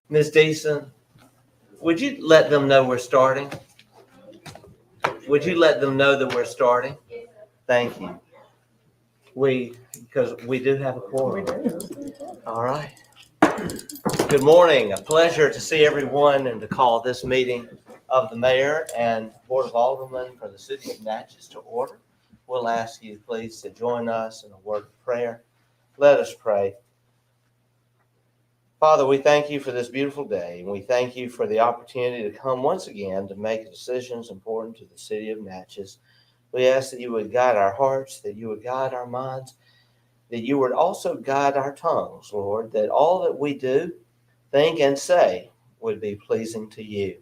Ms. Deason, would you let them know we're starting? Would you let them know that we're starting? Thank you. Because we do have a quorum. All right. Good morning. A pleasure to see everyone and to call this meeting of the mayor and board of aldermen for the city of Natchez to order. We'll ask you please to join us in a word of prayer. Let us pray. Father, we thank you for this beautiful day, and we thank you for the opportunity to come once again to make decisions important to the city of Natchez. We ask that you would guide our hearts, that you would guide our minds, that you would also guide our tongues, Lord, that all that we do, think, and say would be pleasing to you.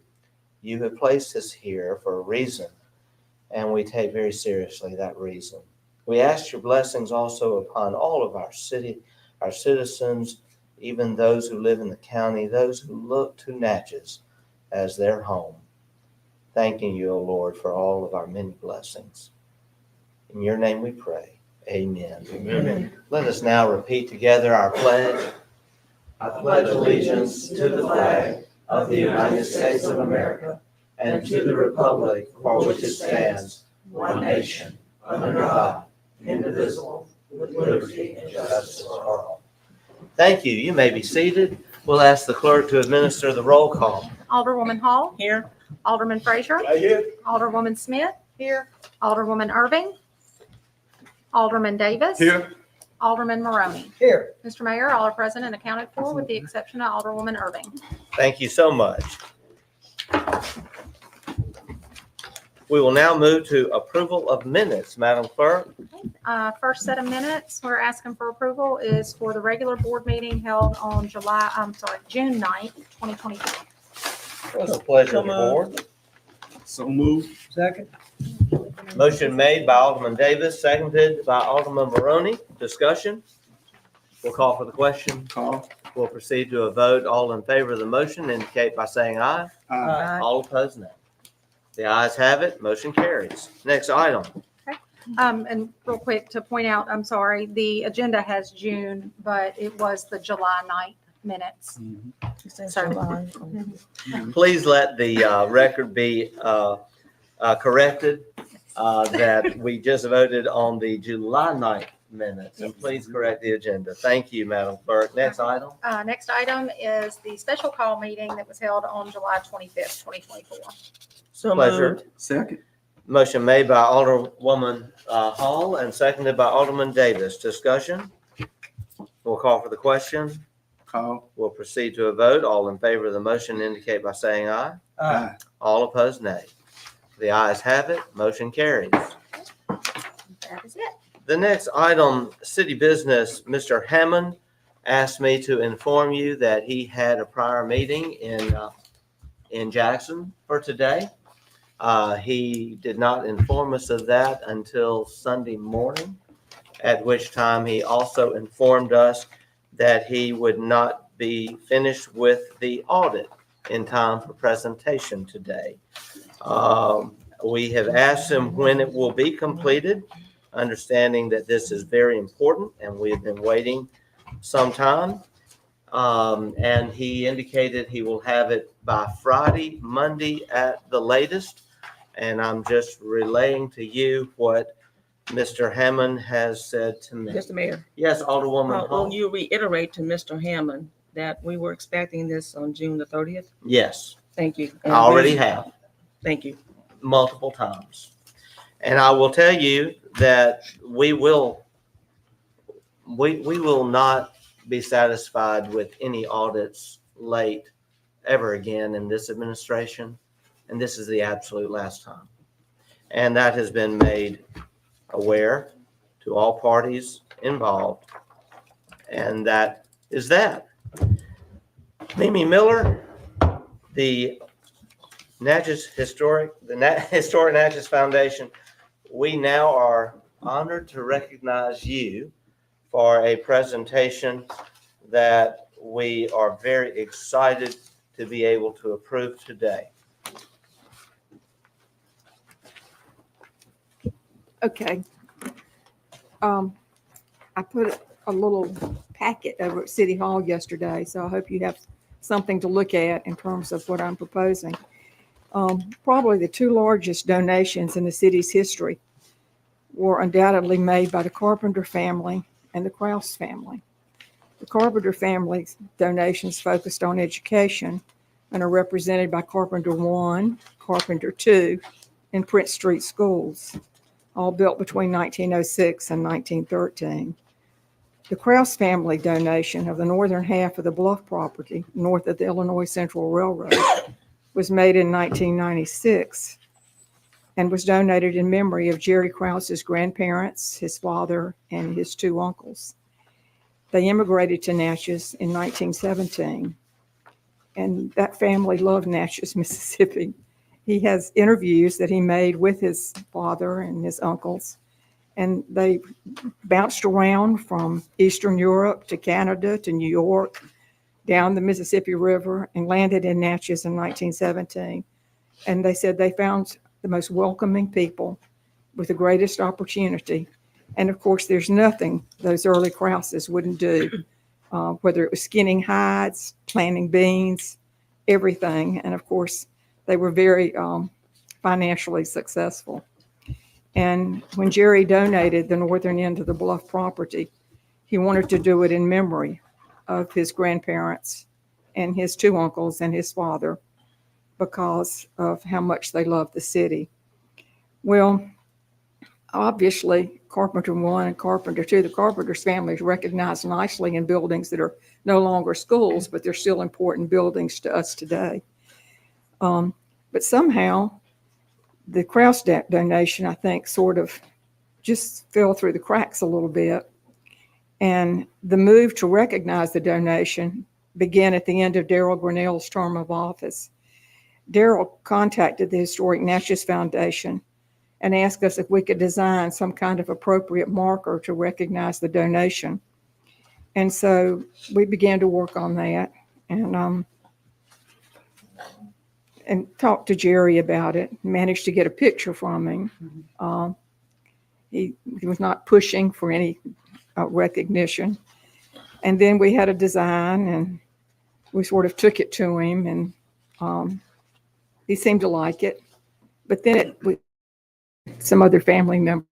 You have placed us here for a reason, and we take very seriously that reason. We ask your blessings also upon all of our city, our citizens, even those who live in the county, those who look to Natchez as their home. Thanking you, O Lord, for all of our many blessings. In your name we pray. Amen. Amen. Let us now repeat together our pledge. I pledge allegiance to the flag of the United States of America and to the republic for which it stands, one nation, under God, indivisible, with liberty and justice for all. Thank you. You may be seated. We'll ask the clerk to administer the roll call. Alderwoman Hall. Here. Alderman Frazier. Here. Alderwoman Smith. Here. Alderwoman Irving. Alderman Davis. Here. Alderman Maroney. Here. Mr. Mayor, all are present and accounted for with the exception of Alderwoman Irving. Thank you so much. We will now move to approval of minutes. Madam Clerk. First set of minutes we're asking for approval is for the regular board meeting held on June 9th, 2024. What's the pleasure of the board? So moved. Second. Motion made by Alderman Davis, seconded by Alderman Maroney. Discussion? We'll call for the question. Call. We'll proceed to a vote. All in favor of the motion indicate by saying aye. Aye. All opposed, no. The ayes have it. Motion carries. Next item. And real quick to point out, I'm sorry, the agenda has June, but it was the July 9th minutes. Please let the record be corrected that we just voted on the July 9th minutes. And please correct the agenda. Thank you, Madam Clerk. Next item. Next item is the special call meeting that was held on July 25th, 2024. So Pleasure. moved. Second. Motion made by Alderwoman Hall and seconded by Alderman Davis. Discussion? We'll call for the question. Call. We'll proceed to a vote. All in favor of the motion indicate by saying aye. Aye. All opposed, nay. The ayes have it. Motion carries. That is it. The next item, city business, Mr. Hammond asked me to inform you that he had a prior meeting in Jackson for today. He did not inform us of that until Sunday morning, at which time he also informed us that he would not be finished with the audit in time for presentation today. We have asked him when it will be completed, understanding that this is very important and we have been waiting some time. And he indicated he will have it by Friday, Monday at the latest. And I'm just relaying to you what Mr. Hammond has said to me. Mr. Mayor, Yes, Alderwoman Hall. will you reiterate to Mr. Hammond that we were expecting this on June the 30th? Yes, Thank you. I already have Thank you. multiple times. And I will tell you that we will not be satisfied with any audits late ever again in this administration. And this is the absolute last time. And that has been made aware to all parties involved. And that is that. Mimi Miller, the Historic Natchez Foundation, we now are honored to recognize you for a presentation that we are very excited to be able to approve today. Okay. I put a little packet over at City Hall yesterday, so I hope you have something to look at in terms of what I'm proposing. Probably the two largest donations in the city's history were undoubtedly made by the Carpenter family and the Krause family. The Carpenter family's donations focused on education and are represented by Carpenter 1, Carpenter 2, and Prince Street schools, all built between 1906 and 1913. The Krause family donation of the northern half of the Bluff property, north of the Illinois Central Railroad, was made in 1996 and was donated in memory of Jerry Krause's grandparents, his father, and his two uncles. They immigrated to Natchez in 1917, and that family loved Natchez, Mississippi. He has interviews that he made with his father and his uncles, and they bounced around from Eastern Europe to Canada to New York, down the Mississippi River, and landed in Natchez in 1917. And they said they found the most welcoming people with the greatest opportunity. And of course, there's nothing those early Krauses wouldn't do, whether it was skinning hides, planting beans, everything. And of course, they were very financially successful. And when Jerry donated the northern end of the Bluff property, he wanted to do it in memory of his grandparents and his two uncles and his father because of how much they loved the city. Well, obviously, Carpenter 1 and Carpenter 2, the Carpenter's family is recognized nicely in buildings that are no longer schools, but they're still important buildings to us today. But somehow, the Krause donation, I think, sort of just fell through the cracks a little bit. And the move to recognize the donation began at the end of Darrell Grinnell's term of office. Darrell contacted the Historic Natchez Foundation and asked us if we could design some kind of appropriate marker to recognize the donation. And so we began to work on that and talked to Jerry about it, managed to get a picture from him. He was not pushing for any recognition. And then we had a design and we sort of took it to him, and he seemed to like it. But then some other family members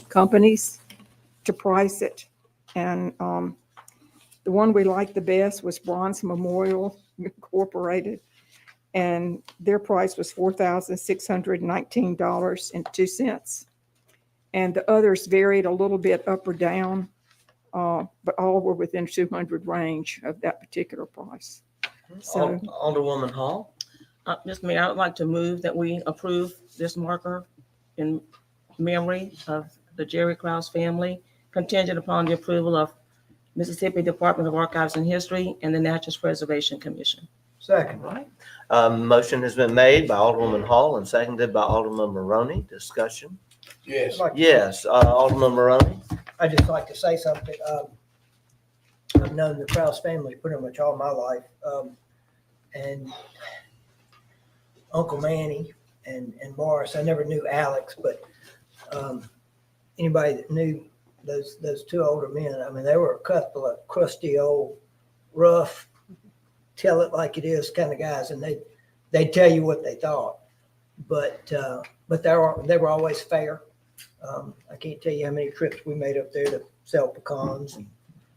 companies to price it. And the one we liked the best was Bronze Memorial Incorporated. And their price was $4,619.02. And the others varied a little bit up or down, but all were within 200 range of that particular price. So, Alderwoman Hall. Mr. Mayor, I would like to move that we approve this marker in memory of the Jerry Krause family, contingent upon the approval of Mississippi Department of Archives and History and the Natchez Preservation Commission. Second. Right. Motion has been made by Alderwoman Hall and seconded by Alderman Maroney. Discussion? Yes. Yes, Alderman Maroney. I'd just like to say something. I've known the Krause family pretty much all my life. And Uncle Manny and Morris, I never knew Alex, but anybody that knew those two older men, I mean, they were a couple of crusty old, rough, tell it like it is kind of guys, and they'd tell you what they thought. But they were always fair. I can't tell you how many trips we made up there to sell pecans and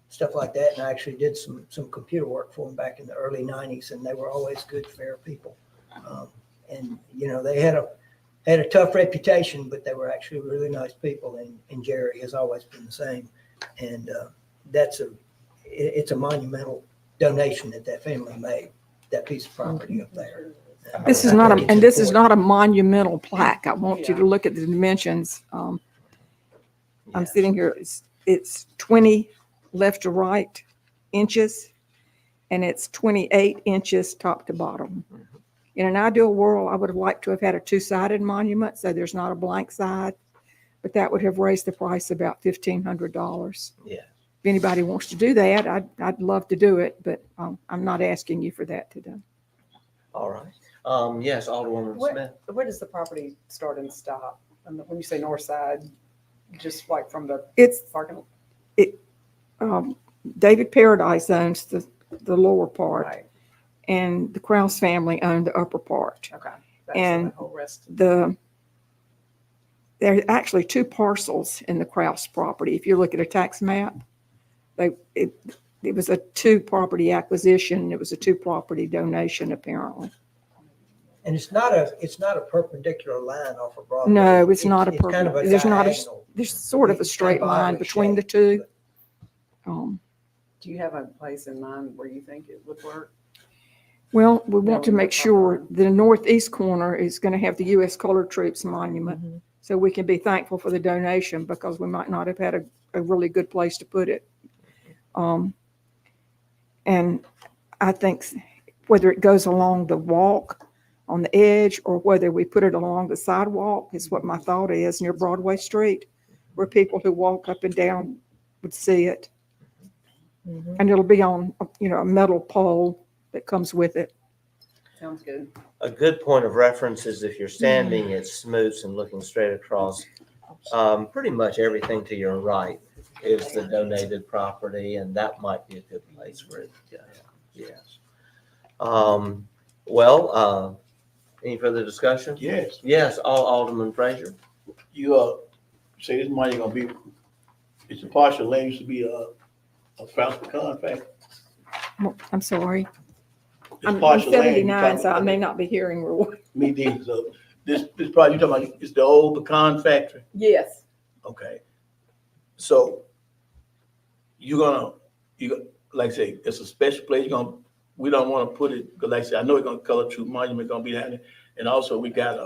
stuff like that. And I actually did some computer work for them back in the early 90s, and they were always good, fair people. And you know, they had a tough reputation, but they were actually really nice people. And Jerry has always been the same. And it's a monumental donation that family made, that piece of property up there. This is not a, and this is not a monumental plaque. I want you to look at the dimensions. I'm Yes. sitting here, it's 20 left to right inches, and it's 28 inches top to bottom. In an ideal world, I would have liked to have had a two-sided monument, so there's not a blank side, but that would have raised the price about $1,500. Yeah. If anybody wants to do that, I'd love to do it, but I'm not asking you for that today. All right. Yes, Alderwoman Smith. Where does the property start and stop? And when you say north side, just like from the It's, parking lot? David Paradise owns the lower part, Right, and the Krause family owned the upper part. okay. That's And the whole rest. There are actually two parcels in the Krause property. If you look at a tax map, it was a two property acquisition. It was a two property donation, apparently. And it's not a perpendicular line off of Broadway. No, it's not a It's kind of perpendicular. There's not a, diagonal. there's sort of a It's straight kind of line oddly between the shaped, two. but- Do you have a place in mind where you think it would work? Well, we want to No, make no sure problem. the northeast corner is going to have the U.S. Colored Troops Monument. Mhm. So we can be thankful for the donation because we might not have had a really good place to put it. And I think whether it goes along the walk on the edge or whether we put it along the sidewalk is what my thought is near Broadway Street, where people who walk up and down would see it. Mhm. And it'll be on, a metal pole that comes with it. Sounds good. A good point of reference is if you're standing at Smoots and looking straight across, pretty much everything to your right is the donated property, and that might be a good place for it to go. Yes. Any further discussion? Yes, Yes, Alderman Frazier. you, say this money gonna be, it's a partial land, used to be a Kraus pecan factory. Well, I'm sorry. This I'm partial land, you 79, so I talking may about- not be hearing real well. Me neither, so this project you talking about, it's the old pecan factory, Yes. okay? So like I say, it's a special place, we don't wanna put it, because like I said, I know it's gonna Color Troop Monument gonna be down there. And also we got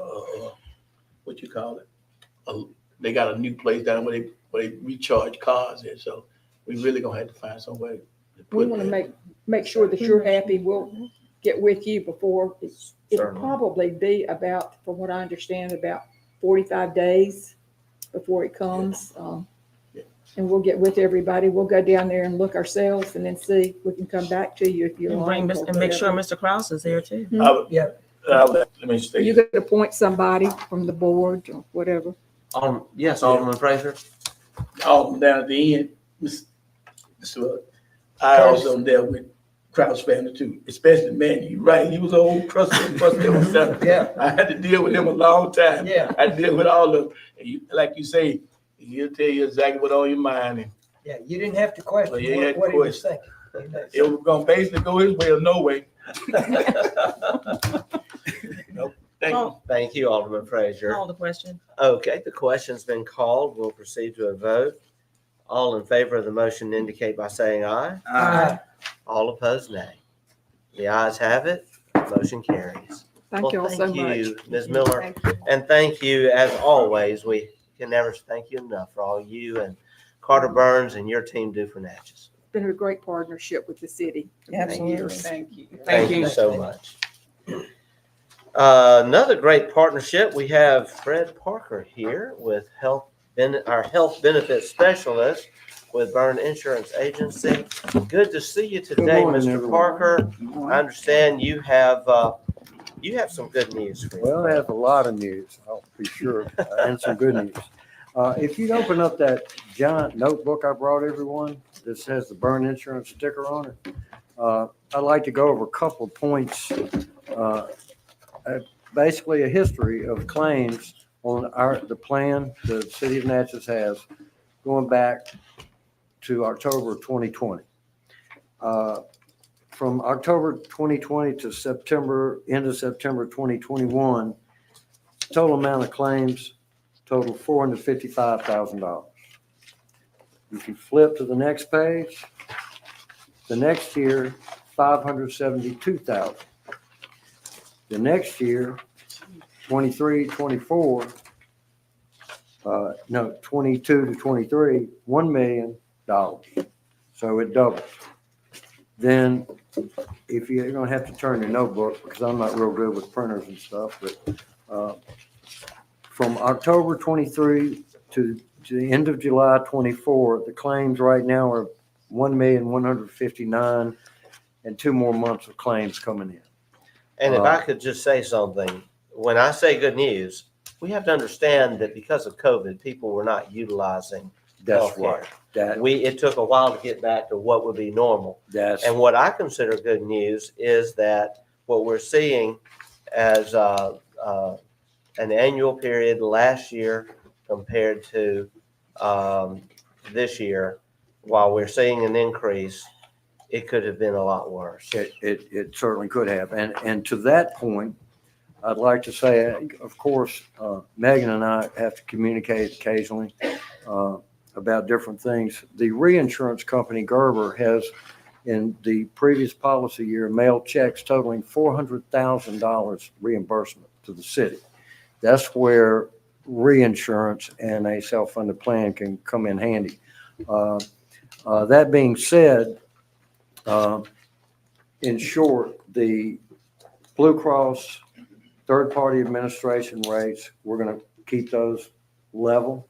what you call it? They got a new place down where they recharge cars at, so we really gonna have to find some way to We put want to that. make sure that you're happy. We'll get with you before, it'll Certainly. probably be about, from what I understand, about 45 days before it comes. Yeah. And we'll get with everybody. We'll go down there and look ourselves and then see if we can come back to you if you And like. bring, or and make sure whatever. Mr. Kraus is there too. Yeah. Let me stay. You could appoint somebody from the board or whatever. Yes, Alderman Frazier. Down at the end, Mr. I also dealt with Kraus family too, especially man, you're right, he was an old crusty himself. Yeah. I had to deal with him a long time. Yeah. I deal with all of them. And you, like you say, he'll tell you exactly what's on your mind, and Yeah, you didn't have to question Well, you had to what he was question. thinking. it was gonna basically go his way or no way. Thank you. Thank you, Alderman Frazier. Call the question. Okay, the question's been called. We'll proceed to a vote. All in favor of the motion indicate by saying aye. All opposed, nay. The ayes have it. Motion carries. Thank you all Well, so much. Thank you, Ms. Miller. Thank you. And thank you, as always, we can never thank you enough for all you and Carter Burns and your team do for Natchez. It's been a great partnership with the city. for many Absolutely. years. Thank you. Thank you you. so much. Another great partnership, we have Fred Parker here with our health benefits specialist with Byrne Insurance Agency. Good to see you today, morning, Mr. everyone. Parker. I understand you have some good news for Well, us. I have a lot of news, I'll be sure, and some good news. If you'd open up that giant notebook I brought everyone, this has the Byrne Insurance sticker on it. I'd like to go over a couple of points. Basically, a history of claims on the plan the city of Natchez has going back to October 2020. From October 2020 to end of September 2021, total amount of claims total $455,000. If you flip to the next page, the next year, $572,000. The next year, 23, 24, no, 22 to 23, $1 million. So it doubles. Then if you're gonna have to turn your notebook, because I'm not real good with printers and stuff, but from October 23 to the end of July 24, the claims right now are 1,159,000 and 2 more months of claims coming in. And if I could just say something, when I say good news, we have to understand that because of COVID, people were not utilizing That's healthcare. right. That, It took a while to get back to what would be normal. that's, And what I consider good news is that what we're seeing as an annual period last year compared to this year, while we're seeing an increase, it could have been a lot worse. it certainly could have. And to that point, I'd like to say, of course, Megan and I have to communicate occasionally about different things. The reinsurance company, Gerber, has in the previous policy year mailed checks totaling $400,000 reimbursement to the city. That's where reinsurance and a self-funded plan can come in handy. That being said, in short, the Blue Cross third-party administration rates, we're going to keep those level.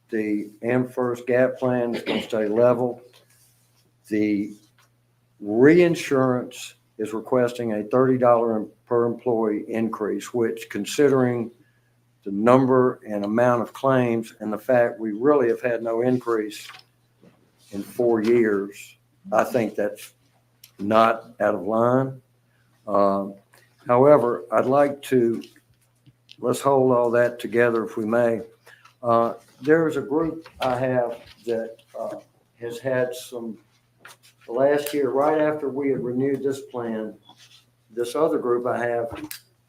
The AmFirst Gap plan is going to stay level. The reinsurance is requesting a $30 per employee increase, which, considering the number and amount of claims and the fact we really have had no increase in 4 years, I think that's not out of line. However, I'd like to, let's hold all that together if we may. There is a group I have that has had some, last year, right after we had renewed this plan, this other group I have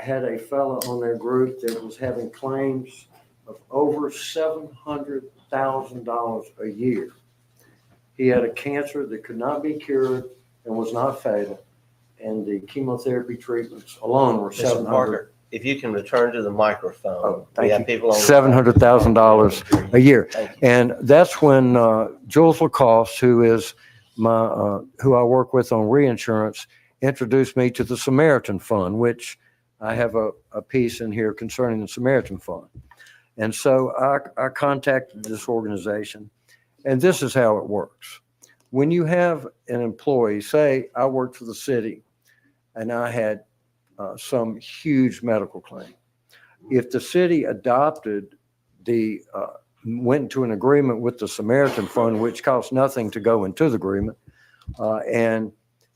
had a fellow on their group that was having claims of over $700,000 a year. He had a cancer that could not be cured and was not fatal, and the chemotherapy treatments alone were Mr. Parker, if you can return to the microphone. Oh, We thank have you. people on. $700,000 a year. Thank you. And that's when Jules Lacoste, who is my who I work with on reinsurance, introduced me to the Samaritan Fund, which I have a piece in here concerning the Samaritan Fund. And so I contacted this organization, and this is how it works. When you have an employee, say I worked for the city and I had some huge medical claim. If the city adopted went into an agreement with the Samaritan Fund, which costs nothing to go into the agreement, and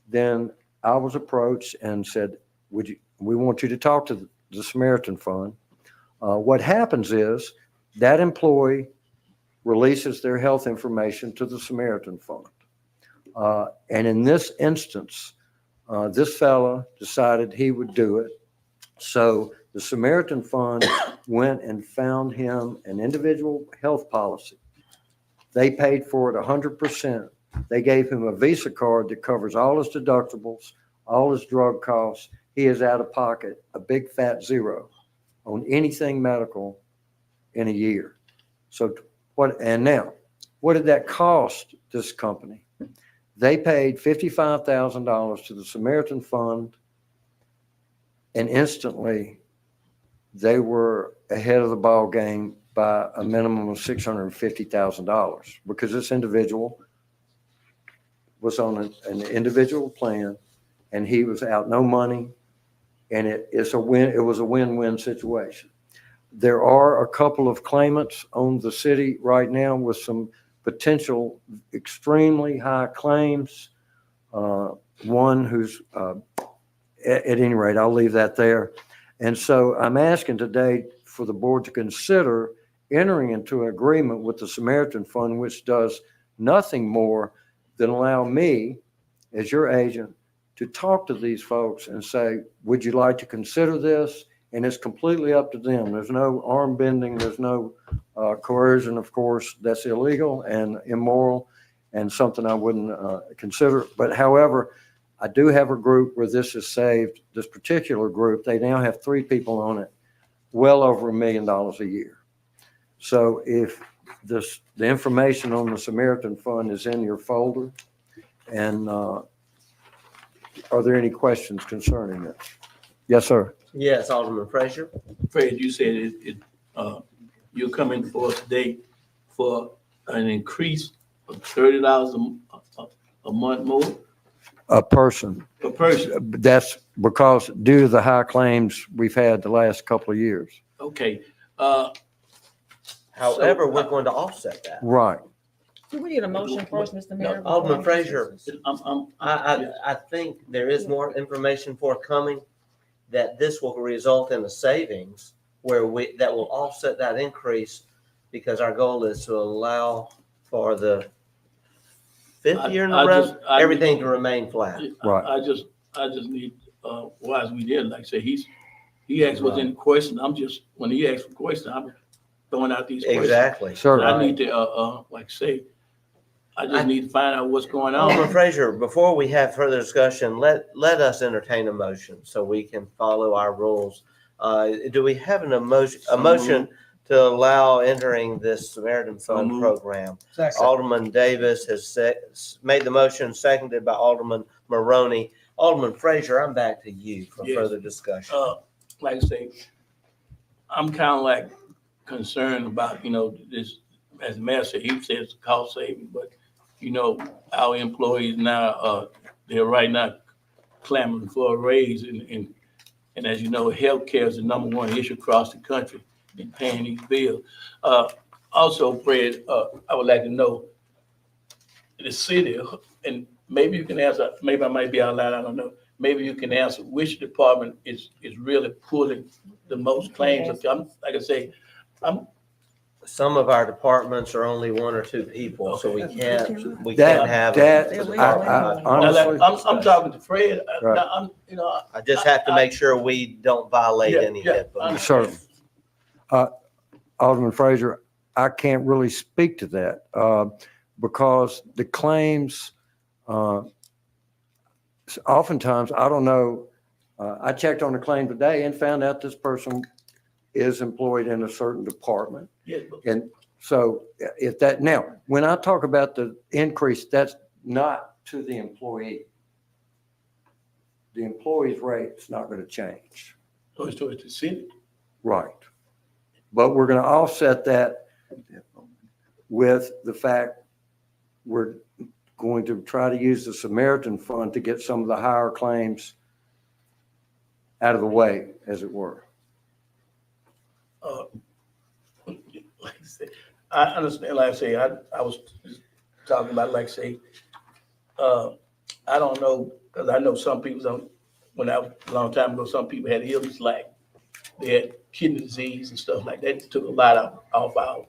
then I was approached and said, we want you to talk to the Samaritan Fund. What happens is that employee releases their health information to the Samaritan Fund. And in this instance, this fella decided he would do it. So the Samaritan Fund went and found him an individual health policy. They paid for it 100%. They gave him a Visa card that covers all his deductibles, all his drug costs. He is out of pocket a big fat zero on anything medical in a year. So what did that cost this company? They paid $55,000 to the Samaritan Fund, and instantly they were ahead of the ball game by a minimum of $650,000 because this individual was on an individual plan and he was out no money, and it was a win-win situation. There are a couple of claimants on the city right now with some potential extremely high claims. One who's, at any rate, I'll leave that there. And so I'm asking today for the board to consider entering into an agreement with the Samaritan Fund, which does nothing more than allow me, as your agent, to talk to these folks and say, would you like to consider this? And it's completely up to them. There's no arm bending. There's no coercion, of course. That's illegal and immoral and something I wouldn't consider. But however, I do have a group where this is saved, this particular group, they now have 3 people on it, well over $1 million a year. So if the information on the Samaritan Fund is in your folder, and are there any questions concerning this? Yes, sir. Yes, Alderman Frazier. Fred, you said you're coming for us today for an increase of $30 a month more A person. per person. That's because due to the high claims we've had the last couple of years. Okay, However, we're going to offset that. Right. Do we need a motion first, Mr. Mayor? Alderman Frazier, I'm, I think there is more information forthcoming that this will result in a savings that will offset that increase, because our goal is to allow for the 5th year in a row, everything to remain flat. Right. I just need, why as we did, like I said, he asked what's in the question. When he asked for question, I'm throwing out these questions. Exactly. Sir. I need to, like I say, I just need to find out what's going Alderman on. Frazier, before we have further discussion, let us entertain a motion so we can follow our rules. Do we have a motion to allow entering this Samaritan Fund moved. program? Alderman Davis has made the motion, seconded by Alderman Maroney. Alderman Frazier, I'm back to you for Yes. further discussion. Like I say, I'm kind of like concerned about, this, as the mayor said, he said it's a cost saving, but, our employees now, they're right now clamoring for a raise, and as you know, healthcare is the #1 issue across the country in paying these bills. Also, Fred, I would like to know the city, and maybe you can answer, maybe I might be out loud, I don't know. Maybe you can answer which department is really pulling the most claims. Like I say, Some of our departments are only 1 or 2 people, so we can't have. Honestly, I'm talking to Fred. Right. Now, I just have to make sure we don't violate any Yeah, HIPAA. Sir. Alderman Frazier, I can't really speak to that because the claims, oftentimes, I don't know. I checked on the claim today and found out this person is employed in a certain department. Yeah, And so now, when I talk about the increase, that's not to the employee. The employee's rate is not going to change. so it's towards the city. Right. But we're going to offset that with the fact we're going to try to use the Samaritan Fund to get some of the higher claims out of the way, as it were. Like I say, I understand, like I say, I was talking about, like I say, I don't know, because I know some people don't, when I was a long time ago, some people had illness like they had kidney disease and stuff like that. It took a lot off our,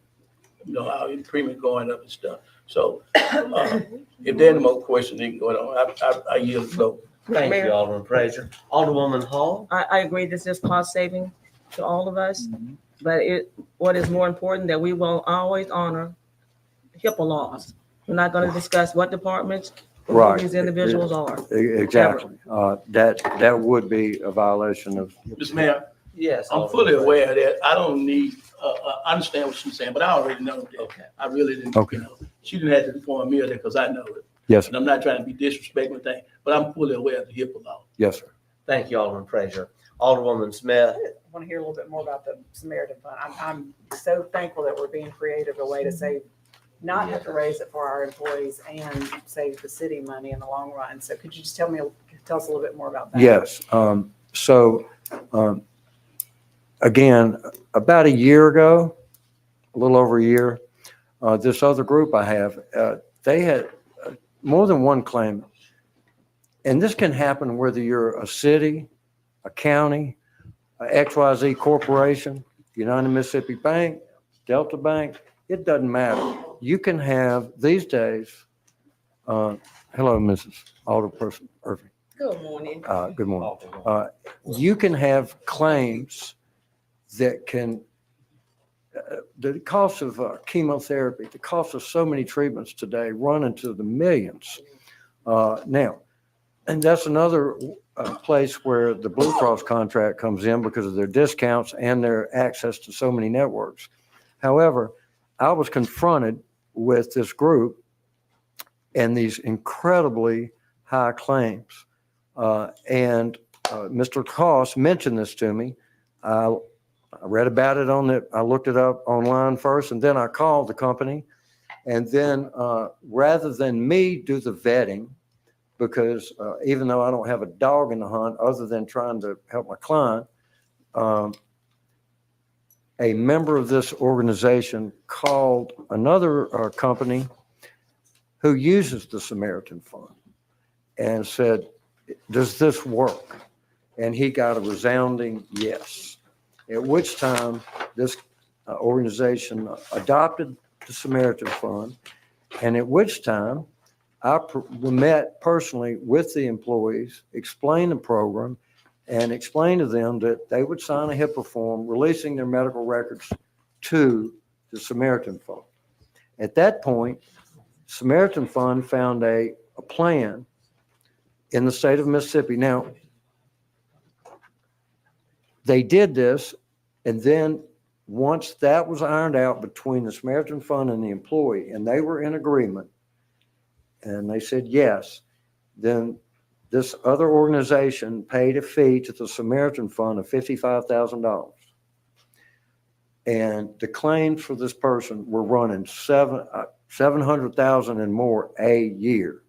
our premium going up and stuff. So if there are no more questions, they can go on. I yield the floor. Thank you, Mayor. Alderman Frazier. Alderwoman Hall? I agree, this is cost saving to all of us, but what is more important, that we will always honor HIPAA laws. We're not going to discuss what departments, who Right. these individuals are. Exactly. That would be a violation of. Mr. Mayor, Yes. I'm Alderman fully Frazier. aware that I don't need, I understand what she's saying, but I already know that. Okay. I really didn't, Okay. She didn't have to inform me of that because I know it. Yes, And I'm not trying to be disrespectful or anything, but I'm fully aware of the HIPAA law. yes, sir. Thank you, Alderman Frazier. Alderwoman Smith? I want to hear a little bit more about the Samaritan Fund. I'm so thankful that we're being creative, a way to save, not have to raise it for our employees and save the city money in the long run. So could you just tell us a little bit more about that? Yes. Again, about a year ago, a little over a year, this other group I have, they had more than one claimant. And this can happen whether you're a city, a county, a XYZ corporation, United Mississippi Bank, Delta Bank, it doesn't matter. You can have these days, hello, Mrs. Alderperson Irving. Good morning. Good morning. You can have claims that can, the cost of chemotherapy, the cost of so many treatments today run into the millions. Now, And that's another place where the Blue Cross contract comes in because of their discounts and their access to so many networks. However, I was confronted with this group and these incredibly high claims. And Mr. Cost mentioned this to me. I read about it I looked it up online first, and then I called the company. And then rather than me do the vetting, because even though I don't have a dog in the hunt other than trying to help my client, a member of this organization called another company who uses the Samaritan Fund and said, does this work? And he got a resounding yes. At which time this organization adopted the Samaritan Fund, and at which time I met personally with the employees, explained the program, and explained to them that they would sign a HIPAA form releasing their medical records to the Samaritan Fund. At that point, Samaritan Fund found a plan in the state of Mississippi. Now, they did this, and then once that was ironed out between the Samaritan Fund and the employee, and they were in agreement, and they said yes, then this other organization paid a fee to the Samaritan Fund of $55,000. And the claims for this person were running $700,000 and more a year.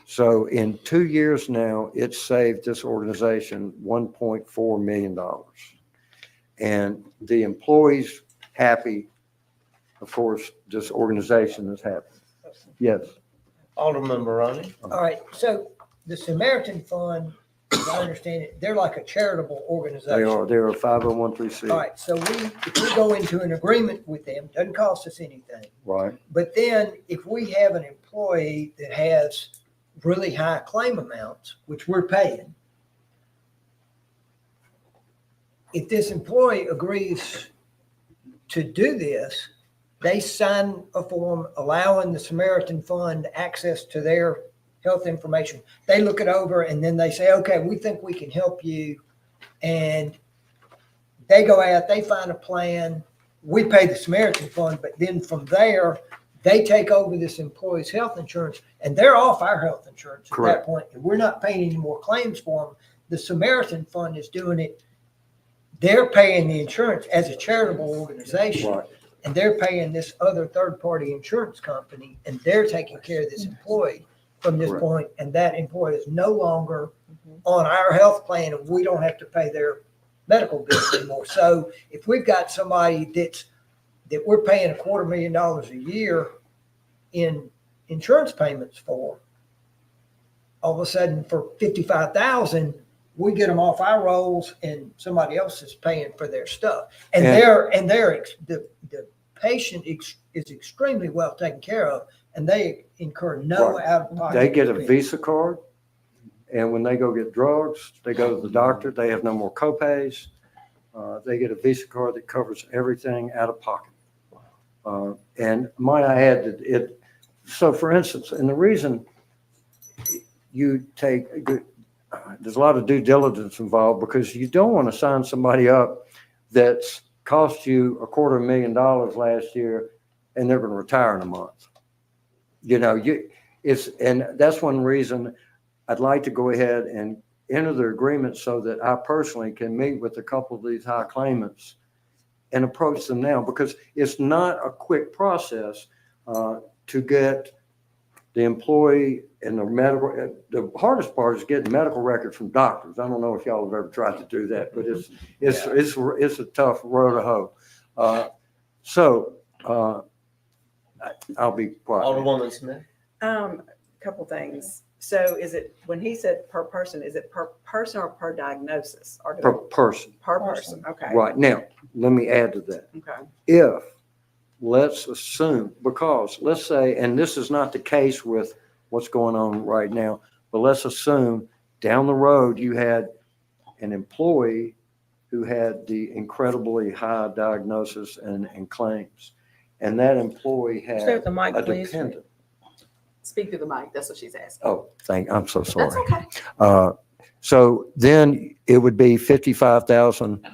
So in 2 years now, it's saved this organization $1.4 million. And the employees happy. Of course, this organization is happy. Yes. Alderman Maroney? All right, so the Samaritan Fund, as I understand it, they're like a charitable organization. They're a 501(c)(3). All right, so if we go into an agreement with them, doesn't cost us anything. Right. But then if we have an employee that has really high claim amounts, which we're paying, if this employee agrees to do this, they sign a form allowing the Samaritan Fund access to their health information. They look it over and then they say, okay, we think we can help you. And they go out, they find a plan. We pay the Samaritan Fund, but then from there, they take over this employee's health insurance and they're off our health insurance at that point. And we're not paying any more claims for them. The Samaritan Fund is doing it. They're paying the insurance as a charitable organization. Right. And they're paying this other third-party insurance company, and they're taking care of this employee from this Correct. point, and that employee is no longer on our health plan, and we don't have to pay their medical bills anymore. So if we've got somebody that we're paying $250,000 a year in insurance payments for, all of a sudden for $55,000, we get them off our rolls, and somebody else is paying for their stuff, and the patient is extremely well taken care of, and they incur no Right. out-of-pocket. They get a expense. Visa card, and when they go get drugs, they go to the doctor, they have no more copays. They get a Visa card that covers everything out of pocket. And might I add that so for instance, and the reason you take, there's a lot of due diligence involved because you don't want to sign somebody up that's cost you $250,000 last year and they're going to retire in a month. You know, and that's one reason I'd like to go ahead and enter the agreement so that I personally can meet with a couple of these high claimants and approach them now, because it's not a quick process to get the employee and the medical. The hardest part is getting medical records from doctors. I don't know if y'all have ever tried to do that, but it's a tough road to hoe. So I'll be quiet. Alderwoman Smith? Couple things. So is it, when he said per person, is it per person or per diagnosis? Or Per person. per person? Okay. Right. Now, let me add to that. Okay. If, let's assume, because let's say, and this is not the case with what's going on right now, but let's assume down the road you had an employee who had the incredibly high diagnosis and claims, and that employee had Stay with the mic, a please. dependent. Speak to the mic, that's what she's asking. Oh, I'm so sorry. That's okay. So then it would be 55,000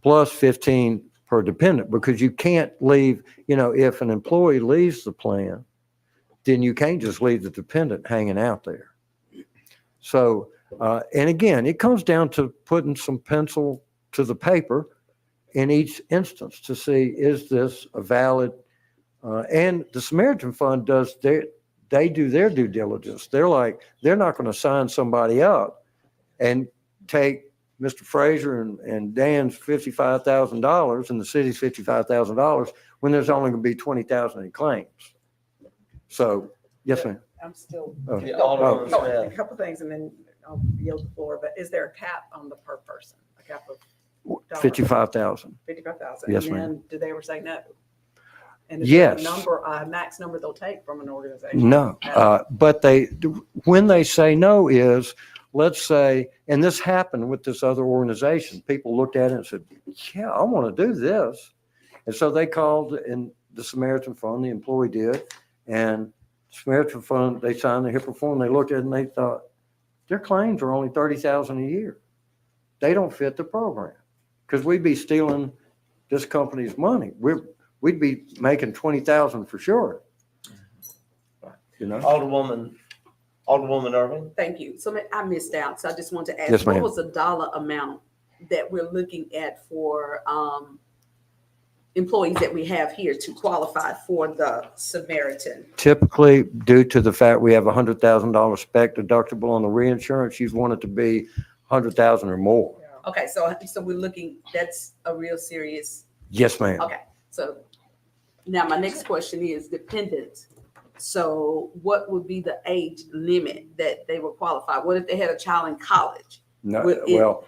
plus 15 per dependent, because you can't leave, if an employee leaves the plan, then you can't just leave the dependent hanging out there. So, and again, it comes down to putting some pencil to the paper in each instance to see, is this a valid, and the Samaritan Fund they do their due diligence. They're not going to sign somebody up and take Mr. Frazier and Dan's $55,000 and the city's $55,000 when there's only going to be 20,000 in claims. So, yes, ma'am. I'm still, Yeah, Alderwoman a Smith. couple things and then I'll yield the floor, but is there a cap on the per person? A cap of dollars? 55,000. 55,000? Yes, And ma'am. then do they ever say no? And is there a Yes. number, max number they'll take from an organization? No, but when they say no is, let's say, and this happened with this other organization, people looked at it and said, yeah, I want to do this. And so they called in the Samaritan Fund, the employee did, and Samaritan Fund, they signed the HIPAA form, they looked at it and they thought, their claims are only 30,000 a year. They don't fit the program because we'd be stealing this company's money. We'd be making 20,000 for sure. Alderwoman Irving. Thank you. So I missed out, so I just want to ask, Yes, what ma'am. was the dollar amount that we're looking at for employees that we have here to qualify for the Samaritan? Typically, due to the fact we have $100,000 spec deductible on the reinsurance, you'd want it to be 100,000 or more. Okay, so we're looking, that's a real serious, Yes, ma'am. okay. So now my next question is dependents. So what would be the age limit that they would qualify? What if they had a child in college? No, Would it- well,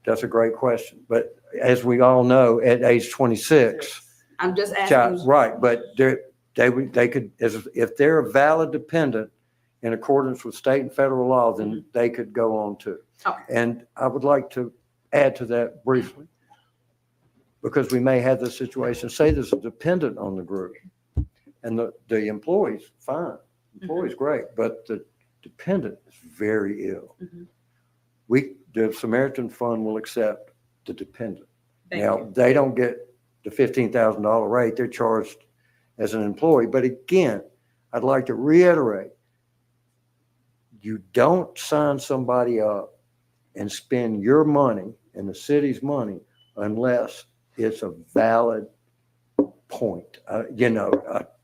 that's a great question. But as we all know, at age 26, I'm just asking. right, but they could, if they're a valid dependent in accordance with state and federal law, then they could go on too. Okay. And I would like to add to that briefly, because we may have this situation, say there's a dependent on the group, and the employee's fine, employee's great, but the dependent is very ill. Mhm. The Samaritan Fund will accept the dependent. Thank Now, you. they don't get the $15,000 rate, they're charged as an employee. But again, I'd like to reiterate, you don't sign somebody up and spend your money and the city's money unless it's a valid point.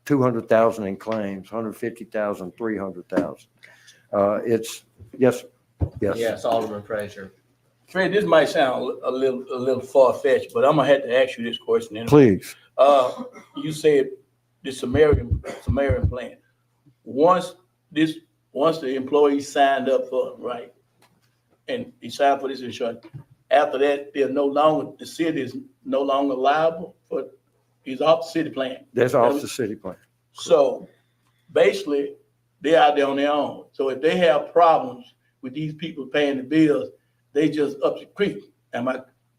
200,000 in claims, 150,000, 300,000. Yes. Yes, Alderman Frazier. Fred, this might sound a little far-fetched, but I'm gonna have to ask you this question. Anyway. Please. You said the Samaritan plan. Once the employee signed up for it, right? And he signed for this insurance, after that, the city is no longer liable for, he's off the city plan. That's off the city plan. So basically, they're out there on their own. So if they have problems with these people paying the bills, they just up the creek.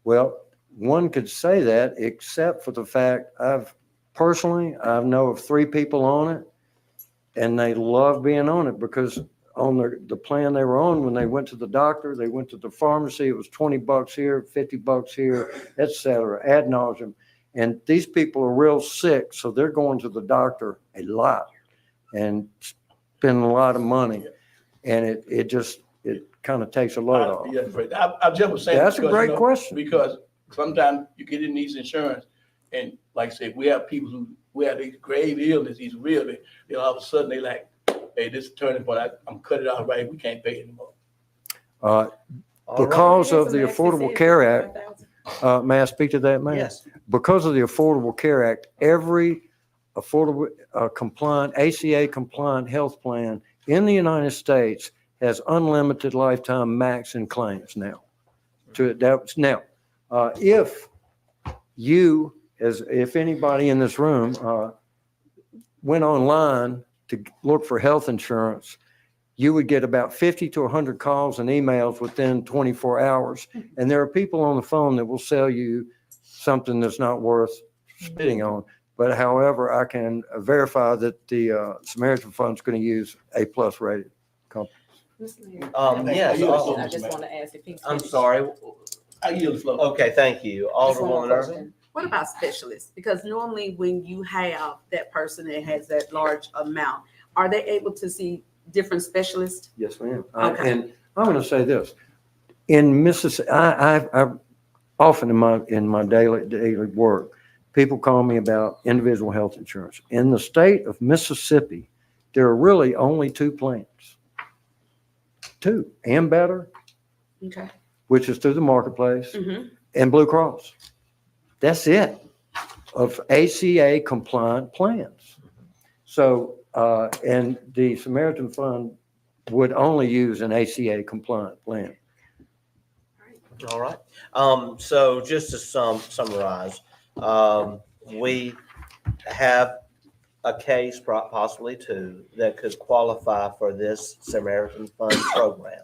Well, one could say that, except for the fact I know of 3 people on it, and they love being on it because on the plan they were on, when they went to the doctor, they went to the pharmacy, it was $20 here, $50 here, et cetera, ad nauseum. And these people are real sick, so they're going to the doctor a lot and spending a lot of money. And it kind of takes a load off. Yeah, Fred, I just was saying. That's a because, great question. Because sometimes you get in these insurance and like I said, we have people who have these grave illness, these really, all of a sudden they like, hey, this is a turning point. I'm cut it out right. We can't pay anymore. Because of the Affordable Care Act, may I speak to that, ma'am? Yes. Because of the Affordable Care Act, every affordable compliant, ACA compliant health plan in the United States has unlimited lifetime max in claims now. If anybody in this room went online to look for health insurance, you would get about 50 to 100 calls and emails within 24 hours. And there are people on the phone that will sell you something that's not worth spitting on. But however, I can verify that the Samaritan Fund's going to use A+ rated company. Yes, I just want to ask if he's. I'm sorry. I yield the floor. Okay, thank you. Just one more Alderwoman Irving? question. What about specialists? Because normally when you have that person that has that large amount, are they able to see different specialists? Yes, ma'am. Okay. And I'm going to say this. In Mississippi, I often in my daily work, people call me about individual health insurance. In the state of Mississippi, there are really only two plans. Two, Ambetter, Okay. which is through the marketplace, Mm-hmm. and Blue Cross. That's it of ACA compliant plans. So, and the Samaritan Fund would only use an ACA compliant plan. All right. So just to summarize, we have a case, possibly two, that could qualify for this Samaritan Fund program.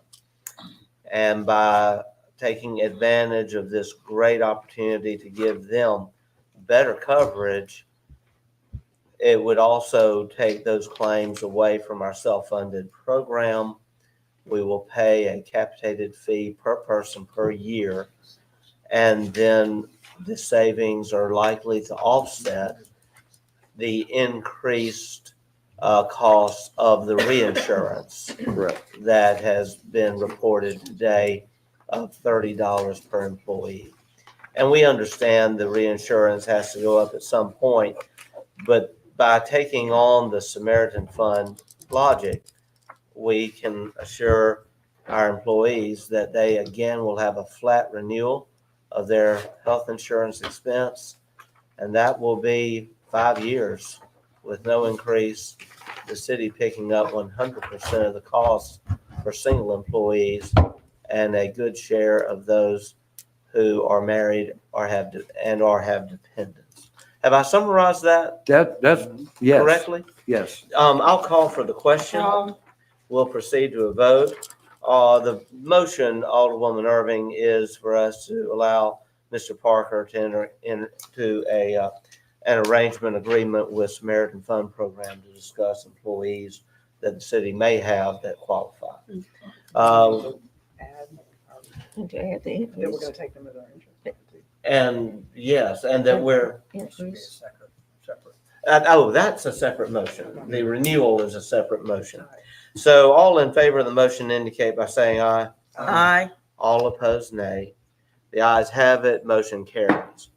And by taking advantage of this great opportunity to give them better coverage, it would also take those claims away from our self-funded program. We will pay a capitated fee per person per year, and then the savings are likely to offset the increased cost of the reinsurance Correct. that has been reported today of $30 per employee. And we understand the reinsurance has to go up at some point, but by taking on the Samaritan Fund logic, we can assure our employees that they again will have a flat renewal of their health insurance expense, and that will be 5 years with no increase, the city picking up 100% of the costs for single employees and a good share of those who are married or have dependents. Have I summarized that That's, yes, correctly? yes. I'll call for the question. We'll proceed to a vote. The motion, Alderwoman Irving, is for us to allow Mr. Parker to enter into an arrangement agreement with Samaritan Fund Program to discuss employees that the city may have that qualify. Add, To add the that we're increase. gonna take them as our insurance. And yes, and that we're, Increase. that's a separate motion. The renewal is a separate motion. So all in favor of the motion indicate by saying aye. Aye. All opposed, nay. The ayes have it, motion carries.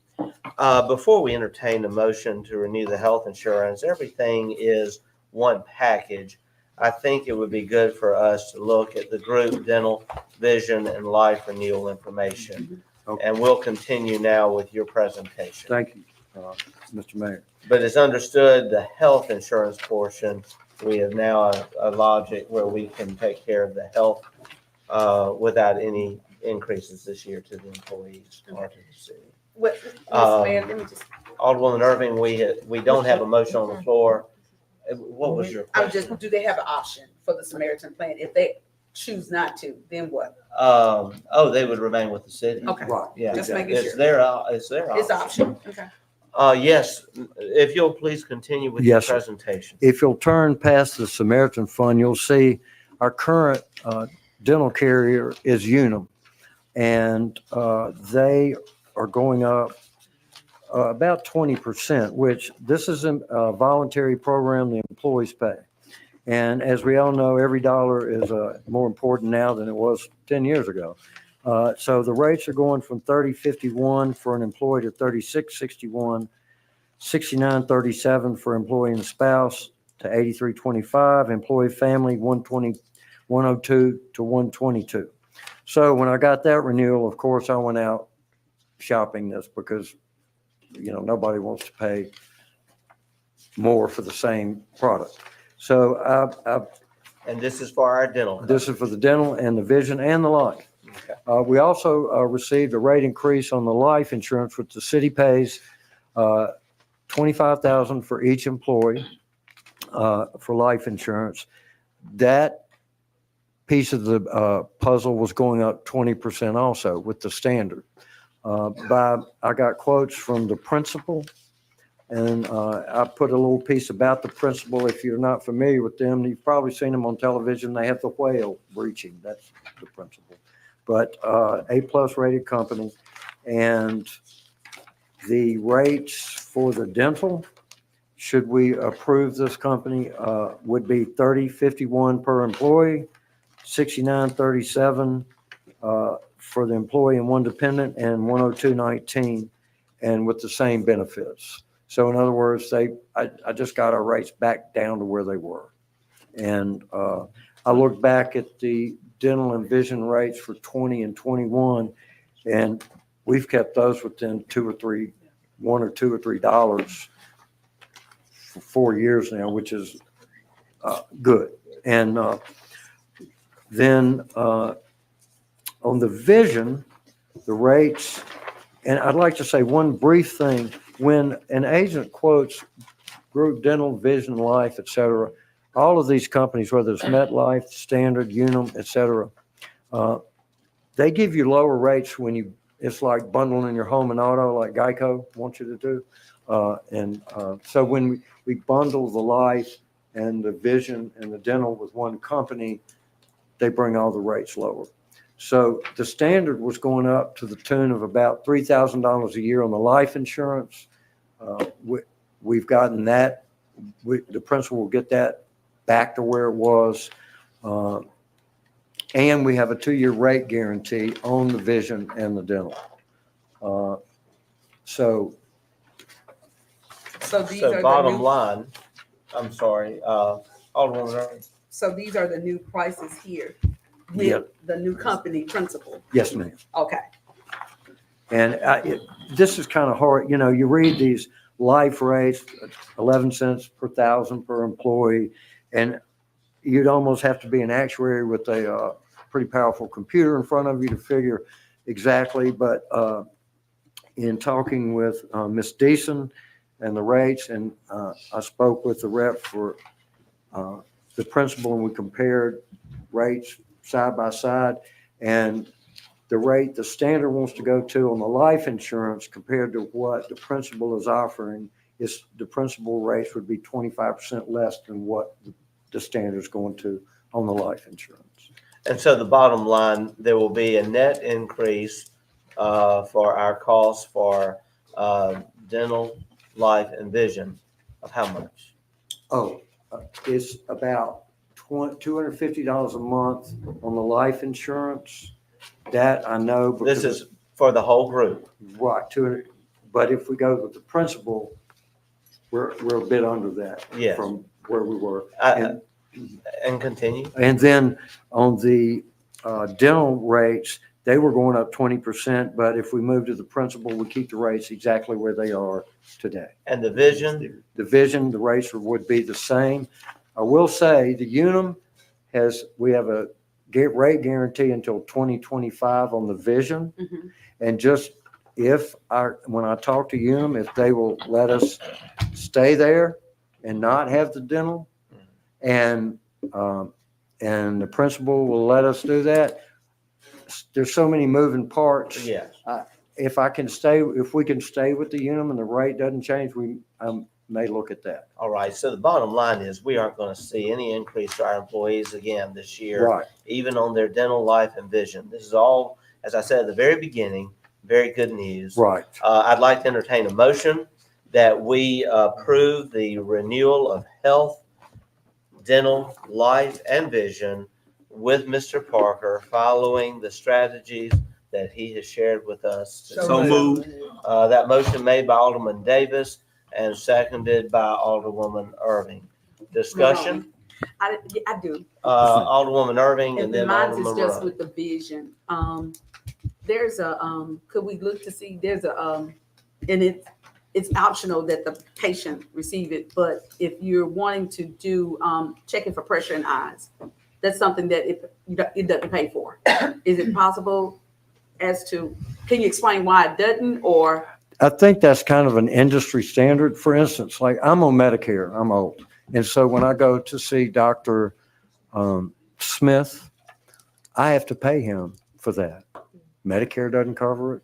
Before we entertain the motion to renew the health insurance, everything is one package. I think it would be good for us to look at the group, dental, vision, and life renewal information. Okay. And we'll continue now with your presentation. Thank you, Mr. Mayor. But it's understood the health insurance portion, we have now a logic where we can take care of the health without any increases this year to the employees or to the city. What, Mr. Mayor, let me just, Alderwoman Irving, we don't have a motion on the floor. What was your I'm question? just, do they have an option for the Samaritan plan? If they choose not to, then what? They would remain with the city. Okay, Right. Yeah, just making it's sure. their option. It's option, okay. Yes, if you'll please continue with your Yes, sir. presentation. If you'll turn past the Samaritan Fund, you'll see our current dental carrier is Unum. And they are going up about 20%, which this is a voluntary program the employees pay. And as we all know, every dollar is more important now than it was 10 years ago. So the rates are going from $30.51 for an employee to $36.61, $69.37 for employee and spouse to $83.25, employee family $102 to $122. So when I got that renewal, of course, I went out shopping this because, nobody wants to pay more for the same product. So And this is for our dental. this is for the dental and the vision and the life. Okay. We also received a rate increase on the life insurance, which the city pays $25,000 for each employee for life insurance. That piece of the puzzle was going up 20% also with the standard. I got quotes from the principal And I put a little piece about the principal. If you're not familiar with them, you've probably seen them on television. They have the whale breaching. That's the principal. But A+ rated company. And the rates for the dental, should we approve this company, would be $30.51 per employee, $69.37 for the employee and one dependent, and $102.19, and with the same benefits. So in other words, I just got our rates back down to where they were. And I looked back at the dental and vision rates for 20 and 21, and we've kept those within $1 or $2 or $3 for 4 years now, which is good. And then on the vision, the rates, and I'd like to say one brief thing. When an agent quotes group dental, vision, life, et cetera, all of these companies, whether it's MetLife, Standard, Unum, et cetera, they give you lower rates when it's like bundling your home and auto like Geico wants you to do. So when we bundle the life and the vision and the dental with one company, they bring all the rates lower. So the Standard was going up to the tune of about $3,000 a year on the life insurance. We've gotten that. The principal will get that back to where it was. And we have a 2-year rate guarantee on the vision and the dental. So these So are bottom the new, line, I'm sorry, Alderwoman Irving. so these are the new prices here Yeah. with the new company principal. yes, ma'am. Okay. And this is kind of hard. You read these life rates, 11 cents per thousand per employee, and you'd almost have to be an actuary with a pretty powerful computer in front of you to figure exactly. But in talking with Ms. Deason and the rates, and I spoke with the rep for the principal, and we compared rates side by side, and the rate the Standard wants to go to on the life insurance compared to what the principal is offering is the principal rates would be 25% less than what the Standard is going to on the life insurance. And so the bottom line, there will be a net increase for our costs for dental, life, and vision of how much? It's about $250 a month on the life insurance. That I know. This is for the whole group. Right, but if we go with the principal, we're a bit under that. Yes. From where we were. And continue. And then on the dental rates, they were going up 20%, but if we move to the principal, we keep the rates exactly where they are today. And the vision? The vision, the rates would be the same. I will say the Unum we have a rate guarantee until 2025 on the vision. Mm-hmm. And just when I talk to Unum, if they will let us stay there and not have the dental, and the principal will let us do that. There's so many moving parts. Yes. If we can stay with the Unum and the rate doesn't change, we may look at that. All right. So the bottom line is we aren't going to see any increase to our employees again this year, Right. even on their dental, life, and vision. This is all, as I said at the very beginning, very good news. Right. I'd like to entertain a motion that we approve the renewal of health, dental, life, and vision with Mr. Parker following the strategies that he has shared with us. So moved. That motion made by Alderman Davis and seconded by Alderwoman Irving. Discussion? I do. Alderwoman Irving and And then mine is Alderman just Rudd. with the vision. There's could we look to see, there's and it's optional that the patient receive it, but if you're wanting to do, checking for pressure in eyes, that's something that it doesn't pay for. Is it possible can you explain why it doesn't, or? I think that's kind of an industry standard. For instance, like I'm on Medicare, I'm old. And so when I go to see Dr. Smith, I have to pay him for that. Medicare doesn't cover it.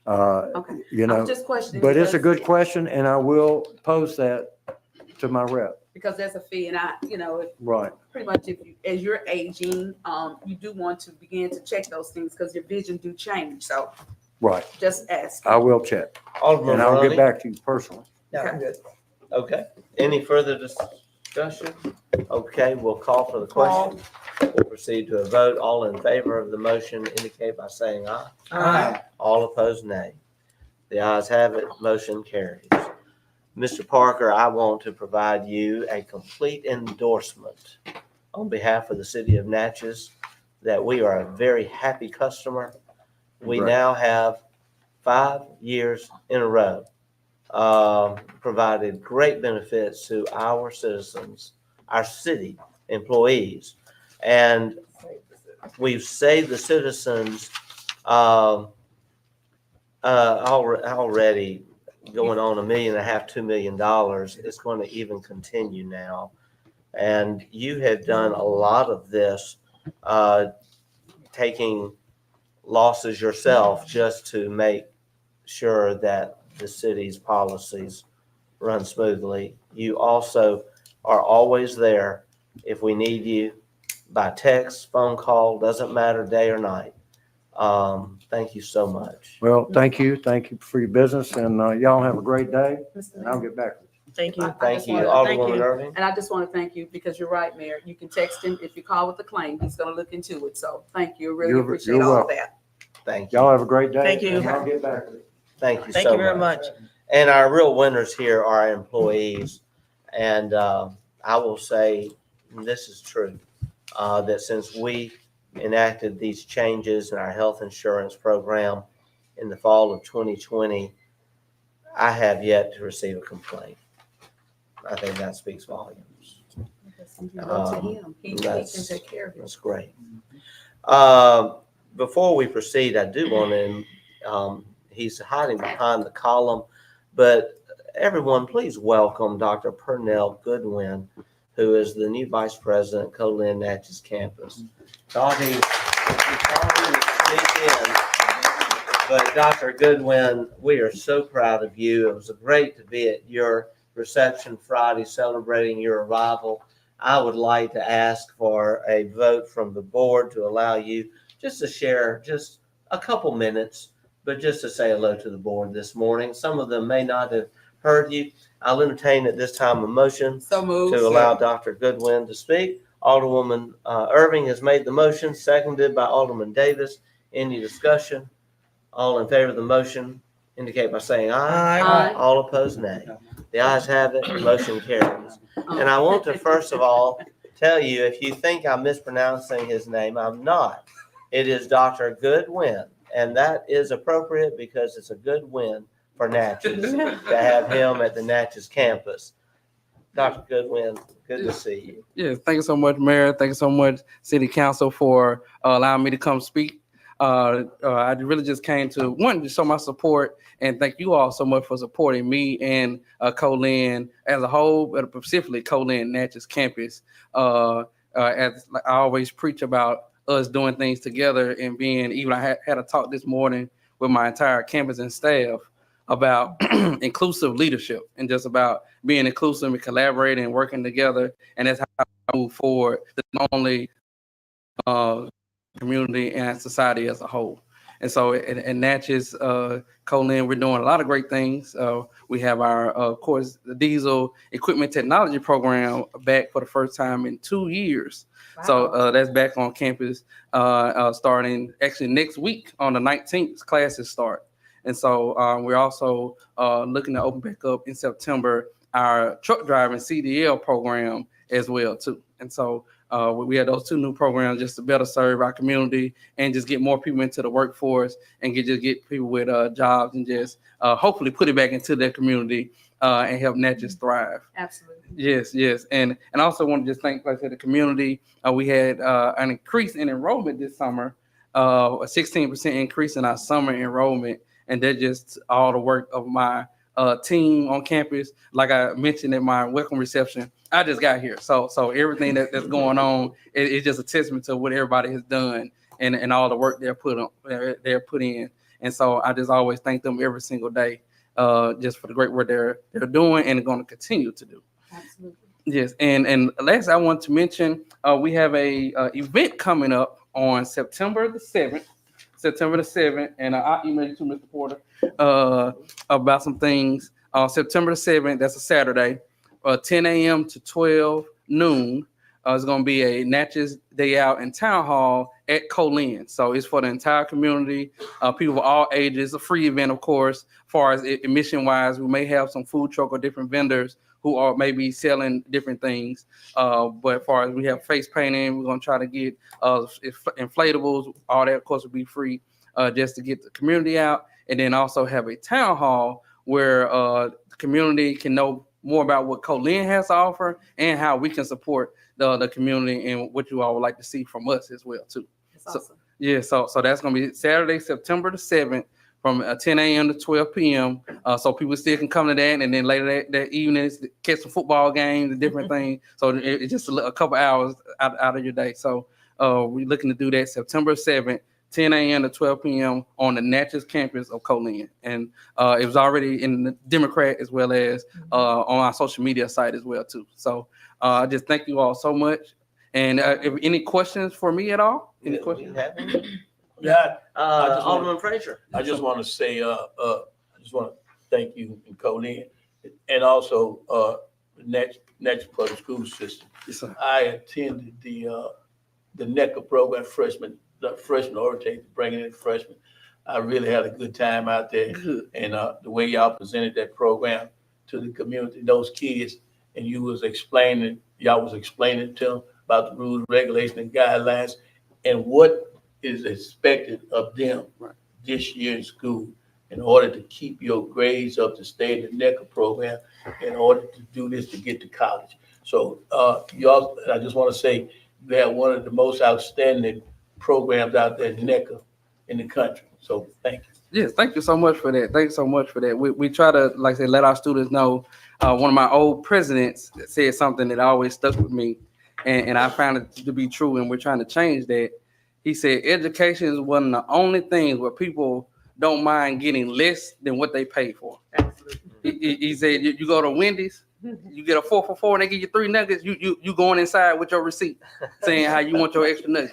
Okay. You I'm know, just questioning. but it's a because- good question and I will pose that to my rep. Because there's a fee and Right. pretty much as you're aging, you do want to begin to check those things because your vision do change. So Right. just ask. I will check Alderman and I'll get Maroney? back to you personally. No, I'm good. Okay, any further discussion? Okay, we'll call for the question. We'll proceed to a vote. All in favor of the motion indicate by saying aye. Aye. All opposed, nay. The ayes have it, motion carries. Mr. Parker, I want to provide you a complete endorsement on behalf of the city of Natchez that we are a very happy customer. We Right. now have 5 years in a row provided great benefits to our citizens, our city employees. And we've saved the citizens already going on $1.5 million, $2 million. It's going to even continue now. And you have done a lot of this, taking losses yourself just to make sure that the city's policies run smoothly. You also are always there if we need you by text, phone call, doesn't matter day or night. Thank you so much. Well, thank you. Thank you for your business and y'all have a great day Mr. and Mayor. I'll get back with you. Thank you. I Thank just you, wanna- Alderwoman you. Irving. And I just want to thank you because you're right, Mayor. You can text him if you call with a claim. He's going to look into it. So thank you. Really You're appreciate all of welcome. that. Thank you. Y'all have a great day. Thank you. And I'll get back with you. Thank you Thank so you very much. much. And our real winners here are our employees. And I will say, and this is true, that since we enacted these changes in our health insurance program in the fall of 2020, I have yet to receive a complaint. I think that speaks volumes. You go to him. He can That's- take care of it. That's great. Before we proceed, I do want to, he's hiding behind the column, but everyone, please welcome Dr. Pernell Goodwin, who is the new Vice President, Colin Natchez Campus. Dottie, sneak in. But Dr. Goodwin, we are so proud of you. It was great to be at your reception Friday celebrating your arrival. I would like to ask for a vote from the board to allow you just to share just a couple minutes, but just to say hello to the board this morning. Some of them may not have heard you. I'll entertain at this time a motion So moved. to allow Dr. Goodwin to speak. Alderwoman Irving has made the motion, seconded by Alderman Davis. Any discussion? All in favor of the motion indicate by saying aye. Aye. All opposed, nay. The ayes have it, motion carries. And I want to first of all tell you, if you think I'm mispronouncing his name, I'm not. It is Dr. Goodwin, and that is appropriate because it's a good win for Natchez to have him at the Natchez campus. Dr. Goodwin, good to see you. Yes, thank you so much, Mayor. Thank you so much, City Council, for allowing me to come speak. I really just came to, one, to show my support, and thank you all so much for supporting me and Colin as a whole, but specifically Colin Natchez campus. As I always preach about us doing things together and being, even I had a talk this morning with my entire campus and staff about inclusive leadership and just about being inclusive and collaborating and working together. And that's how I move forward, not only community and society as a whole. And so in Natchez, Colin, we're doing a lot of great things. We have our, of course, the diesel equipment technology program back for the first time in 2 years. Wow. So that's back on campus starting actually next week on the 19th, classes start. And so we're also looking to open back up in September our truck driving CDL program as well too. And so we had those two new programs just to better serve our community and just get more people into the workforce and just get people with jobs and just hopefully put it back into their community and help Natchez thrive. Absolutely. Yes. And I also want to just thank, like I said, the community. We had an increase in enrollment this summer, a 16% increase in our summer enrollment. And that's just all the work of my team on campus. Like I mentioned in my welcome reception, I just got here. So everything that's going on, it's just a testament to what everybody has done and all the work they're put in. And so I just always thank them every single day, just for the great work they're doing and going to continue to do. Absolutely. Yes, and last I want to mention, we have a event coming up on September the 7th. September the 7th, and I'll email you to Mr. Porter about some things. September the 7th, that's a Saturday, 10 a.m. to 12 noon. It's going to be a Natchez Day Out in Town Hall at Colin. So it's for the entire community, people of all ages. It's a free event, of course. As far as admission-wise, we may have some food truck or different vendors who are maybe selling different things. But as far as we have face painting, we're going to try to get inflatables. All that, of course, will be free just to get the community out. And then also have a town hall where the community can know more about what Colin has to offer and how we can support the community and what you all would like to see from us as well, too. That's awesome. Yeah, so that's going to be Saturday, September the 7th from 10 a.m. to 12 p.m. So people still can come to that, and then later that evening, catch some football games and different things. So it's just a couple hours out of your day. So we're looking to do that September 7th, 10 a.m. to 12 p.m. on the Natchez campus of Colin. And it was already in the Democrat as well as on our social media site as well, too. So I just thank you all so much. And if any questions for me at all? Any questions? Yeah, Alderman Frazier. I just want to say, I just want to thank you and Colin, and also Natchez Public School System. Yes, sir. I attended the NECA program the freshman orientation, bringing in freshmen. I really had a good time out there, and the way y'all presented that program to the community, those kids, and y'all was explaining to them about the rules, regulations, and guidelines, and what is expected of them this year in school in order to keep your grades up to stay in the NECA program, in order to do this to get to college. So y'all, I just want to say you have one of the most outstanding programs out there in NECA in the country. So thank you. Yes, thank you so much for that. Thanks so much for that. We try to, like I said, let our students know. One of my old presidents said something that always stuck with me, and I found it to be true, and we're trying to change that. He said, education is one of the only things where people don't mind getting less than what they pay for. He said, you go to Wendy's, you get a 4 for $4 and they give you 3 nuggets, you going inside with your receipt saying how you want your extra nugget.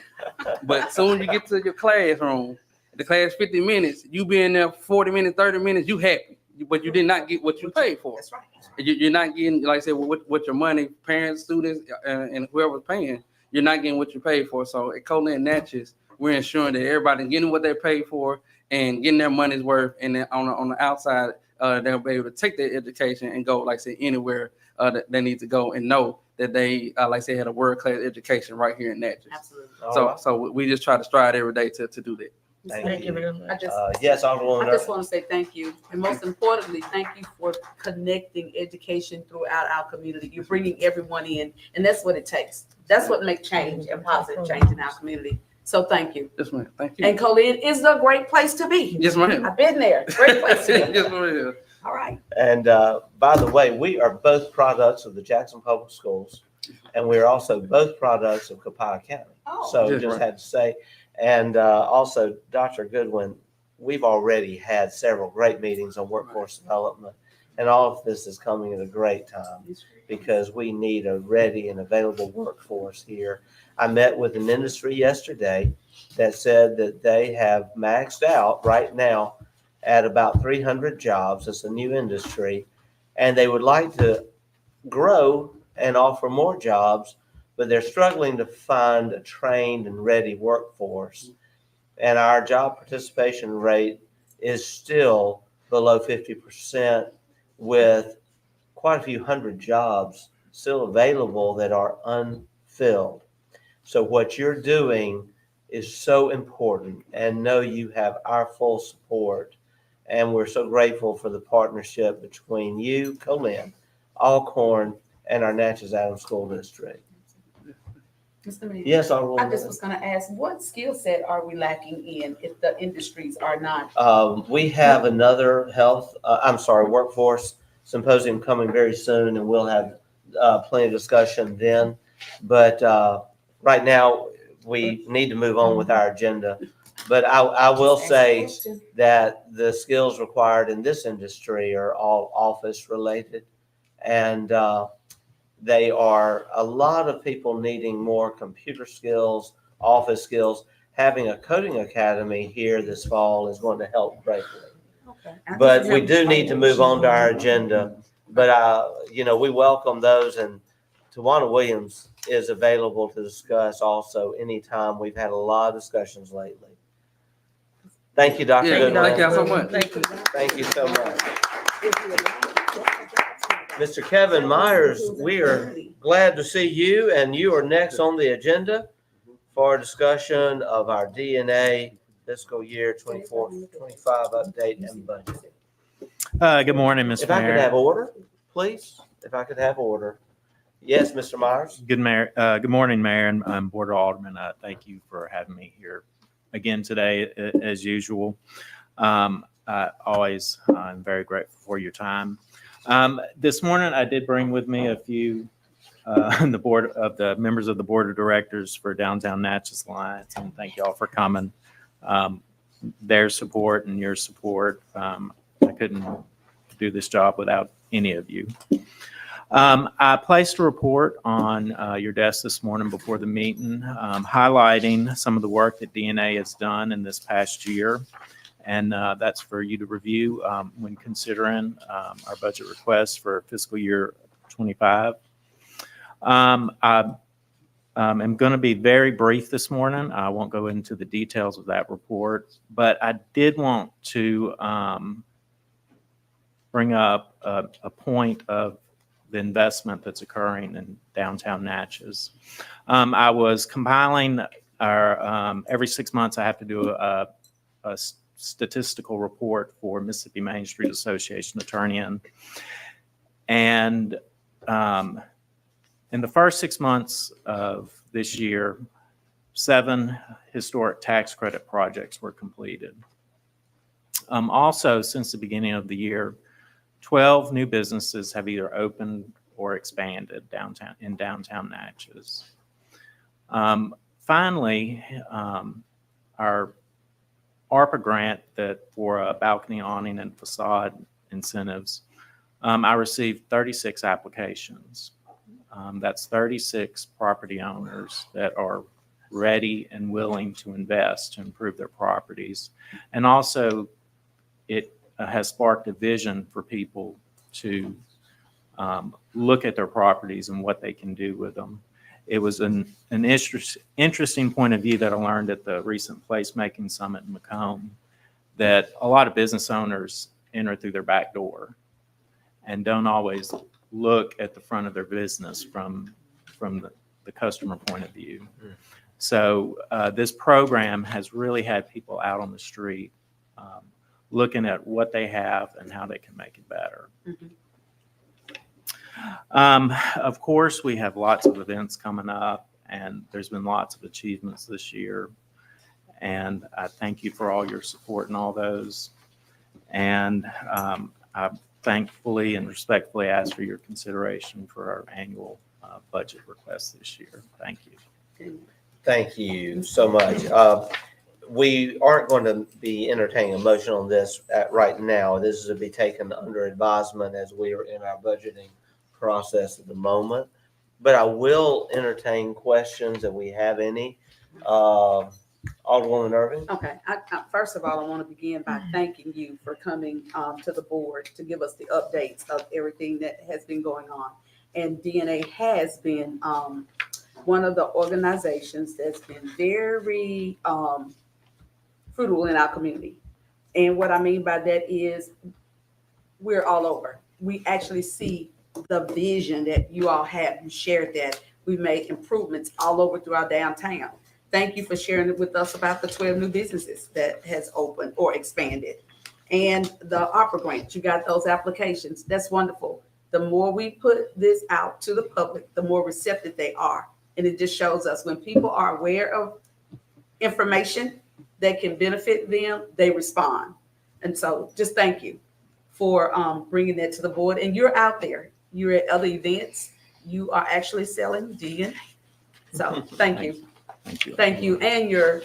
But soon you get to your classroom, the class 50 minutes, you be in there 40 minutes, 30 minutes, you happy, but you did not get what you paid for. That's right. You're not getting, like I said, what your money, parents, students, and whoever's paying, you're not getting what you paid for. So at Colin Natchez, we're ensuring that everybody's getting what they paid for and getting their money's worth. And then on the outside, they'll be able to take their education and go, like I said, anywhere that they need to go and know that they, like I said, had a world-class education right here in Natchez. Absolutely. So we just try to strive every day to do that. Thank you very much. Yes, Alderwoman. I just want to say thank you. And most importantly, thank you for connecting education throughout our community. You're bringing everyone in, and that's what it takes. That's what makes change and positive change in our community. So thank you. Yes, ma'am. Thank you. And Colin is a great place to be. Yes, ma'am. I've been there. Great place to be. Yes, ma'am. All right. And by the way, we are both products of the Jackson Public Schools, and we are also both products of Copiah County. Oh. So Yes, just right. had to say, and also Dr. Goodwin, we've already had several great meetings on workforce development, and all of this is coming at a great time because we need a ready and available workforce here. I met with an industry yesterday that said that they have maxed out right now at about 300 jobs. It's a new industry, and they would like to grow and offer more jobs, but they're struggling to find a trained and ready workforce. And our job participation rate is still below 50%, with quite a few hundred jobs still available that are unfilled. So what you're doing is so important, and know you have our full support. And we're so grateful for the partnership between you, Colin, Alcorn, and our Natchez Adams School District. Mr. Mayor. Yes, I just was going to ask, what skill set are we lacking in if the industries are not? We have another workforce symposium coming very soon, and we'll have plenty of discussion then. But right now, we need to move on with our agenda. But I will say that the skills required in this industry are all office related. And they are a lot of people needing more computer skills, office skills. Having a coding academy here this fall is going to help greatly. Okay. But we do need to move on to our agenda. But, we welcome those, and Tawana Williams is available to discuss also anytime. We've had a lot of discussions lately. Thank you, Dr. Yeah, Goodwin. thank y'all so much. Thank you. Thank you so much. Mr. Kevin Myers, we are glad to see you, and you are next on the agenda for a discussion of our DNA fiscal year 24-25 update and budget. Good morning, Mr. If I could Mayor. have order, please. If I could have order. Yes, Mr. Myers. Good morning, Mayor and Board of Aldermen. Thank you for having me here again today, as usual. I'm very grateful for your time. This morning, I did bring with me a few the members of the Board of Directors for Downtown Natchez Alliance, and thank you all for coming. Their support and your support, I couldn't do this job without any of you. I placed a report on your desk this morning before the meeting, highlighting some of the work that DNA has done in this past year. And that's for you to review when considering our budget request for fiscal year 25. I'm going to be very brief this morning. I won't go into the details of that report, but I did want to bring up a point of the investment that's occurring in downtown Natchez. I was compiling our, every 6 months I have to do a statistical report for Mississippi Main Street Association to turn in. And in the first 6 months of this year, 7 historic tax credit projects were completed. Also, since the beginning of the year, 12 new businesses have either opened or expanded in downtown Natchez. Finally, our ARPA grant for balcony awning and facade incentives, I received 36 applications. That's 36 property owners that are ready and willing to invest to improve their properties. And also, it has sparked a vision for people to look at their properties and what they can do with them. It was an interesting point of view that I learned at the recent placemaking summit in Macomb, that a lot of business owners enter through their back door and don't always look at the front of their business from the customer point of view. So this program has really had people out on the street looking at what they have and how they can make it better. Of course, we have lots of events coming up, and there's been lots of achievements this year. And I thank you for all your support in all those. And I thankfully and respectfully ask for your consideration for our annual budget request this year. Thank you. Thank you so much. We aren't going to be entertaining a motion on this right now. This is to be taken under advisement as we are in our budgeting process at the moment. But I will entertain questions if we have any. Alderwoman Irving? Okay, first of all, I want to begin by thanking you for coming to the board to give us the updates of everything that has been going on. And DNA has been one of the organizations that's been very fruitful in our community. And what I mean by that is we're all over. We actually see the vision that you all have. You shared that. We've made improvements all over through our downtown. Thank you for sharing it with us about the 12 new businesses that has opened or expanded. And the ARPA grant, you got those applications. That's wonderful. The more we put this out to the public, the more receptive they are. And it just shows us when people are aware of information that can benefit them, they respond. And so just thank you for bringing that to the board. And you're out there. You're at other events. You are actually selling DNA. So thank you. Thank you. Thank you. And your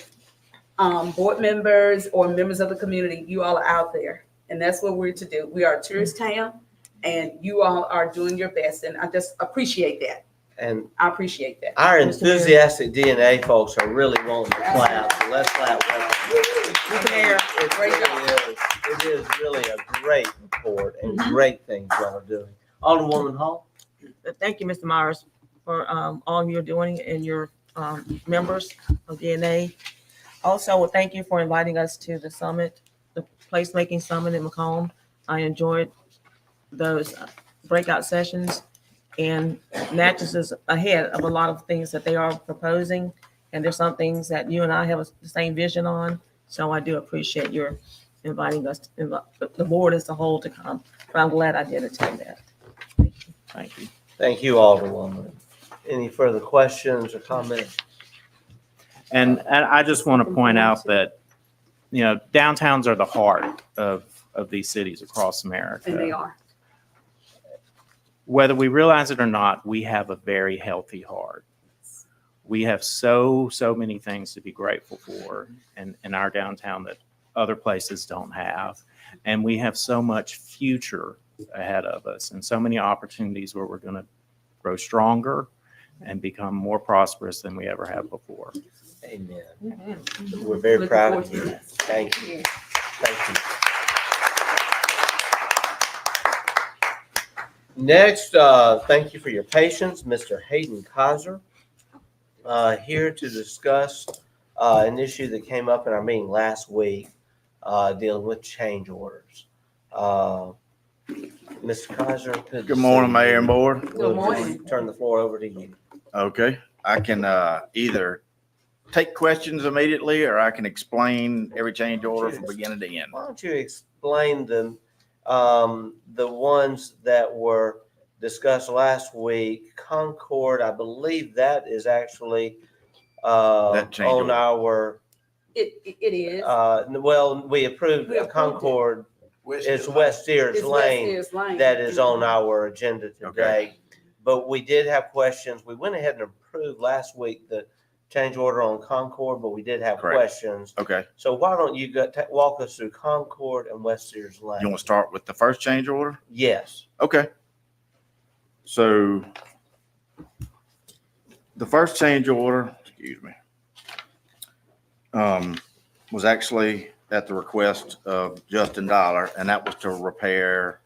board members or members of the community, you all are out there. And that's what we're to do. We are a tourist town and you all are doing your best. And I just appreciate that. And I appreciate that. our enthusiastic DNA folks are really wanting to clap, so let's clap. Mr. Mayor, It great job. really is. It is really a great report and Mhm. great things y'all are doing. Alderwoman Hall? Thank you, Mr. Myers, for all you're doing and your members of DNA. Also, thank you for inviting us to the summit, the placemaking summit in Macomb. I enjoyed those breakout sessions, and Natchez is ahead of a lot of things that they are proposing, and there's some things that you and I have the same vision on. So I do appreciate your inviting us, the board as a whole, to come. But I'm glad I did attend that. Thank you. Thank you, Alderwoman. Any further questions or comments? And I just want to point out that, you know, downtowns are the heart of these cities across America. And they are. Whether we realize it or not, we have a very healthy heart. We have so many things to be grateful for in our downtown that other places don't have. And we have so much future ahead of us and so many opportunities where we're going to grow stronger and become more prosperous than we ever have before. Amen. Mhm. We're very Looking proud forward of to you. that. Thank you. Thank you. Next, thank you for your patience, Mr. Hayden Kaiser, here to discuss an issue that came up in our meeting last week, dealing with change orders. Mr. Kaiser. Good morning, Mayor and Board. Good morning. Turn the floor over to you. Okay, I can either take questions immediately or I can explain every change order from beginning to end. Why don't you explain the ones that were discussed last week? Concord, I believe that is actually That change on order. our, It is. well, we approved We approved it. Concord. It's West Sears It's West Lane Sears Lane. that is on our agenda today. Okay. But we did have questions. We went ahead and approved last week the change order on Concord, but we did have Correct. questions. Okay, So why don't you walk us through Concord and West Sears Lane? you want to start with the first change order? Yes. Okay. So the first change order, excuse me, was actually at the request of Justin Dollar, and that was to repair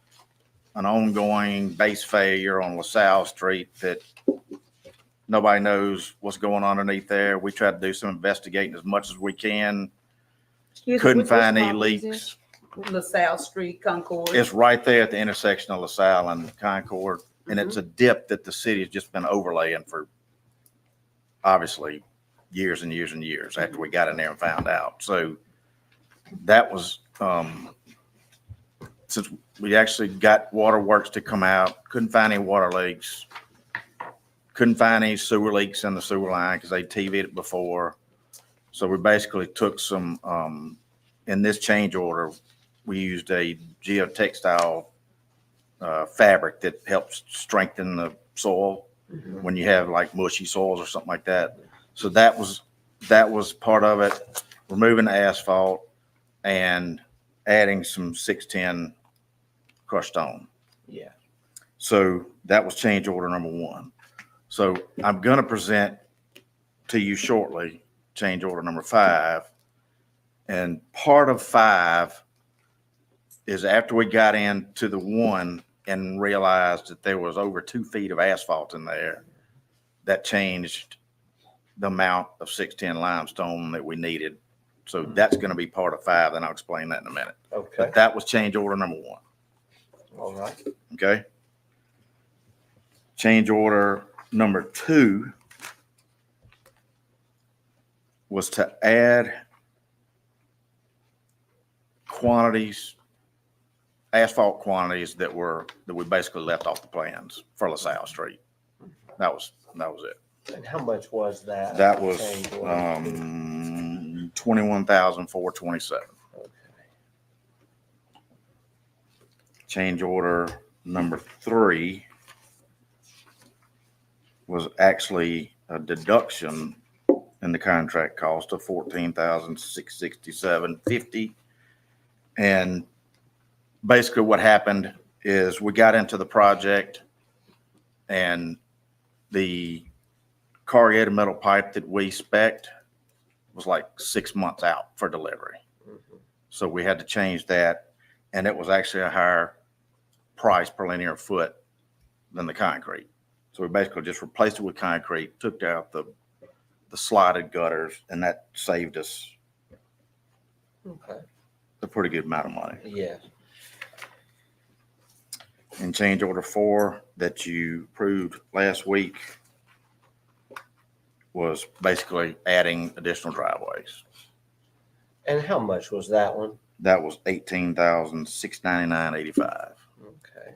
an ongoing base failure on LaSalle Street that nobody knows what's going on underneath there. We tried to do some investigating as much as we can. Couldn't find any leaks. LaSalle Street, Concord. It's right there at the intersection of LaSalle and Concord, and it's a dip that the city has just been overlaying for obviously years and years and years after we got in there and found out. So that was, since we actually got waterworks to come out, couldn't find any water leaks, couldn't find any sewer leaks in the sewer line because they TV'd it before. So we basically took some, in this change order, we used a geotextile fabric that helps strengthen the soil when you have like mushy soils or something like that. So that was part of it, removing the asphalt and adding some 610 crushed stone. Yeah. So that was change order number one. So I'm going to present to you shortly change order number 5. And part of 5 is after we got into the one and realized that there was over 2 feet of asphalt in there, that changed the amount of 610 limestone that we needed. So that's going to be part of 5, and I'll explain that in a minute. Okay. But that was change order number 1. All right. Okay. Change order number 2 was to add quantities, asphalt quantities that we basically left off the plans for LaSalle Street. That was it. And how much was that? That was change order? $21,427. Okay. Change order number 3 was actually a deduction in the contract cost of $14,667.50. And basically what happened is we got into the project and the corrugated metal pipe that we spec'd was like 6 months out for delivery. So we had to change that, and it was actually a higher price per linear foot than the concrete. So we basically just replaced it with concrete, took out the slotted gutters, and that saved us Okay. a pretty good amount of money. Yes. And change order 4 that you approved last week was basically adding additional driveways. And how much was that one? That was $18,699.85. Okay.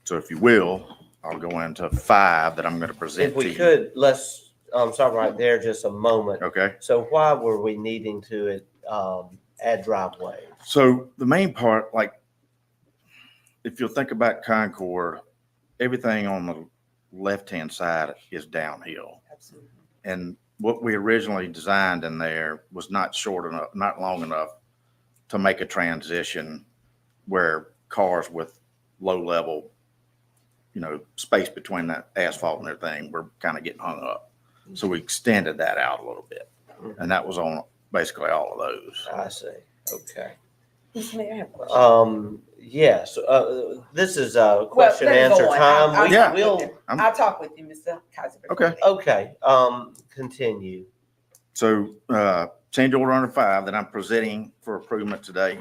So if you will, I'll go into 5 that I'm going to present If to we you. could, let's, stop right there just a moment. Okay. So why were we needing to, add driveways? So the main part, like, if you'll think about Concord, everything on the left-hand side is downhill. Absolutely. And what we originally designed in there was not short enough, not long enough to make a transition where cars with low level, space between that asphalt and everything were kind of getting hung up. So we extended that out a little bit. And that was on basically all of those. I see. Okay. Mr. Mayor, I have a question. Yes, this is a question let me answer go on. time. I'll We talk with will, you. I'll talk with you, Mr. Kaiser. Okay. okay, continue. So change order under 5 that I'm presenting for approval today.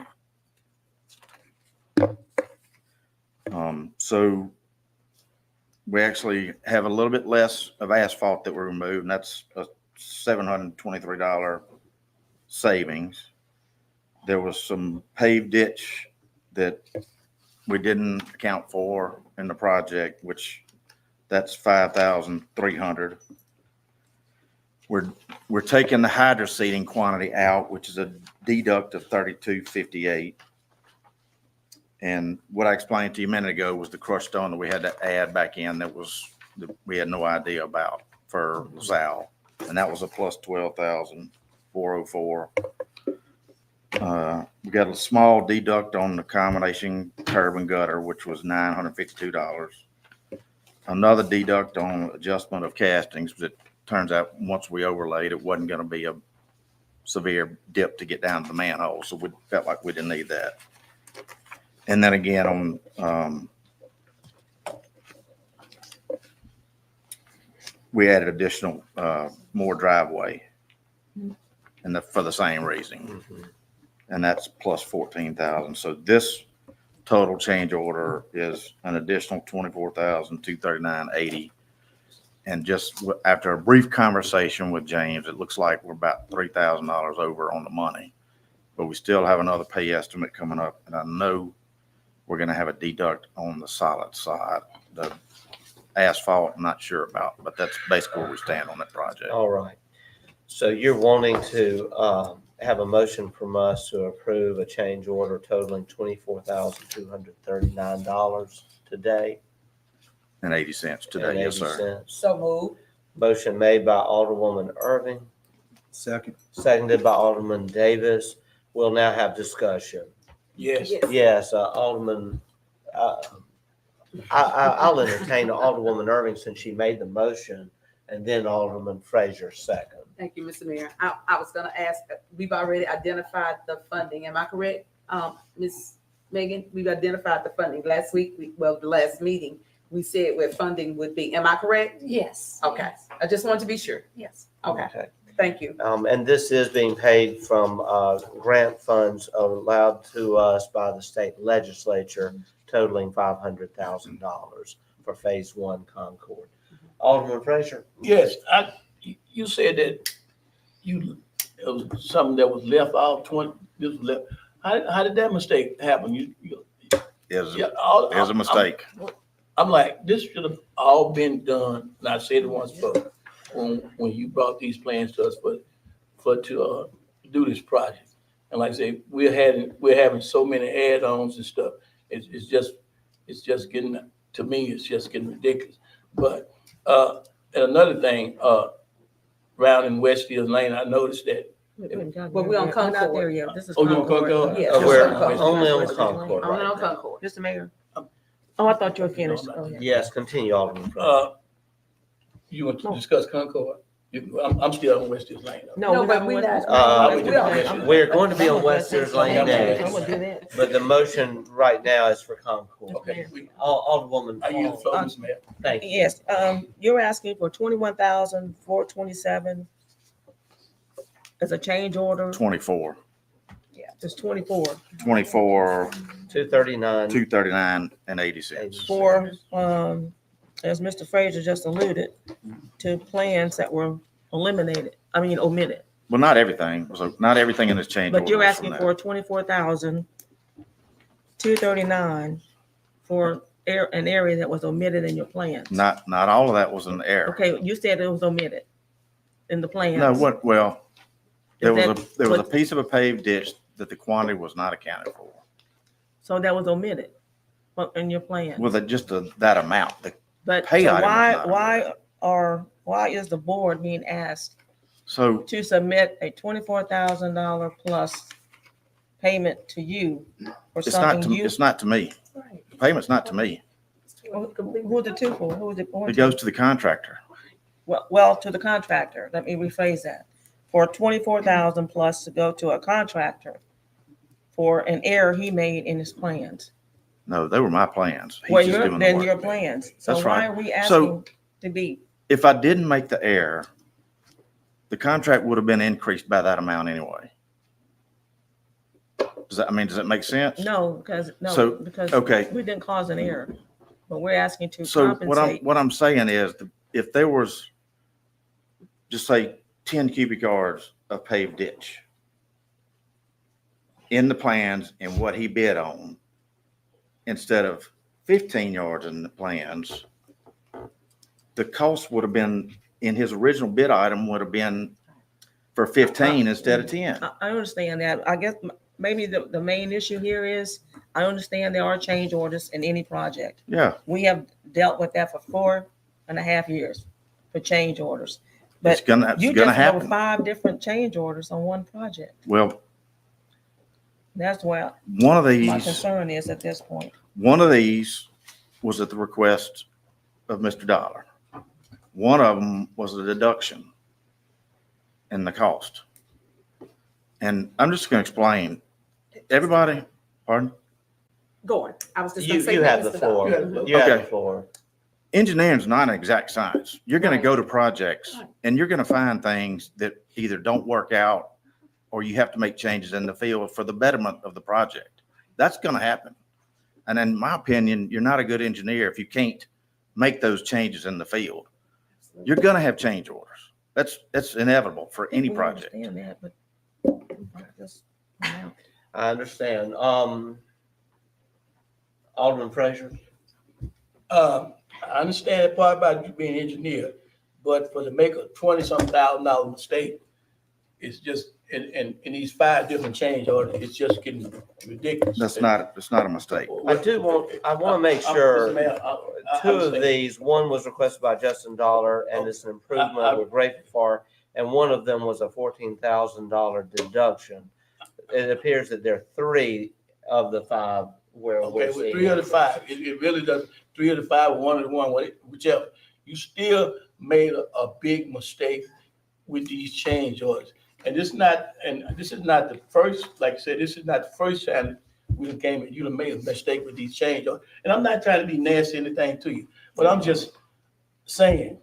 So we actually have a little bit less of asphalt that we removed, and that's a $723 savings. There was some paved ditch that we didn't account for in the project, which that's $5,300. We're taking the hydro seeding quantity out, which is a deduct of $32.58. And what I explained to you a minute ago was the crushed stone that we had to add back in that we had no idea about for Sal. And that was a plus $12,404. We got a small deduct on the combination curb and gutter, which was $952. Another deduct on adjustment of castings that turns out once we overlaid, it wasn't going to be a severe dip to get down to the manhole. So we felt like we didn't need that. And then again on, we added additional, more driveway and for the same reason. And that's plus 14,000. So this total change order is an additional 24,239.80. And just after a brief conversation with James, it looks like we're about $3,000 over on the money, but we still have another pay estimate coming up. And I know we're going to have a deduct on the solid side. The asphalt, I'm not sure about, but that's basically where we stand on that project. All right. So you're wanting to, have a motion from us to approve a change order totaling $24,239 today. And 80 cents and today, yes, 80 sir. cents. So move. Motion made by Alderwoman Irving, Second. seconded by Alderman Davis. We'll now have discussion. Yes. Yes, Alderman, I'll entertain Alderwoman Irving since she made the motion, and then Alderman Frazier second. Thank you, Mr. Mayor. I was gonna ask, we've already identified the funding. Am I correct? Ms. Megan, we've identified the funding. Last week, the last meeting, we said where funding would be. Am I correct? Yes. Okay. I just wanted to be sure. Yes. Okay. Thank you. And this is being paid from grant funds allowed to us by the state legislature totaling $500,000 for Phase 1 Concord. Alderman Frazier? Yes, you said that it was something that was left out, this was left. How did that mistake happen? There's Yeah, a mistake. I'm like, this should have all been done, and I said it once, but when you brought these plans to us to do this project. And like I say, we're having so many add-ons and stuff. It's just getting, to me, it's just getting ridiculous. But and another thing, around in Westfield Lane, I noticed that. But we on We're not Concord. there yet. This is Oh, you on Concord. Concord? Yes. We're Concord. only on West Concord Only right on now. Concord. Mr. Mayor. Oh, I thought you were finished. No, Oh, yeah. Yes, continue, Alderman Fraser. You want to discuss Concord? I'm still on Westfield Lane. though. No, we're but not we on not- West- we are. I'm- We're going to be I'm on West Sears Lane I'm next, gonna do that. but the motion right now is for Concord. Okay. Alderwoman I use the Hall, floor, Mr. Mayor. thank you. Yes, you're asking for 21,427 as a change order. 24, It's 24 239. 239 and 80 cents. for, as Mr. Fraser just alluded, to plans that were omitted. Well, not everything. So not everything in this change order. But you're was from asking that. for 24,239 for an area that was omitted in your plans. Not all of that was in the air. Okay, you said it was omitted in the plans. No, well, there Is was a that- piece of a paved ditch that the quantity was not accounted for. So that was omitted in your plan. With that amount, But pay so item is not why is the board being asked so to submit a $24,000 plus payment to you for it's not something you? it's not to me. The payment's not to me. Who's it to for? Who is it going It to? goes to the contractor. Well, to the contractor. Let me rephrase that. For 24,000 plus to go to a contractor for an error he made in his plans. No, they were my plans. He's Well, just doing the then work. your plans. So That's why right. are we So- asking to be? If I didn't make the error, the contract would have been increased by that amount anyway. Does that make sense? No, because okay. we didn't cause an error, but we're asking to So compensate. what I'm saying is, if there was, just say, 10 cubic yards of paved ditch in the plans and what he bid on, instead of 15 yards in the plans, the cost would have been, in his original bid item, would have been for 15 instead of 10. I understand that. I guess maybe the main issue here is, I understand there are change orders in any project. Yeah, We have dealt with that for 4.5 years for change orders. it's But gonna you just wrote happen. 5 different change orders on one project. Well, That's where one of my these concern is at this point. was at the request of Mr. Dollar. One of them was a deduction in the cost. And I'm just going to explain. Everybody, pardon? Go on. I was just gonna say. You have the Mr. floor. Dodd. You have the Okay. floor. Engineering is not an exact science. You're going to go to projects Right. and you're going to find things that either don't work out or you have to make changes in the field for the betterment of the project. That's going to happen. And in my opinion, you're not a good engineer if you can't make those changes in the field. You're going to have change orders. That's inevitable for any We project. understand that, but just- I understand. Alderman Fraser? I understand that part about you being an engineer, but for to make a $20-something thousand mistake, it's just, in these 5 different change orders, it's just getting ridiculous. It's not a mistake. I want to make Mr. sure, Mayor, I 2 of understand. these, one was requested by Justin Dollar and it's an improvement we're grateful for. And one of them was a $14,000 deduction. It appears that there are 3 of the 5 where Okay, we're with seeing. 3 of the 5, it really does, 3 of the 5, 1 of the 1, whichever. You still made a big mistake with these change orders. And this is not the first, like I said, this is not the first time we came and you done made a mistake with these change orders. And I'm not trying to be nasty or anything to you, but I'm just saying,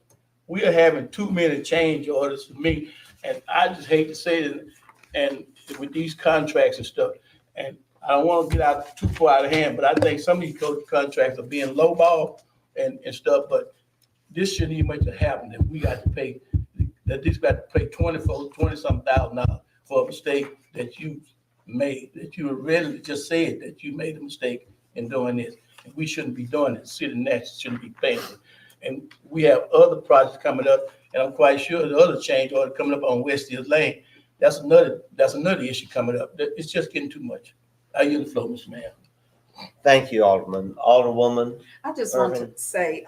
we are having too many change orders for me. And I just hate to say it, and with these contracts and stuff, and I don't want to get out too far out of hand, but I think some of these contracts are being lowball and stuff, but this shouldn't even much have happened, that we got to pay, that this got to pay $20-something thousand for a mistake that you made, that you really just said that you made a mistake in doing this. And we shouldn't be doing it. City Next shouldn't be paying it. And we have other projects coming up, and I'm quite sure the other change order coming up on West Hills Lane, that's another issue coming up. It's just getting too much. I yield the floor, Mr. Mayor. Thank you, Alderman. Alderwoman? I just want Irving. to say,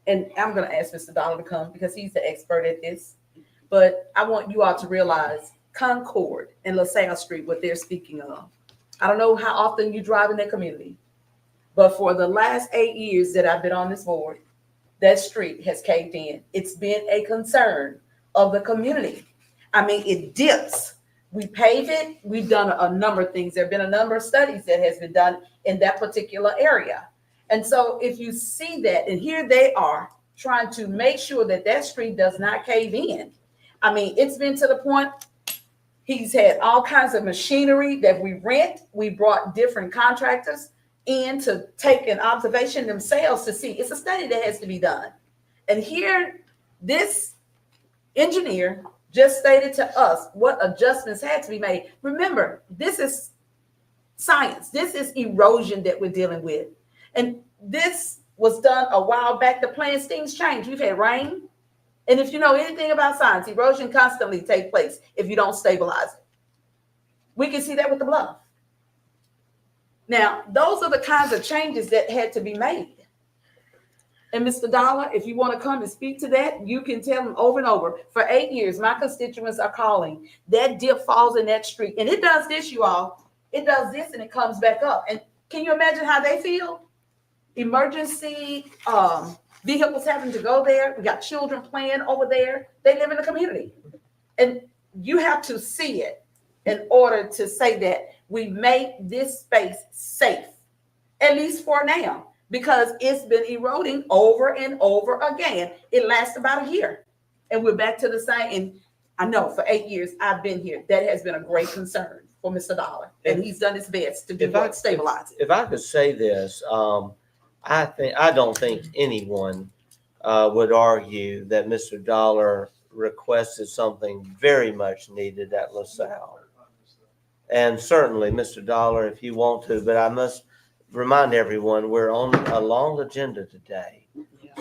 and I'm gonna ask Mr. Dollar to come because he's the expert at this. But I want you all to realize Concord and LaSalle Street, what they're speaking of. I don't know how often you drive in that community, but for the last 8 years that I've been on this board, that street has caved in. It's been a concern of the community. I mean, it dips. We pave it. We've done a number of things. There have been a number of studies that has been done in that particular area. And so if you see that, and here they are trying to make sure that that street does not cave in. I mean, it's been to the point, he's had all kinds of machinery that we rent. We brought different contractors in to take an observation themselves to see. It's a study that has to be done. And here, this engineer just stated to us what adjustments had to be made. Remember, this is science. This is erosion that we're dealing with. And this was done a while back. The plans, things change. We've had rain. And if you know anything about science, erosion constantly takes place if you don't stabilize it. We can see that with the bluff. Now, those are the kinds of changes that had to be made. And Mr. Dollar, if you want to come and speak to that, you can tell them over and over. For 8 years, my constituents are calling. That dip falls in that street. And it does this, you all. It does this and it comes back up. And can you imagine how they feel? Emergency vehicles having to go there. We got children playing over there. They live in the community. And you have to see it in order to say that we make this space safe, at least for now. Because it's been eroding over and over again. It lasts about a year. And we're back to the same. And I know for 8 years I've been here. That has been a great concern for Mr. Dollar. And he's done his best to do what stabilize it. If I could say this, I don't think anyone would argue that Mr. Dollar requested something very much needed at LaSalle. And certainly, Mr. Dollar, if you want to, but I must remind everyone, we're on a long agenda today,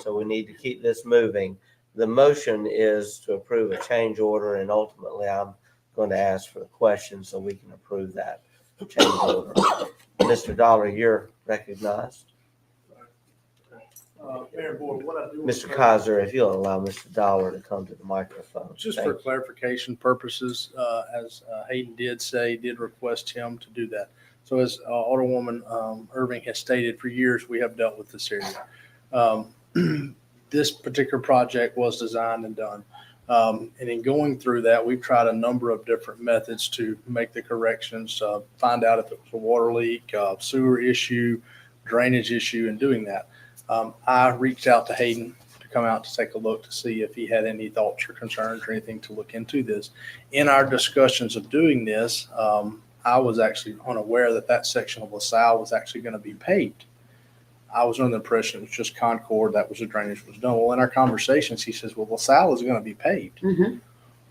so we need to keep this moving. The motion is to approve a change order, and ultimately I'm going to ask for the question so we can approve that change order. Mr. Dollar, you're recognized. Mr. Kaiser, if you'll allow Mr. Dollar to come to the microphone. Just for clarification purposes, as Hayden did request him to do that. So as Alderwoman Irving has stated, for years we have dealt with this area. This particular project was designed and done. And in going through that, we've tried a number of different methods to make the corrections, find out if it was a water leak, sewer issue, drainage issue, and doing that. I reached out to Hayden to come out to take a look to see if he had any thoughts or concerns or anything to look into this. In our discussions of doing this, I was actually unaware that that section of LaSalle was actually going to be paved. I was under the impression it was just Concord, that was the drainage was done. Well, in our conversations, he says, well, LaSalle is going to be paved. Mm-hmm.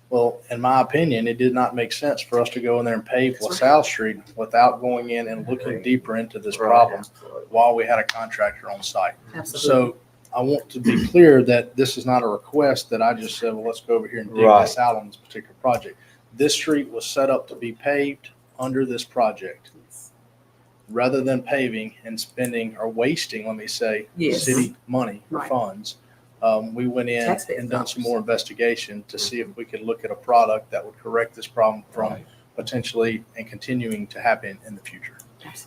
Well, in my opinion, it did not make sense for us to go in there and pave LaSalle Street without going in and looking deeper into this problem while we had a contractor on site. Absolutely. So I want to be clear that this is not a request that I just said, well, let's go over here and dig this out on this particular project. This street was set up to be paved under this project. Rather than paving and spending or wasting, let me say, city money or funds, we went in and done some more investigation to see if we could look at a product that would correct this problem from potentially and continuing to happen in the future.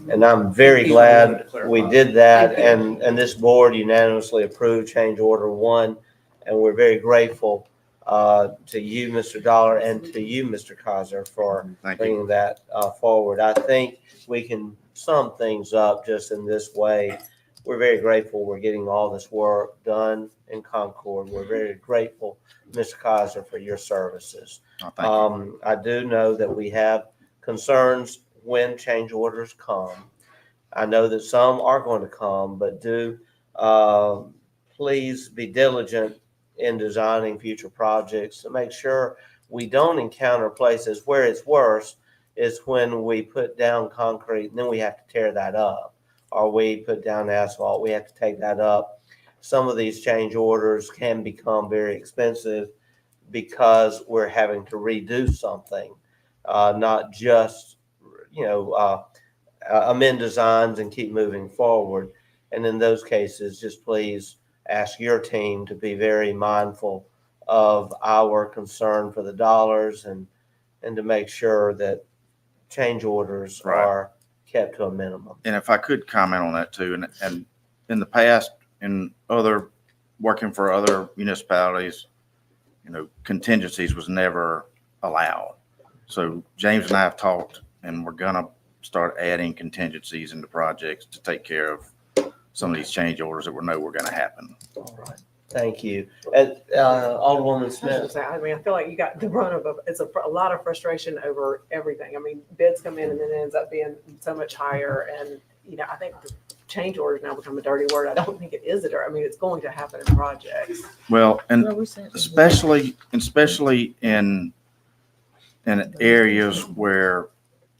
And I'm very glad we did that, and this board unanimously approved change order 1, and we're very grateful to you, Mr. Dollar, and to you, Mr. Kaiser, for bringing that forward. I think we can sum things up just in this way. We're very grateful we're getting all this work done in Concord. We're very grateful, Mr. Kaiser, for your services. Oh, thank you. I do know that we have concerns when change orders come. I know that some are going to come, but do please be diligent in designing future projects to make sure we don't encounter places where it's worse is when we put down concrete and then we have to tear that up, or we put down asphalt, we have to take that up. Some of these change orders can become very expensive because we're having to redo something, not just, amend designs and keep moving forward. And in those cases, just please ask your team to be very mindful of our concern for the dollars and to make sure that change orders Right. are kept to a minimum. And if I could comment on that too, and in the past, working for other municipalities, contingencies was never allowed. So James and I have talked, and we're gonna start adding contingencies into projects to take care of some of these change orders that we know were gonna happen. All right. Thank you. Alderwoman I was Smith. gonna say, I mean, I feel like you got the brunt of it. It's a lot of frustration over everything. I mean, bids come in and then it ends up being so much higher. And, I think the change orders now become a dirty word. I don't think it is a dirty, I mean, it's going to happen in projects. Well, and Well, we said- especially in areas where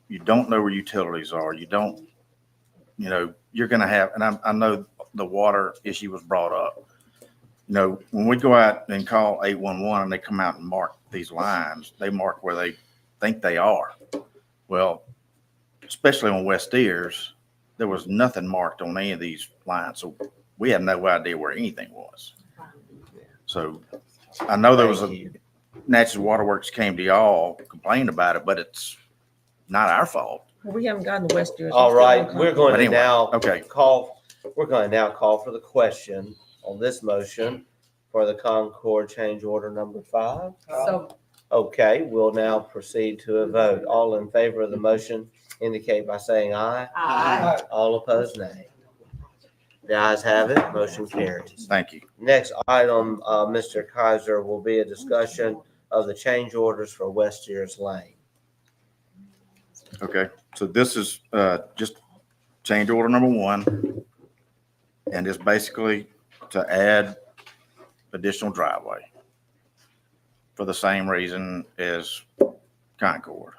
you don't know where utilities are, you're gonna have, and I know the water issue was brought up. When we go out and call 811 and they come out and mark these lines, they mark where they think they are. Well, especially on West Ears, there was nothing marked on any of these lines, so we had no idea where anything was. So I know there was Thank a you. Natchez Waterworks came to y'all, complained about it, but it's not our fault. Well, we haven't gotten the West Ears. All right, we're going But to anyway, now okay. call for the question on this motion for the Concord change order number 5. So Okay, we'll now proceed to a vote. All in favor of the motion indicate by saying aye. Aye. All opposed, nay. The ayes have it, motion carries. Thank you. Next item, Mr. Kaiser, will be a discussion of the change orders for West Ears Lane. Okay, so this is just change order number 1, and it's basically to add additional driveway for the same reason as Concord.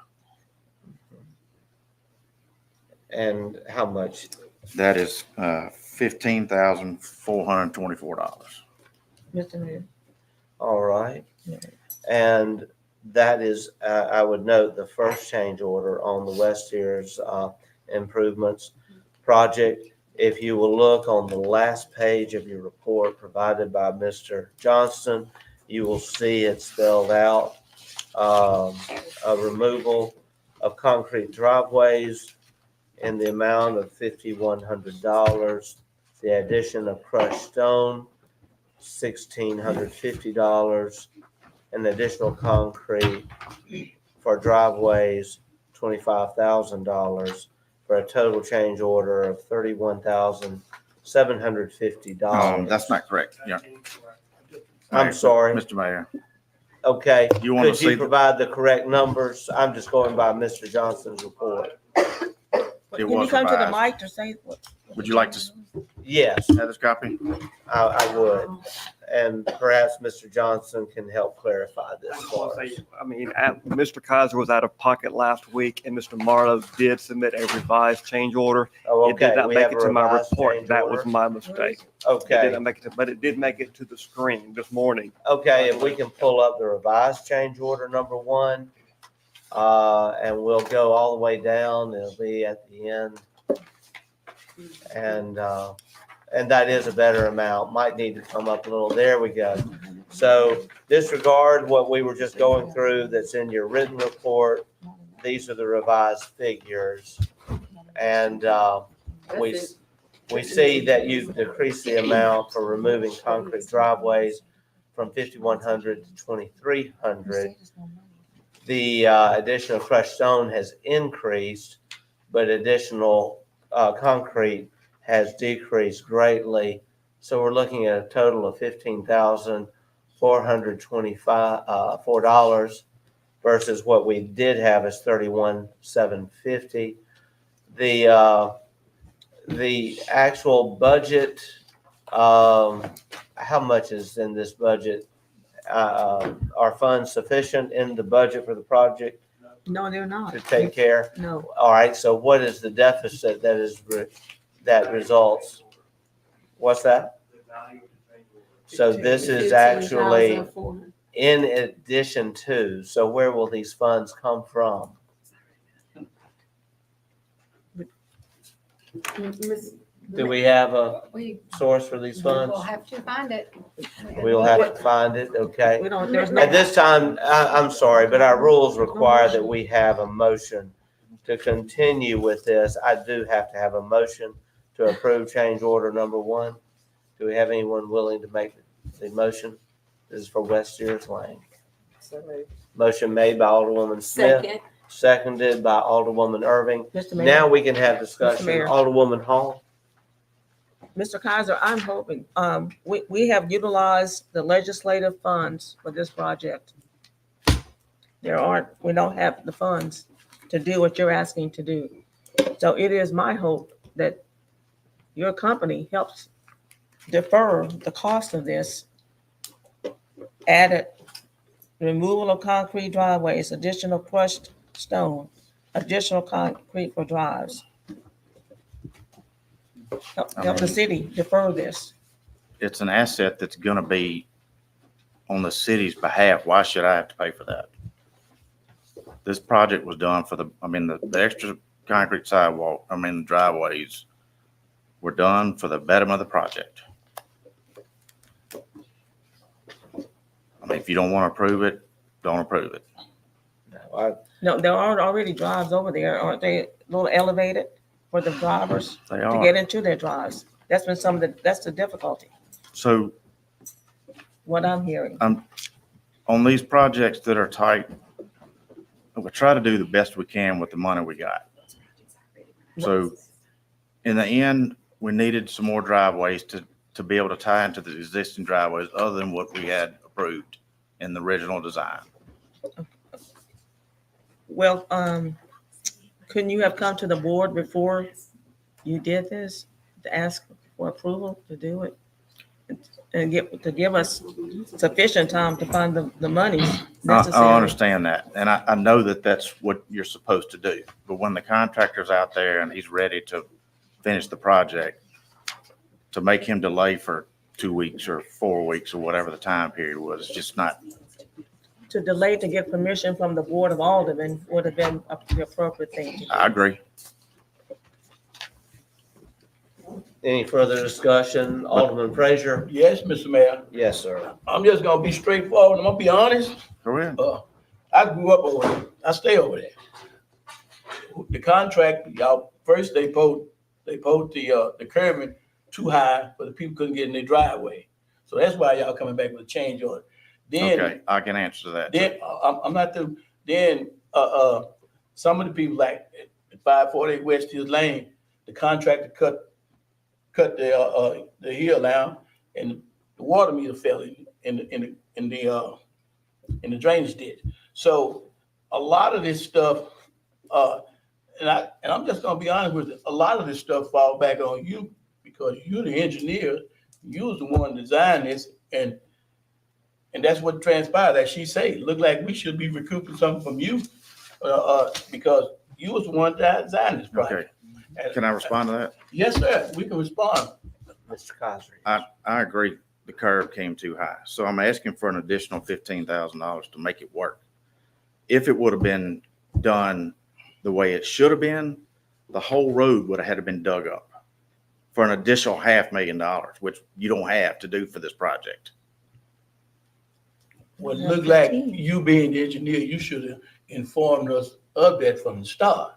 And how much? That is $15,424. Mr. Mayor. All right. Yeah. And that is, I would note, the first change order on the West Ears improvements project. If you will look on the last page of your report provided by Mr. Johnston, you will see it spelled out. A removal of concrete driveways in the amount of $5,100. The addition of crushed stone, $1,650. And additional concrete for driveways, $25,000, for a total change order of $31,750. That's not correct. Yeah. I'm sorry. Mr. Mayor, Okay, you want to could see you the- provide the correct numbers? I'm just going by Mr. Johnson's report. It Can you was come to the revised. mic to say what? Would you like to Yes, have this copy? I would. And perhaps Mr. Johnson can help clarify this for us. Mr. Kaiser was out of pocket last week, and Mr. Marlowe did submit a revised change order. Oh, It did okay, not we make have it a to my revised report. change That was order. my mistake. It did Okay, not make it, but it did make it to the screen this morning. okay, if we can pull up the revised change order number 1, and we'll go all the way down, it'll be at the end. And that is a better amount, might need to come up a little, there we go. So disregard what we were just going through that's in your written report. These are the revised figures. And we see that you've decreased the amount for removing concrete driveways from 5,100 to 2,300. The additional crushed stone has increased, but additional concrete has decreased greatly. So we're looking at a total of $15,424 versus what we did have as $31,750. The actual budget, how much is in this budget? Are funds sufficient in the budget for the project No, they're not. to take care? No. All right, so what is the deficit that results? What's that? So this is actually 15,400. in addition to, so where will these funds come from? Do we have a We source for these will funds? have to find it. We'll have to find it, okay? We don't, there's no. At this time, I'm sorry, but our rules require that we have a motion to continue with this. I do have to have a motion to approve change order number 1. Do we have anyone willing to make the motion? This is for West Sears Lane. So moved. Motion made by Alderwoman Smith, Second. seconded by Alderwoman Irving. Mr. Mayor. Now we can have discussion. Mayor. Alderwoman Hall. Mr. Kaiser, I'm hoping, we have utilized the legislative funds for this project. We don't have the funds to do what you're asking to do. So it is my hope that your company helps defer the cost of this, added removal of concrete driveways, additional crushed stone, additional concrete for drives. Help the city defer this. It's an asset that's gonna be on the city's behalf. Why should I have to pay for that? This project was done for the extra concrete sidewalk, the driveways were done for the betterment of the project. If you don't want to approve it, don't approve it. No, there are already drives over there. Aren't they a little elevated for the drivers They to are. get into their drives? That's been that's the difficulty, So what I'm hearing. on these projects that are tight, we try to do the best we can with the money we got. So in the end, we needed some more driveways to be able to tie into the existing driveways other than what we had approved in the original design. Well, couldn't you have come to the board before you did this to ask for approval to do it? And give us sufficient time to find the monies necessary. I understand that. And I know that that's what you're supposed to do. But when the contractor's out there and he's ready to finish the project, to make him delay for 2 weeks or 4 weeks or whatever the time period was, it's just not. To delay to get permission from the Board of Aldermen would have been the appropriate thing to do. I agree. Any further discussion? Alderman Frazier? Yes, Mr. Mayor. Yes, sir. I'm just gonna be straightforward. I'm gonna be honest. Go ahead. I grew up over there. I stay over there. The contract, y'all, first they pulled the curbing too high, but the people couldn't get in their driveway. So that's why y'all coming back with a change order. Then, Okay, I can answer that. then I'm not through. Then some of the people like 548 West Hills Lane, the contractor cut the hill down, and the water meter fell in the drainage ditch. So a lot of this stuff, and I'm just gonna be honest with you, a lot of this stuff fall back on you because you're the engineer, you was the one designed this, and that's what transpired. As she said, look like we should be recouping something from you because you was the one that designed this project. Okay. Can I respond to that? Yes, sir. We can respond. Mr. Cosry. I agree. The curb came too high. So I'm asking for an additional $15,000 to make it work. If it would have been done the way it should have been, the whole road would have had to been dug up for an additional $500,000, which you don't have to do for this project. Well, it looked like you being the engineer, you should have informed us of that from the start.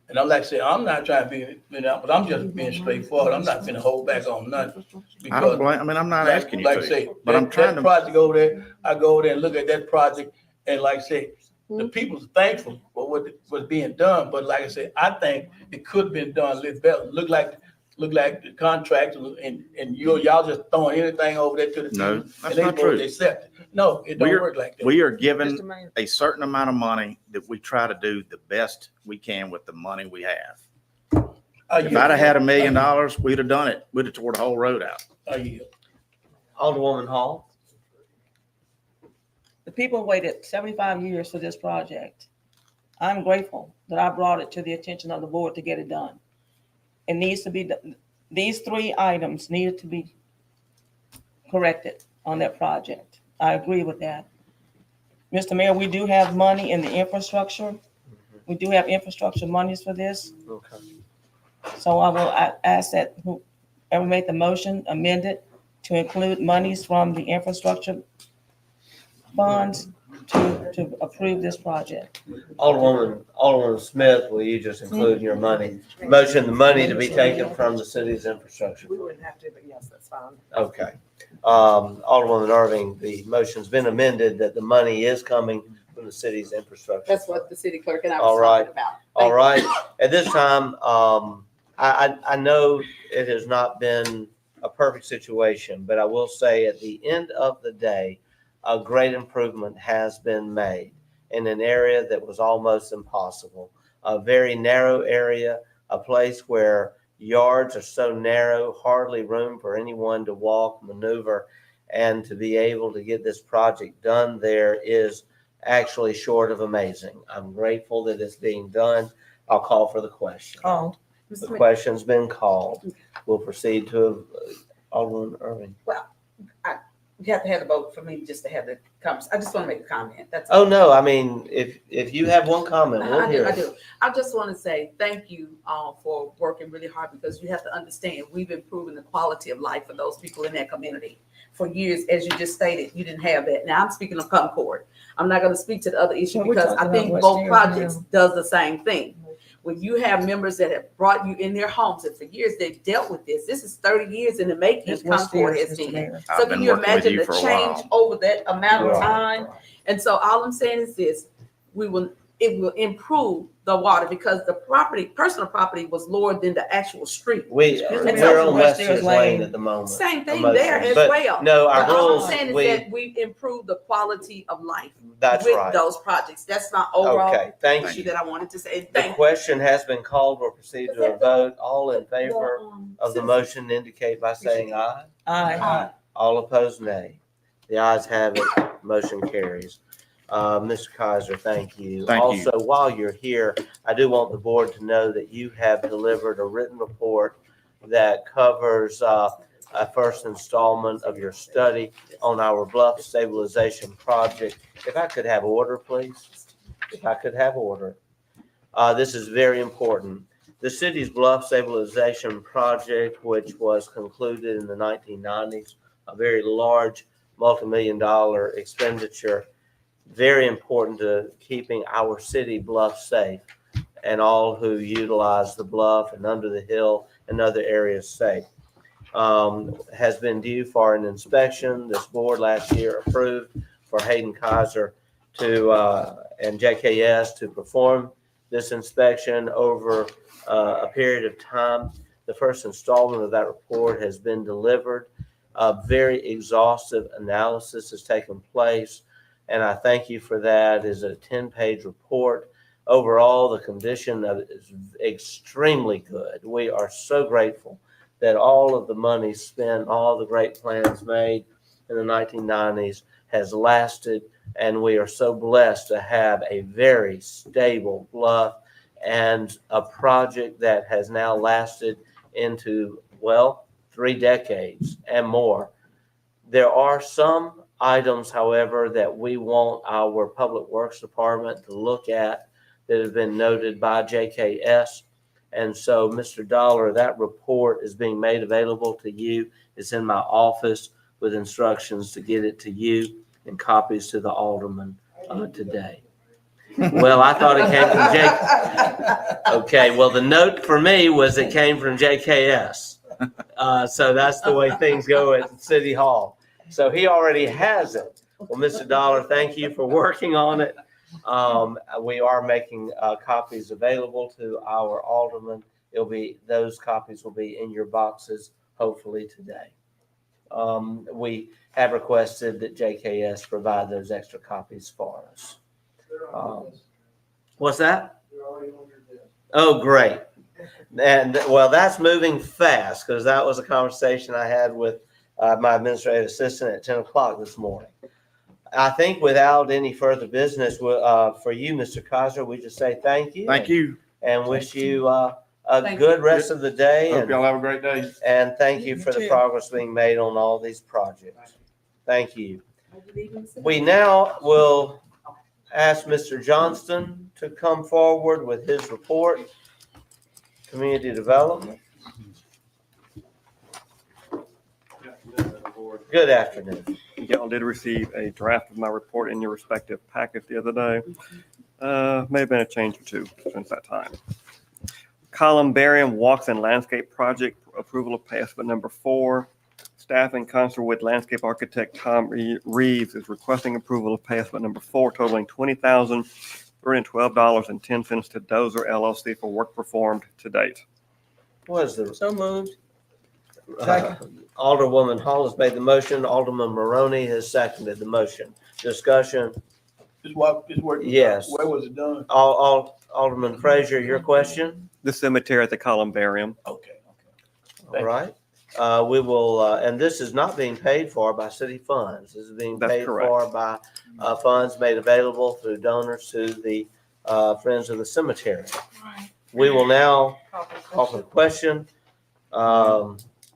And I'm like I said, I'm not trying to be, but I'm just being straightforward. I'm not gonna hold back on nothing. I don't blame, I'm not asking you Like I to, say, but I'm trying that to. project over there, I go over there and look at that project, and like I say, the people's thankful for what was being done, but like I said, I think it could have been done a little better. Look like the contractor and y'all just throwing anything over there to the No, people, that's and not they true. accept it. No, it don't work like that. We are given Mr. Mayor. a certain amount of money that we try to do the best we can with the money we have. If I'd have had $1 million, we'd have done it. We'd have tore the whole road out. Alderwoman Hall? The people waited 75 years for this project. I'm grateful that I brought it to the attention of the board to get it done. It needs to be, these 3 items needed to be corrected on that project. I agree with that. Mr. Mayor, we do have money in the infrastructure. We do have infrastructure monies for this. Okay. So I will ask that whoever made the motion amend it to include monies from the infrastructure funds to approve this project. Alderwoman Smith, will you just include in your motion, the money to be taken from the city's infrastructure? We wouldn't have to, but yes, that's fine. Okay. Alderwoman Irving, the motion's been amended that the money is coming from the city's infrastructure. That's what the city clerk and I All was right. talking about. All right. At this time, I know it has not been a perfect situation, but I will say at the end of the day, a great improvement has been made in an area that was almost impossible. A very narrow area, a place where yards are so narrow, hardly room for anyone to walk, maneuver, and to be able to get this project done there is actually short of amazing. I'm grateful that it's being done. I'll call for the question. The question's been called. We'll proceed to Alderman Irving. You have to have a vote for me just to have the comments. I just want to make a comment. That's Oh, no, I mean, if you have one comment, we'll I hear do. I it. do. I just want to say thank you for working really hard, because you have to understand we've improving the quality of life for those people in that community. For years, as you just stated, you didn't have that. Now I'm speaking of Concord. I'm not going to speak to the other issue Well, we're because I talking think about both West projects Area does the same thing. When you have members that have brought you in their homes and for years they've dealt with this. This is 30 years in the making. That's West Concord Area, has Mr. been. Mayor. So I've can been you working with imagine you the for a change while. over that amount of Right. time? And so all I'm saying is this: it will improve the water, because the personal property was lower than the actual street. We're on West Sears Lane at the moment. Same thing Emotionally. there as But well. No, our But all rules, I'm saying is that we've improved the quality of life that's with right. those projects. That's my overall Okay, thank issue you. that I wanted to say. The Thank you. question has been called. We'll proceed to a vote. All in favor of the citizens. motion indicate by saying aye. Aye. All opposed, nay. The ayes have it. Motion carries. Mr. Kaiser, thank you. Thank you. Also, while you're here, I do want the board to know that you have delivered a written report that covers a first installment of your study on our bluff stabilization project. If I could have order, please. If I could have order. This is very important. The city's bluff stabilization project, which was concluded in the 1990s, a very large multi-million-dollar expenditure, very important to keeping our city bluff safe and all who utilize the bluff and under the hill and other areas safe. Has been due for an inspection. This board last year approved for Hayden Kaiser and JKS to perform this inspection over a period of time. The first installment of that report has been delivered. A very exhaustive analysis has taken place, and I thank you for that. It's a 10-page report. Overall, the condition of it is extremely good. We are so grateful that all of the money spent, all the great plans made in the 1990s has lasted, and we are so blessed to have a very stable bluff and a project that has now lasted into, 3 decades and more. There are some items, however, that we want our Public Works Department to look at that have been noted by JKS. And so, Mr. Dollar, that report is being made available to you. It's in my office with instructions to get it to you and copies to the aldermen today. Well, I thought it came from JKS. Okay, well, the note for me was it came from JKS. So that's the way things go at City Hall. So he already has it. Well, Mr. Dollar, thank you for working on it. We are making copies available to our aldermen. Those copies will be in your boxes hopefully today. We have requested that JKS provide those extra copies for us. What's that? Oh, great. And well, that's moving fast because that was a conversation I had with my administrative assistant at 10 o'clock this morning. I think without any further business for you, Mr. Kaiser, we just say thank you. Thank you. And wish you a Thank good rest of the day. Hope y'all have a great day. And thank you You for the too. progress being made on all these projects. Thank you. We now will ask Mr. Johnston to come forward with his report. Community Development. Good afternoon. Y'all did receive a draft of my report in your respective packet the other day. May have been a change or two since that time. Columbarium Walks and Landscape Project, approval of pay estimate number 4. Staff in concert with landscape architect Tom Reeves is requesting approval of pay estimate number 4 totaling $20,312.10 to Dozer LLC for work performed to date. Was the So moved. Alderwoman Hall has made the motion. Alderman Maroney has seconded the motion. Discussion. This work. Yes. Where was it done? Alderman Frazier, your question? The cemetery at the Columbarium. Okay. All right. We will, and this is not being paid for by city funds. This is being That's paid correct. for by funds made available through donors to the Friends of the Cemetery. We will now call for the question.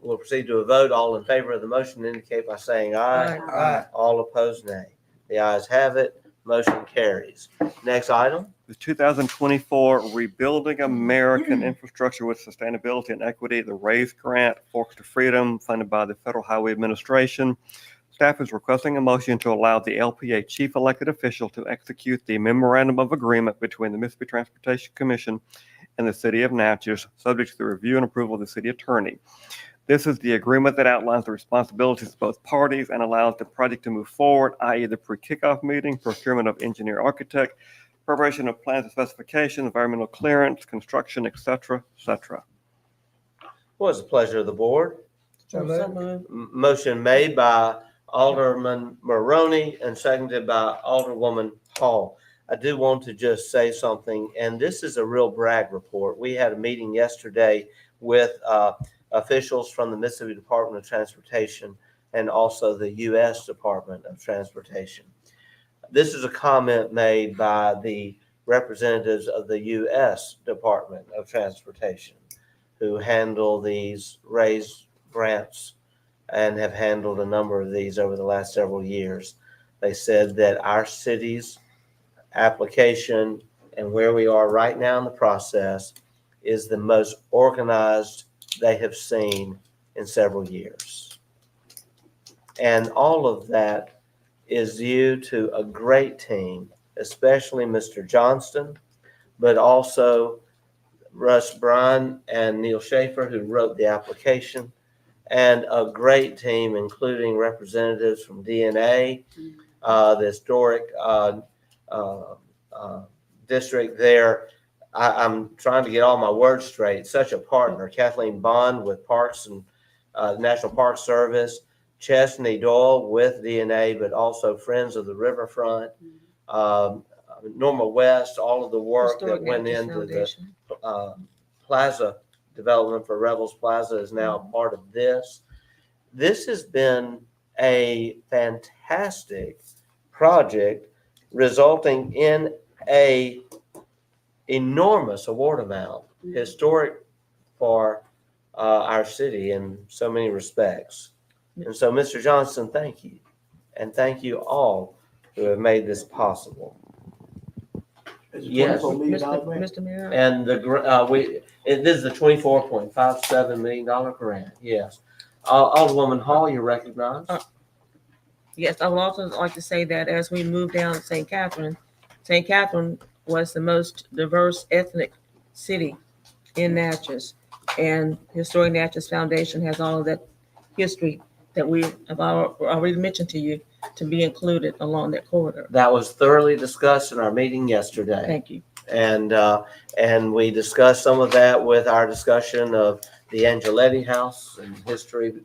We'll proceed to a vote. All in favor of the motion indicate by saying aye. Aye. All opposed, nay. The ayes have it. Motion carries. Next item. The 2024 Rebuilding American Infrastructure with Sustainability and Equity, the RAISE grant, Forks to Freedom, funded by the Federal Highway Administration. Staff is requesting a motion to allow the LPA chief elected official to execute the memorandum of agreement between the Mississippi Transportation Commission and the City of Natchez, subject to the review and approval of the city attorney. This is the agreement that outlines the responsibilities of both parties and allows the project to move forward, i.e. the pre-kickoff meeting, procurement of engineer architect, preparation of plans and specifications, environmental clearance, construction, et cetera, et cetera. What is the pleasure of the board? So moved. Motion made by Alderman Maroney and seconded by Alderwoman Hall. I do want to just say something, and this is a real brag report. We had a meeting yesterday with officials from the Mississippi Department of Transportation and also the U.S. Department of Transportation. This is a comment made by the representatives of the U.S. Department of Transportation who handle these raised grants and have handled a number of these over the last several years. They said that our city's application and where we are right now in the process is the most organized they have seen in several years. And all of that is due to a great team, especially Mr. Johnston, but also Russ Bryan and Neil Schaefer, who wrote the application, and a great team, including representatives from DNA, the historic district there. I'm trying to get all my words straight. Such a partner, Kathleen Bond with Parks and National Park Service, Chesney Doyle with DNA, but also Friends of the Riverfront, Norma West, all of the work Historic that went Natchez into Foundation. the plaza development for Rebels Plaza is now part of this. This has been a fantastic project resulting in a enormous award amount, historic for our city in so many respects. And so, Mr. Johnston, thank you. And thank you all who have made this possible. Yes. Mr. Mayor. And this is the $24.57 million grant. Yes. Alderwoman Hall, you're recognized. Yes, I would also like to say that as we move down St. Catherine was the most diverse ethnic city in Natchez. And Historic Natchez Foundation has all of that history that we have already mentioned to you to be included along that corridor. That was thoroughly discussed in our meeting yesterday. Thank you. And we discussed some of that with our discussion of the Angeletti House and history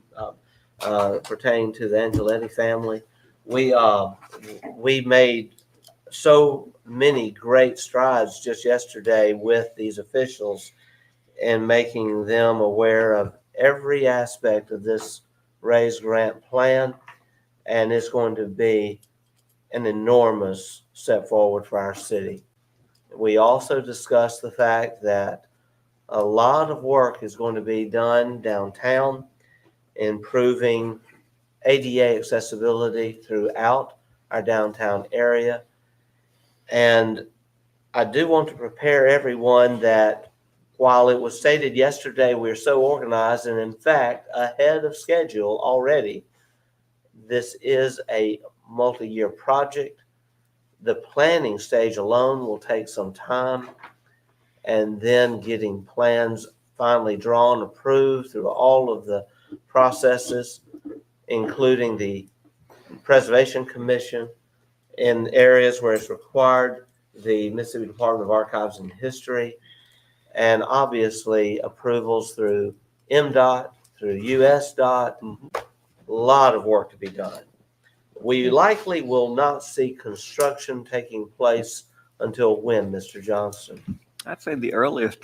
pertaining to the Angeletti family. We made so many great strides just yesterday with these officials in making them aware of every aspect of this raised grant plan, and it's going to be an enormous step forward for our city. We also discussed the fact that a lot of work is going to be done downtown, improving ADA accessibility throughout our downtown area. And I do want to prepare everyone that while it was stated yesterday, we're so organized and in fact ahead of schedule already. This is a multi-year project. The planning stage alone will take some time, and then getting plans finally drawn, approved through all of the processes, including the Preservation Commission in areas where it's required, the Mississippi Department of Archives and History, and obviously approvals through MDOT, through USDOT. A lot of work to be done. We likely will not see construction taking place until when, Mr. Johnson? I'd say the earliest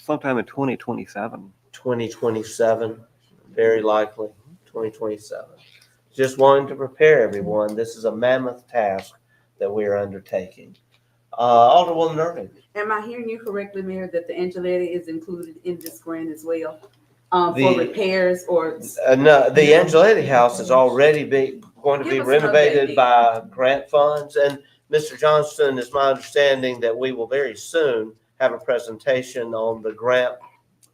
sometime in 2027. 2027, very likely, 2027. Just wanting to prepare everyone. This is a mammoth task that we are undertaking. Alderwoman Irving. Am I hearing you correctly, Mayor, that the Angeletti is included in this grant as well? For The- repairs or? No, the Angeletti House is already going to be Give us an renovated update. by grant funds. And Mr. Johnston, it's my understanding that we will very soon have a presentation on the grant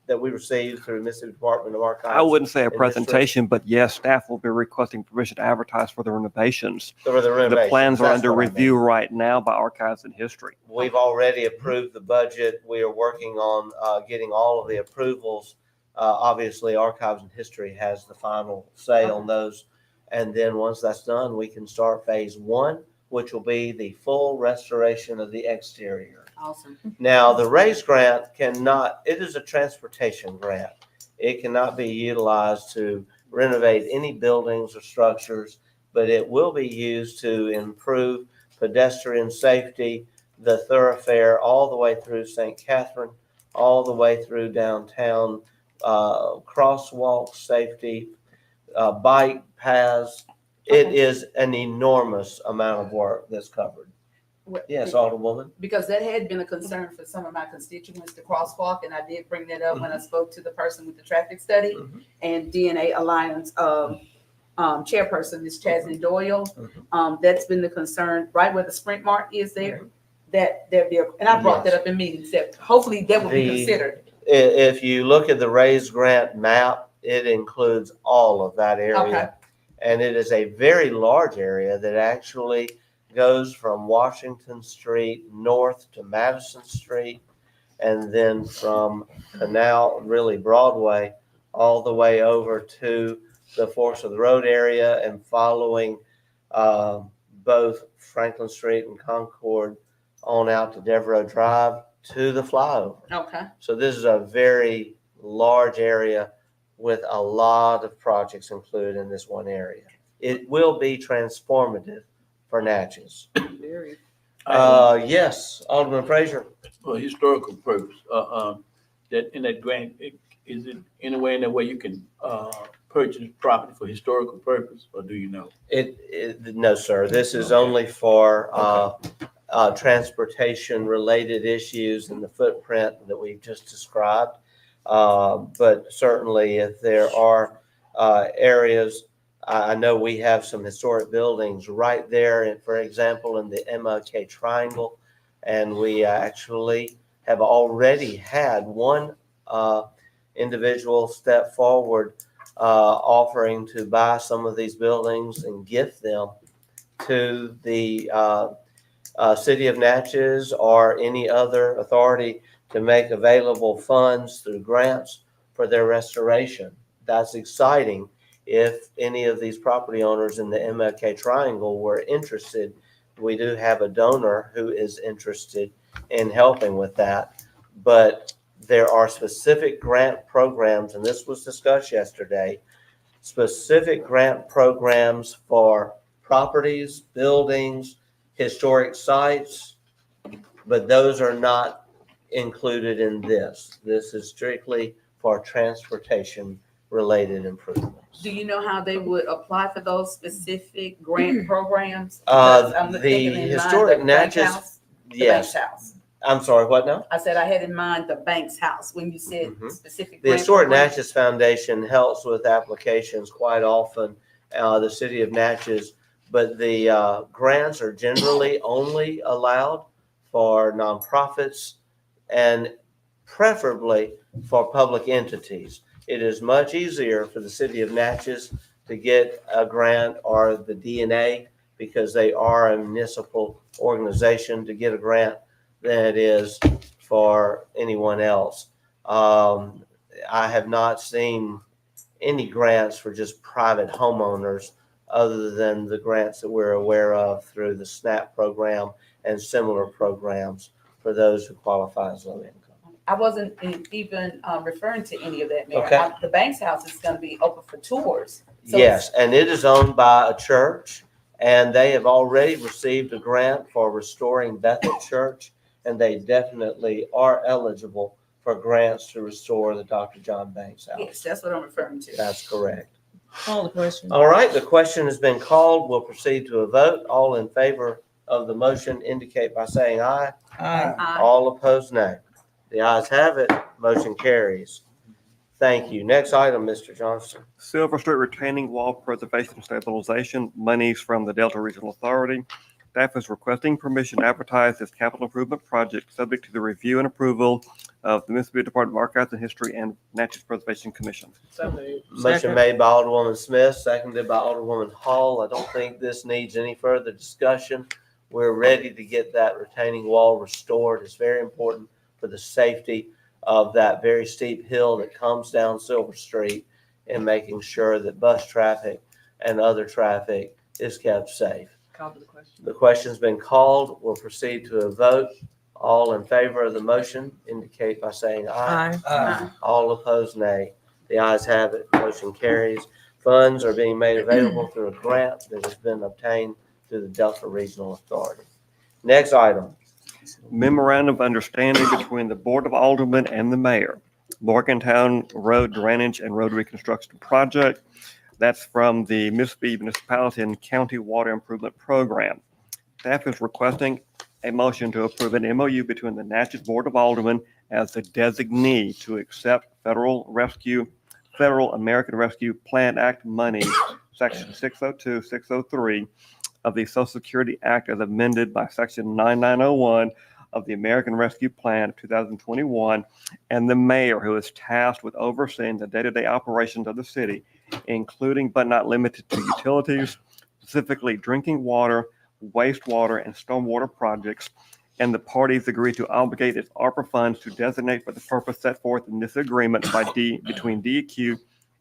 that we received through Mississippi Department of Archives. I wouldn't say a and History. presentation, but yes, staff will be requesting permission to advertise for the renovations. For the renovations. The plans are That's under what I review mean. right now by Archives and History. We've already approved the budget. We are working on getting all of the approvals. Obviously, Archives and History has the final say on those. And then once that's done, we can start phase one, which will be the full restoration of the exterior. Awesome. Now, the RAISE grant it is a transportation grant. It cannot be utilized to renovate any buildings or structures, but it will be used to improve pedestrian safety, the thoroughfare all the way through St. Catherine, all the way through downtown, crosswalk safety, bike paths. It is an enormous amount of work that's covered. Yes, Alderwoman. Because that had been a concern for some of my constituents, the crosswalk, and I did bring that up when I spoke to the person with the traffic study and DNA Alliance chairperson, Ms. Chasney Doyle. That's been the concern, right where the Sprint Mart is there, that there be, and I brought that up in meetings, that hopefully that will be considered. If you look at the RAISE grant map, it includes all of that area. Okay. And it is a very large area that actually goes from Washington Street north to Madison Street, and then from Canal, really Broadway, all the way over to the Forks of the Road area and following both Franklin Street and Concord on out to Devereaux Drive to the flyover. Okay. So this is a very large area with a lot of projects included in this one area. It will be transformative for Natchez. Very. Yes, Alderman Frazier. For historical purpose, that in that grant, is it anywhere in that way you can purchase property for historical purpose, or do you know? No, sir. This is only for transportation-related issues and the footprint that we've just described. But certainly, if there are areas, I know we have some historic buildings right there, and for example, in the MLK Triangle, and we actually have already had one individual step forward offering to buy some of these buildings and gift them to the city of Natchez or any other authority to make available funds through grants for their restoration. That's exciting. If any of these property owners in the MLK Triangle were interested, we do have a donor who is interested in helping with that. But there are specific grant programs, and this was discussed yesterday, specific grant programs for properties, buildings, historic sites, but those are not included in this. This is strictly for transportation related improvements. Do you know how they would apply for those specific grant programs? Because I'm The thinking in mind historic the Banks Natchez, House, the yes. Banks House. I'm sorry, what now? I said I had in mind the Banks House when you said specific. The grant Historic program. Natchez Foundation helps with applications quite often, the city of Natchez, but the grants are generally only allowed for nonprofits and preferably for public entities. It is much easier for the city of Natchez to get a grant or the DNA because they are a municipal organization to get a grant than it is for anyone else. I have not seen any grants for just private homeowners other than the grants that we're aware of through the SNAP program and similar programs for those who qualify as low income. I wasn't even referring to any of that, Mayor. Okay. The Banks House is gonna be open for tours. So Yes, and it is owned by a church, and they have already received a grant for restoring Bethel Church, and they definitely are eligible for grants to restore the Dr. John Banks House. yes, that's what I'm referring to. That's correct. Call the question. All right, the question has been called. We'll proceed to a vote. All in favor of the motion indicate by saying aye. Aye. Aye. All opposed, nay. The ayes have it. Motion carries. Thank you. Next item, Mr. Johnson. Silver Street retaining wall preservation and stabilization, monies from the Delta Regional Authority. Staff is requesting permission to advertise this capital improvement project, subject to the review and approval of the Mississippi Department of Archives and History and Natchez Preservation Commission. So moved. Motion Second. made by Alderwoman Smith, seconded by Alderwoman Hall. I don't think this needs any further discussion. We're ready to get that retaining wall restored. It's very important for the safety of that very steep hill that comes down Silver Street and making sure that bus traffic and other traffic is kept safe. Call to the question. The question's been called. We'll proceed to a vote. All in favor of the motion indicate by saying aye. Aye. All opposed, nay. The ayes have it. Motion carries. Funds are being made available through a grant that has been obtained through the Delta Regional Authority. Next item. Memorandum of Understanding between the Board of Aldermen and the Mayor. Morgantown Road Drainage and Road Reconstruction Project. That's from the Mississippi Municipality and County Water Improvement Program. Staff is requesting a motion to approve an MOU between the Natchez Board of Aldermen as the designee to accept Federal American Rescue Plan Act money, Section 602, 603 of the Social Security Act as amended by Section 9901 of the American Rescue Plan of 2021, and the mayor, who is tasked with overseeing the day-to-day operations of the city, including but not limited to utilities, specifically drinking water, wastewater, and stormwater projects, and the parties agree to obligate its ARPA funds to designate for the purpose set forth in this agreement between DEQ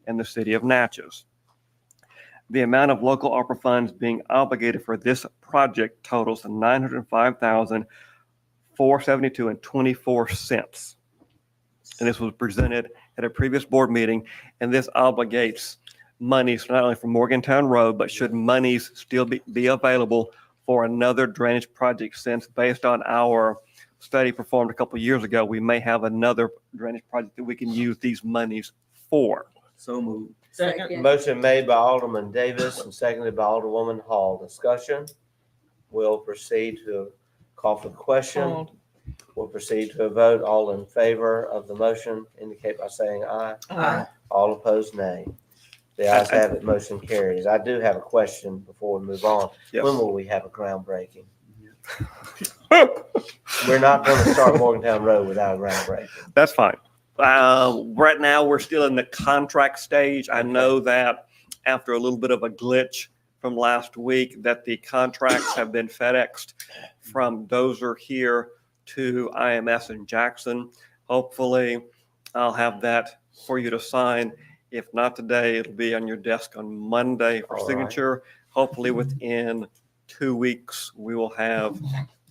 and the city of Natchez. The amount of local ARPA funds being obligated for this project totals $905,472.24. And this was presented at a previous board meeting, and this obligates monies not only for Morgantown Road, but should monies still be available for another drainage project, since based on our study performed a couple of years ago, we may have another drainage project that we can use these monies for. So moved. Second. Motion made by Alderman Davis and seconded by Alderwoman Hall. Discussion. We'll proceed to call for the question. Called. We'll proceed to a vote. All in favor of the motion indicate by saying aye. Aye. All opposed, nay. The ayes have it. Motion carries. I do have a question before we move on. Yes. When will we have a groundbreaking? We're not going to start Morgantown Road without a groundbreaking. That's fine. Right now, we're still in the contract stage. I know that after a little bit of a glitch from last week, that the contracts have been FedExed from Dozer here to IMS in Jackson. Hopefully, I'll have that for you to sign. If not today, it'll be on your desk on Monday for All right. signature. Hopefully, within 2 weeks, we will have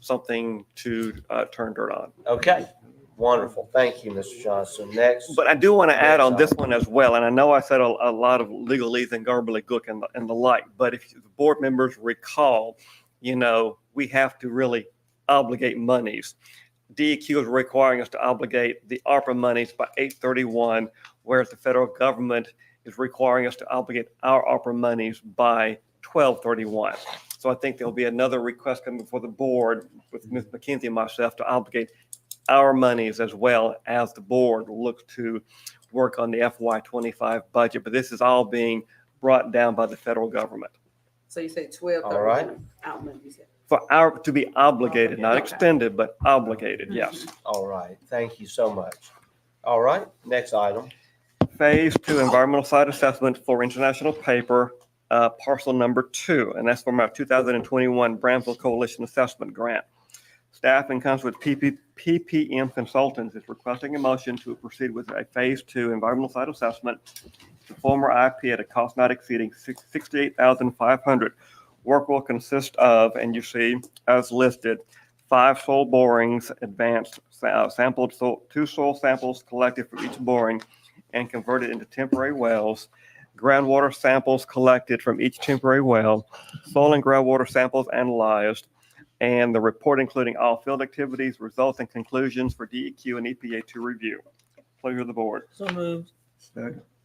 something to turn dirt on. Okay, wonderful. Thank you, Mr. Johnson. Next. But I do want to add on this one as well, and I know I said a lot of legalese and gobbledygook and the like, but if the board members recall, we have to really obligate monies. DEQ is requiring us to obligate the ARPA monies by 8/31, whereas the federal government is requiring us to obligate our ARPA monies by 12/31. So I think there'll be another request coming before the board with Ms. McKenzie and myself to obligate our monies as well as the board looks to work on the FY25 budget. But this is all being brought down by the federal government. So you say 12. All right. Alderman, you said. to be obligated, not Okay. extended, but obligated, yes. All right, thank you so much. All right, next item. Phase 2 environmental site assessment for International Paper, parcel number 2, and that's from our 2021 Brownsville Coalition Assessment Grant. Staff in concert with PPM Consultants is requesting a motion to proceed with a Phase 2 environmental site assessment. The former IP at a cost not exceeding $68,500. Work will consist of, and you see as listed, 5 soil borings, advanced sampled 2 soil samples collected for each boring and converted into temporary wells, groundwater samples collected from each temporary well, soil and groundwater samples analyzed, and the report including all field activities, results, and conclusions for DEQ and EPA to review. Pleasure of the board. So moved.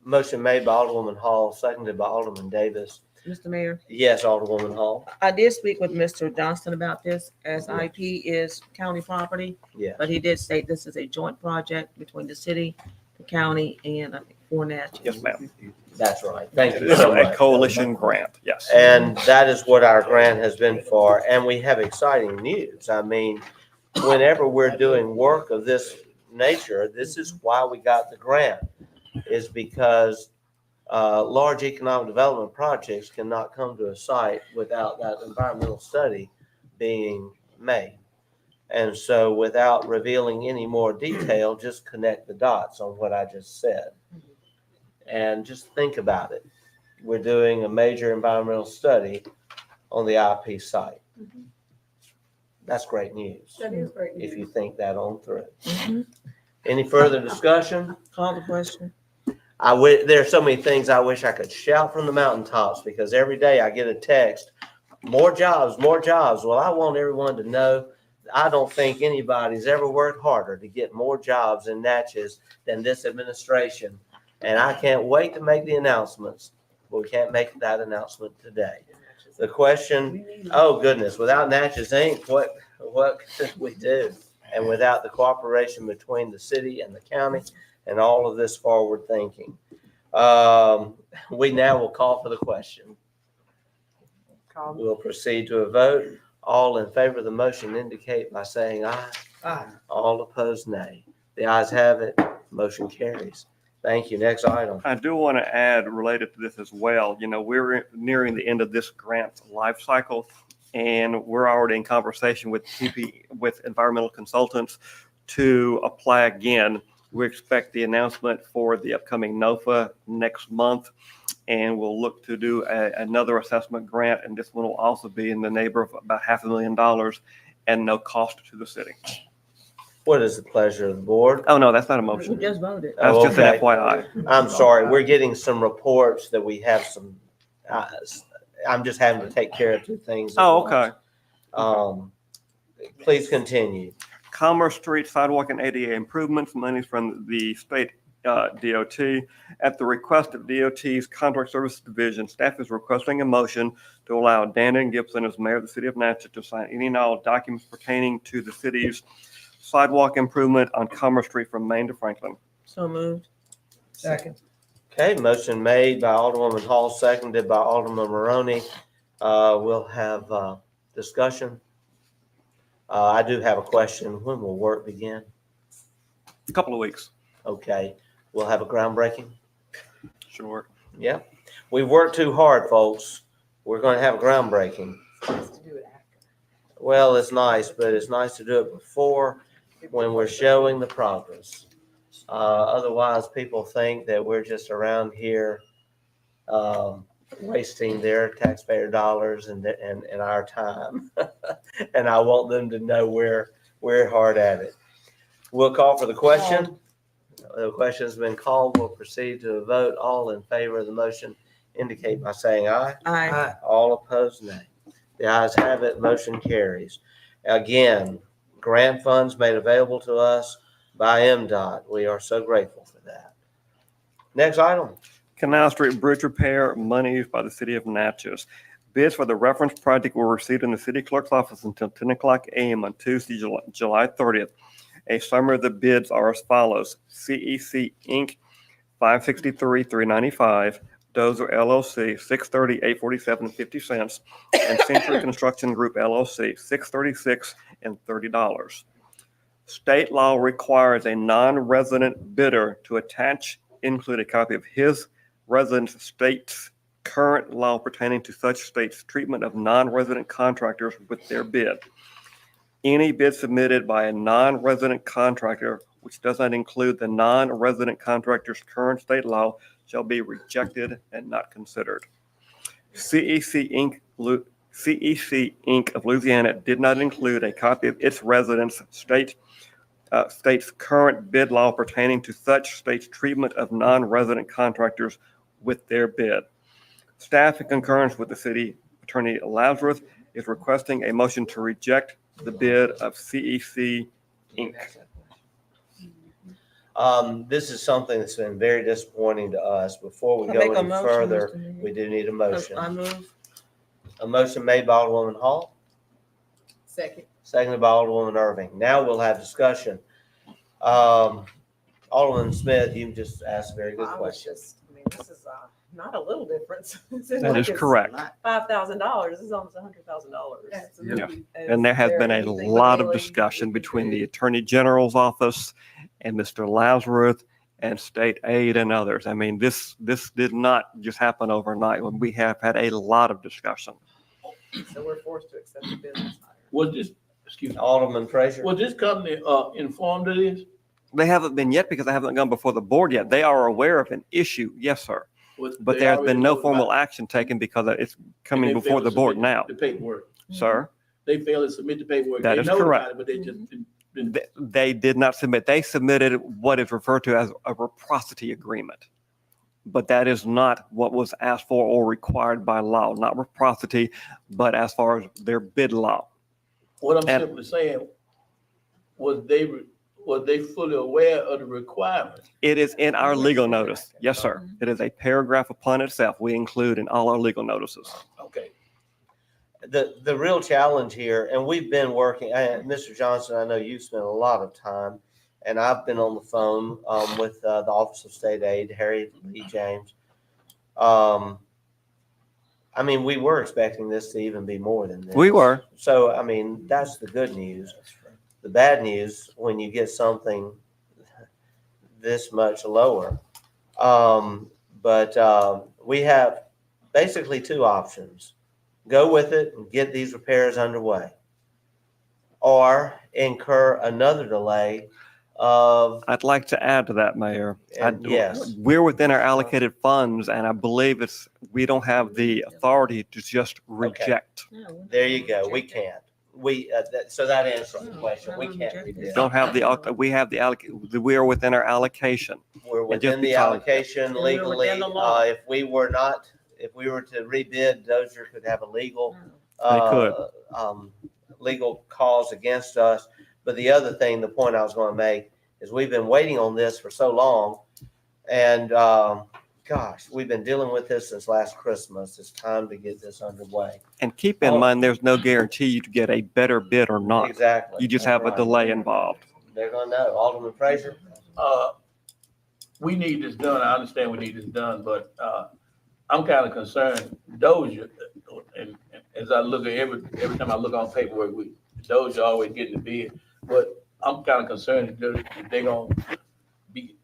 Motion made by Alderwoman Hall, seconded by Alderman Davis. Mr. Mayor, Yes, Alderwoman Hall. I did speak with Mr. Johnston about this, as IP is county property, Yeah. but he did say this is a joint project between the city, the county, and I think Four Natchez. Yes, ma'am. That's right. Thank It you is so a much. coalition grant, yes. And that is what our grant has been for. And we have exciting news. I mean, whenever we're doing work of this nature, this is why we got the grant, is because large economic development projects cannot come to a site without that environmental study being made. And so without revealing any more detail, just connect the dots on what I just said. And just think about it. We're doing a major environmental study on the IP site. That's great news, That is great. if you think that on through. Mhm. Any further discussion? Call the question. There are so many things I wish I could shout from the mountaintops, because every day I get a text, more jobs, more jobs. Well, I want everyone to know, I don't think anybody's ever worked harder to get more jobs in Natchez than this administration. And I can't wait to make the announcements, but we can't make that announcement today. The question, oh goodness, without Natchez Inc., what could we do? And without the cooperation between the city and the county and all of this forward thinking. We now will call for the question. We'll proceed to a vote. All in favor of the motion indicate by saying aye. Aye. All opposed, nay. The ayes have it. Motion carries. Thank you. Next item. I do want to add, related to this as well, we're nearing the end of this grant life cycle, and we're already in conversation with with environmental consultants to apply again. We expect the announcement for the upcoming NOFA next month, and we'll look to do another assessment grant, and this one will also be in the neighborhood of about $500,000 and no cost to the city. What is the pleasure of the board? Oh, no, that's not a We motion. just voted. That's Oh, just an okay. FYI. I'm sorry. We're getting some reports that we have some, I'm just having to take care of 2 things. at Oh, once. okay. Please continue. Commerce Street sidewalk and ADA improvements, monies from the state DOT. At the request of DOT's Contract Services Division, staff is requesting a motion to allow Dan Gibson as mayor of the city of Natchez to sign any and all documents pertaining to the city's sidewalk improvement on Commerce Street from Main to Franklin. So moved. Second. Okay, motion made by Alderwoman Hall, seconded by Alderman Maroney. We'll have discussion. I do have a question. When will work begin? A couple of weeks. Okay, we'll have a groundbreaking. Sure. Yeah, we've worked too hard, folks. We're going to have a groundbreaking. Well, it's nice, but it's nice to do it before, when we're showing the progress. Otherwise, people think that we're just around here wasting their taxpayer dollars and our time. And I want them to know we're hard at it. We'll call for the question. The question's been called. We'll proceed to a vote. All in favor of the motion indicate by saying aye. Aye. All opposed, nay. The ayes have it. Motion carries. Again, grant funds made available to us by MDOT. We are so grateful for that. Next item. Canal Street Bridge repair, monies by the city of Natchez. Bids for the reference project were received in the city clerk's office until 10 o'clock a.m. on Tuesday, July 30th. A summary of the bids are as follows. CEC Inc., $563,395. Dozer LLC, $630,847.50, and Century Construction Group LLC, $636.30. State law requires a non-resident bidder to include a copy of his resident state's current law pertaining to such state's treatment of non-resident contractors with their bid. Any bid submitted by a non-resident contractor which does not include the non-resident contractor's current state law shall be rejected and not considered. CEC Inc. of Louisiana did not include a copy of its residents' state's current bid law pertaining to such state's treatment of non-resident contractors with their bid. Staff, in concurrence with the city attorney Lazarus, is requesting a motion to reject the bid of CEC Inc. This is something that's been very disappointing to us. Before we I go make a any motion, further, Mr. Mayor. we do need a I motion. move. A motion made by Alderwoman Hall, Second. seconded by Alderwoman Irving. Now we'll have discussion. Alderman Smith, you just asked a very good I was question. just, I mean, this is not a little difference. That is correct. $5,000, this is almost $100,000. Absolutely. And there has been a lot of discussion between the Attorney General's office and Mr. Lazarus and state aid and others. I mean, this did not just happen overnight. We have had a lot of discussion. So we're forced to accept the business hire. Was this, excuse me, Alderman Frazier. was this company informed of this? They haven't been yet because I haven't gone before the board yet. They are aware of an issue, yes, sir. But They there has already been no know formal about it, action taken because it's and coming they before failed the to board submit now, The paperwork. sir. They failed to submit the paperwork. That They is know about correct. it, but they just didn't. They did not submit. They submitted what is referred to as a reciprocity agreement. But that is not what was asked for or required by law, not reciprocity, but as far as their bid law. What I'm And- simply saying, was they fully aware of the requirements? It is in our legal notice. Yes, sir. It is a paragraph upon itself we include in all our legal notices. Okay. The real challenge here, and we've been working, Mr. Johnson, I know you've spent a lot of time, and I've been on the phone with the Office of State Aid, Harry Lee James. I mean, we were expecting this to even be more than this. We were. So, I mean, that's the good news. The bad news, when you get something this much lower. But we have basically two options. Go with it and get these repairs underway, or incur another delay of, I'd like to add to that, Mayor. yes. We're within our allocated funds, and I believe we don't have the authority to just reject. There you go. We can't. So that answers the question. We can't rebid. Don't have we are within our allocation. We're And just within the because- allocation we're legally. within the law. If we were to rebid, Dozier could have a legal, could. legal cause against us. But the other thing, the point I was going to make is we've been waiting on this for so long. And, gosh, we've been dealing with this since last Christmas. It's time to get this underway. And keep in mind, there's no guarantee you to get a better bid or not. Exactly. You just That's have a right. delay involved. They're going to know. Alderman Frazier? We need this done. I understand we need this done, but I'm kind of concerned. Dozier, and as I look at every time I look on paperwork, Dozier always getting the bid. But I'm kind of concerned that they're gonna be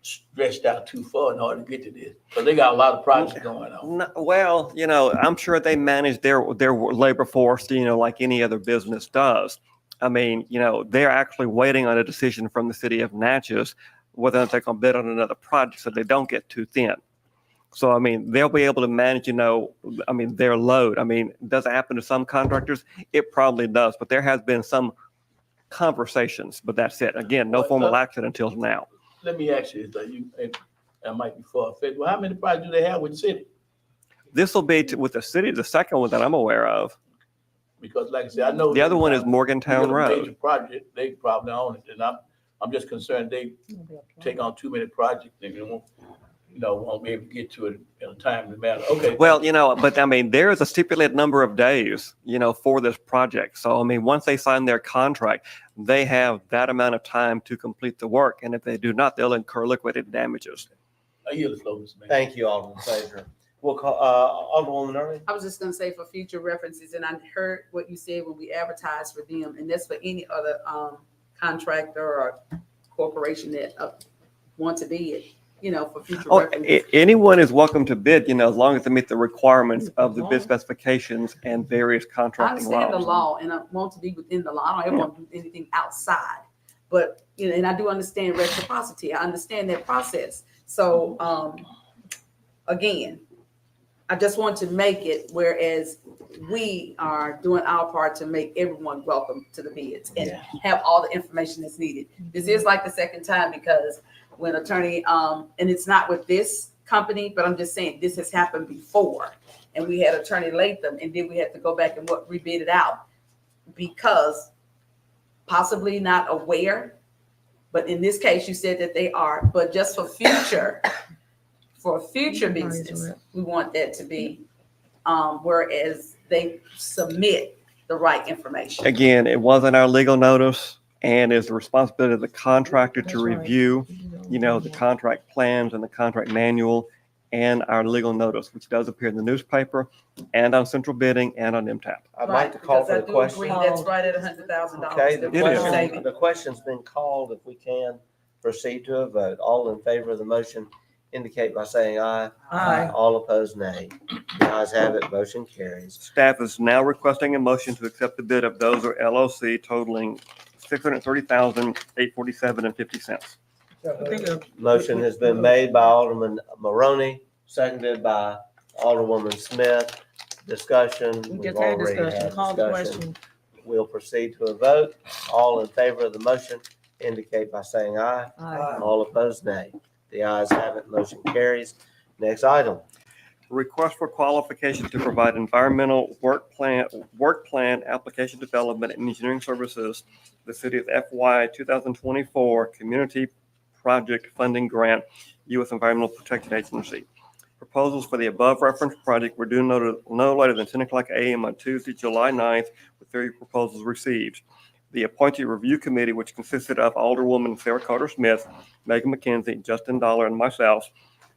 stretched out too far in order to get to this. So they got a lot of projects going on. Well, I'm sure they manage their labor force, like any other business does. I mean, they're actually waiting on a decision from the city of Natchez whether they're going to bid on another project so they don't get too thin. So, I mean, they'll be able to manage, their load. I mean, does it happen to some contractors? It probably does, but there has been some conversations, but that's it. Again, no formal action until now. Let me ask you, and I might be far-fetched. Well, how many projects do they have with the city? This will be with the city, the second one that I'm aware of. Because like I said, I know. The other one is Morgantown we got a Road. Major project, they probably own it, and I'm just concerned they take on too many projects and they won't be able to get to it in a timely manner. Okay. Well, but I mean, there is a stipulated number of days, for this project. So, I mean, once they sign their contract, they have that amount of time to complete the work. And if they do not, they'll incur liquidated damages. I yield the floor, Mr. Mayor. Thank you, Alderman Fraser. We'll call, Alderwoman Irving. I was just gonna say for future references, and I heard what you said when we advertised for them, and that's for any other contractor or corporation that want to bid, for future reference. Anyone is welcome to bid, as long as they meet the requirements of the bid specifications and various I contracting understand the laws. law, and I want to be within the law. I don't ever want to do anything outside. But, and I do understand reciprocity. I understand that process. So, again, I just want to make it whereas we are doing our part to make everyone welcome to the bids and have all the information that's needed. This is like the second time because when attorney, and it's not with this company, but I'm just saying this has happened before. And we had attorney Latham, and then we had to go back and rebid it out because possibly not aware. But in this case, you said that they are, but just for future business, we want that to be, whereas they submit the right information. Again, it wasn't our legal notice and it's the responsibility of the contractor to review, the contract plans and the contract manual and our legal notice, which does appear in the newspaper and on central bidding and on MTAP. I'd like to call for the question. Because I do agree, that's right at $100,000. Okay, That the question's been called. If we can proceed to a vote. All in favor of the motion indicate by saying aye. Aye. All opposed, nay. The ayes have it, motion carries. Staff is now requesting a motion to accept the bid of Dozer LLC totaling $630,847.50. Motion has been made by Alderman Maroney, seconded by Alderwoman Smith. Discussion. We We've just had already discussion. had Call the discussion. question. We'll proceed to a vote. All in favor of the motion indicate by saying aye. Aye. All opposed, nay. The ayes have it, motion carries. Next item. Request for qualification to provide environmental work plan, application development and engineering services, the city's FY 2024 Community Project Funding Grant, U.S. Environmental Protection Agency. Proposals for the above referenced project were due no later than 10 o'clock a.m. on Tuesday, July 9th, with 30 proposals received. The appointed review committee, which consisted of Alderwoman Sarah Carter Smith, Megan McKenzie, Justin Dollar, and myself,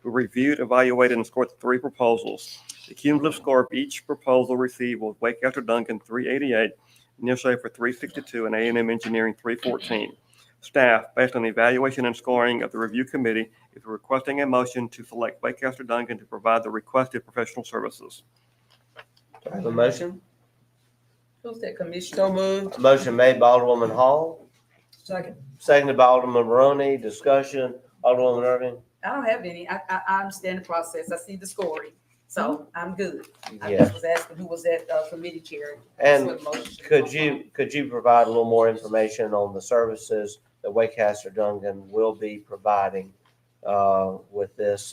who reviewed, evaluated, and scored the 3 proposals. The cumulative score of each proposal received was Wake After Duncan 388, Neil Schaefer 362, and A&M Engineering 314. Staff, based on the evaluation and scoring of the review committee, is requesting a motion to select Wake After Duncan to provide the requested professional services. Do I have a motion? Who's that commissioner? So moved. A motion made by Alderwoman Hall, Second. seconded by Alderman Maroney. Discussion. Alderwoman Irving. I don't have any. I understand the process. I see the scoring. So I'm good. I Yeah. just was asking who was that committee chair. And That's what the motion could was you provide a little more information on the services that Wake After Duncan will be providing with this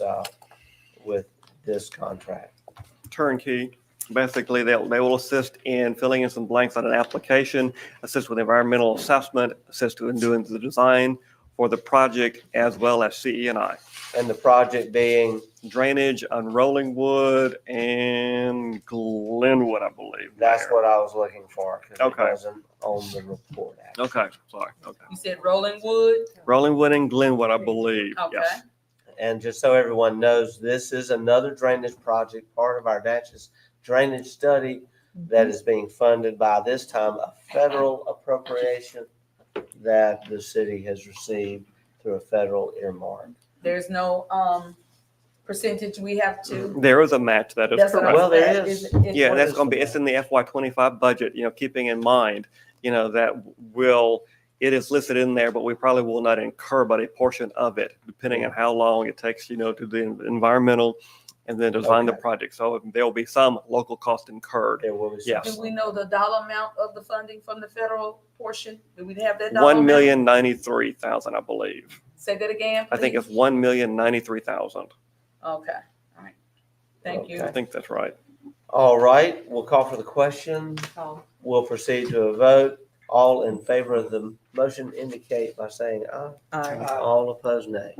contract? Turnkey. Basically, they will assist in filling in some blanks on an application, assist with environmental assessment, assist in doing the design for the project, as well as CE&I. And the project being? Drainage on Rolling Wood and Glenwood, I believe. That's what I was looking for, because it Okay. wasn't on the report. actually. Okay, sorry. Okay. You said Rolling Wood? Rolling Wood and Glenwood, I believe. Okay. Yes. And just so everyone knows, this is another drainage project, part of our Natchez drainage study that is being funded by this time a federal appropriation that the city has received through a federal earmark. There's no percentage we have to. There is a match, that is That's what I correct. Well, was there asking. is. It's Yeah, what that's is- going to be, it's in the FY 25 budget, keeping in mind, that it is listed in there, but we probably will not incur but a portion of it, depending on how long it takes, to do the environmental and then design the Okay. project. So there will be some local cost incurred. There will be some. Yes. Do we know the dollar amount of the funding from the federal portion? Do we have that dollar amount? $1,093,000, I believe. Say that again, I think please. it's $1,093,000. Okay, all right. Thank you. I think that's right. All right, we'll call for the question. Oh, We'll proceed to a vote. All in favor of the motion indicate by saying aye. Aye. All opposed, nay.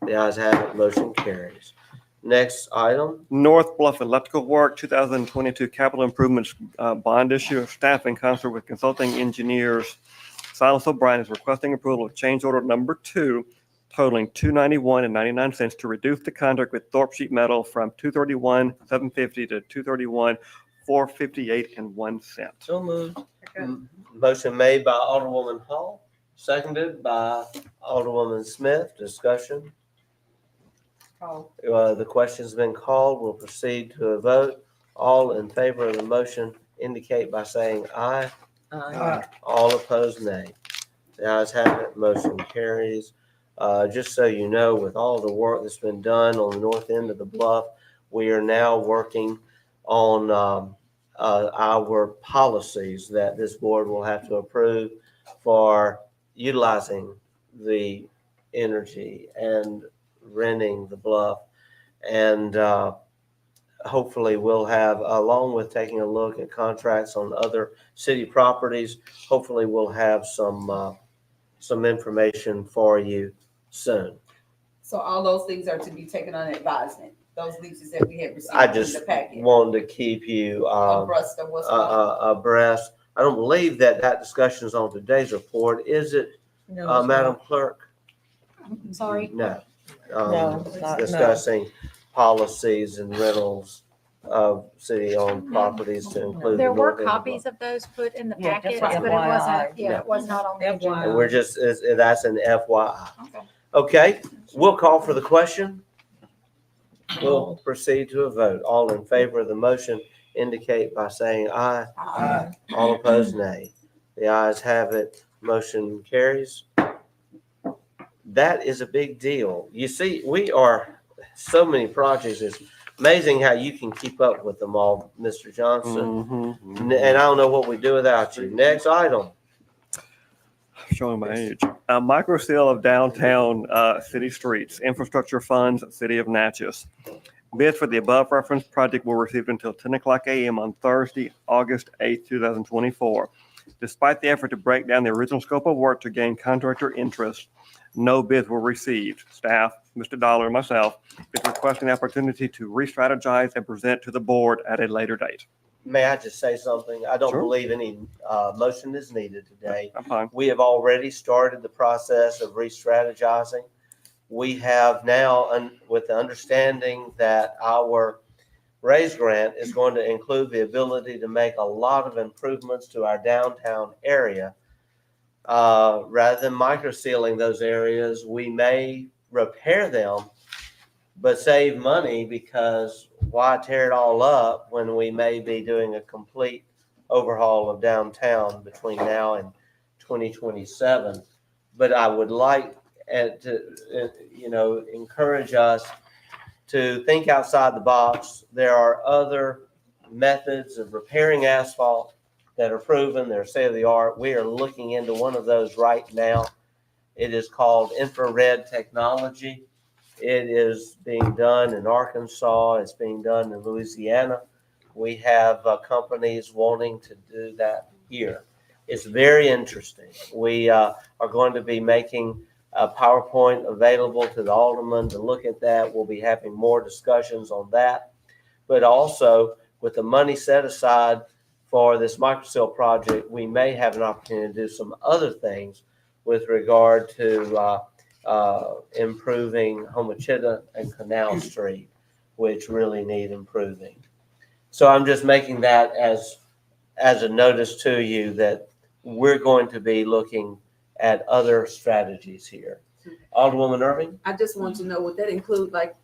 The ayes have it, motion carries. Next item. North Bluff Electrical Work 2022 Capital Improvements Bond Issue. Staff in concert with consulting engineers Silas O'Brien is requesting approval of change order number 2 totaling $291.99 to reduce the contract with Thorpe Sheet Metal from $231,750 to $231,458.01. So moved. Motion made by Alderwoman Hall, seconded by Alderwoman Smith. Discussion. The question's been called. We'll proceed to a vote. All in favor of the motion indicate by saying aye. Aye. All opposed, nay. The ayes have it, motion carries. Just so you know, with all the work that's been done on the north end of the bluff, we are now working on our policies that this board will have to approve for utilizing the energy and renting the bluff. And hopefully we'll have, along with taking a look at contracts on other city properties, hopefully we'll have some information for you soon. So all those things are to be taken on advisement, those leases that we had received I in the just packet. wanted to keep you Abreast of what's going on. abreast. I don't believe that discussion is on today's report, is it, No, it's Madam not. Clerk? Sorry. No. No, it's not, no. Discussing policies and rentals of city-owned properties to include. There the were north end of the copies of those put in the Yeah, just packets, but it FYI. wasn't, yeah, it was not on the agenda. And we're just, that's an FYI. Okay. Okay, we'll call for the question. We'll proceed to a vote. All in favor of the motion indicate by saying aye. Aye. All opposed, nay. The ayes have it. Motion carries. That is a big deal. You see, we are so many projects. It's amazing how you can keep up with them all, Mr. Johnson. And I don't know what we do without you. Next item. Showing my age. Micro seal of downtown city streets, infrastructure funds, City of Natchez. Bids for the above referenced project were received until 10 o'clock a.m. on Thursday, August 8, 2024. Despite the effort to break down the original scope of work to gain contractor interest, no bids were received. Staff, Mr. Dollar, and myself is requesting the opportunity to re-strategize and present to the board at a later date. May I just say something? I don't Sure. believe any motion is needed today. I'm fine. We have already started the process of re-strategizing. We have now, with the understanding that our raise grant is going to include the ability to make a lot of improvements to our downtown area. Rather than microsealing those areas, we may repair them, but save money, because why tear it all up when we may be doing a complete overhaul of downtown between now and 2027. But I would like to, encourage us to think outside the box. There are other methods of repairing asphalt that are proven, they're state of the art. We are looking into one of those right now. It is called infrared technology. It is being done in Arkansas. It's being done in Louisiana. We have companies wanting to do that here. It's very interesting. We are going to be making a PowerPoint available to the aldermen to look at that. We'll be having more discussions on that. But also, with the money set aside for this microseal project, we may have an opportunity to do some other things with regard to improving Homachita and Canal Street, which really need improving. So I'm just making that as a notice to you that we're going to be looking at other strategies here. Alderwoman Irving? I just want to know, would that include, like,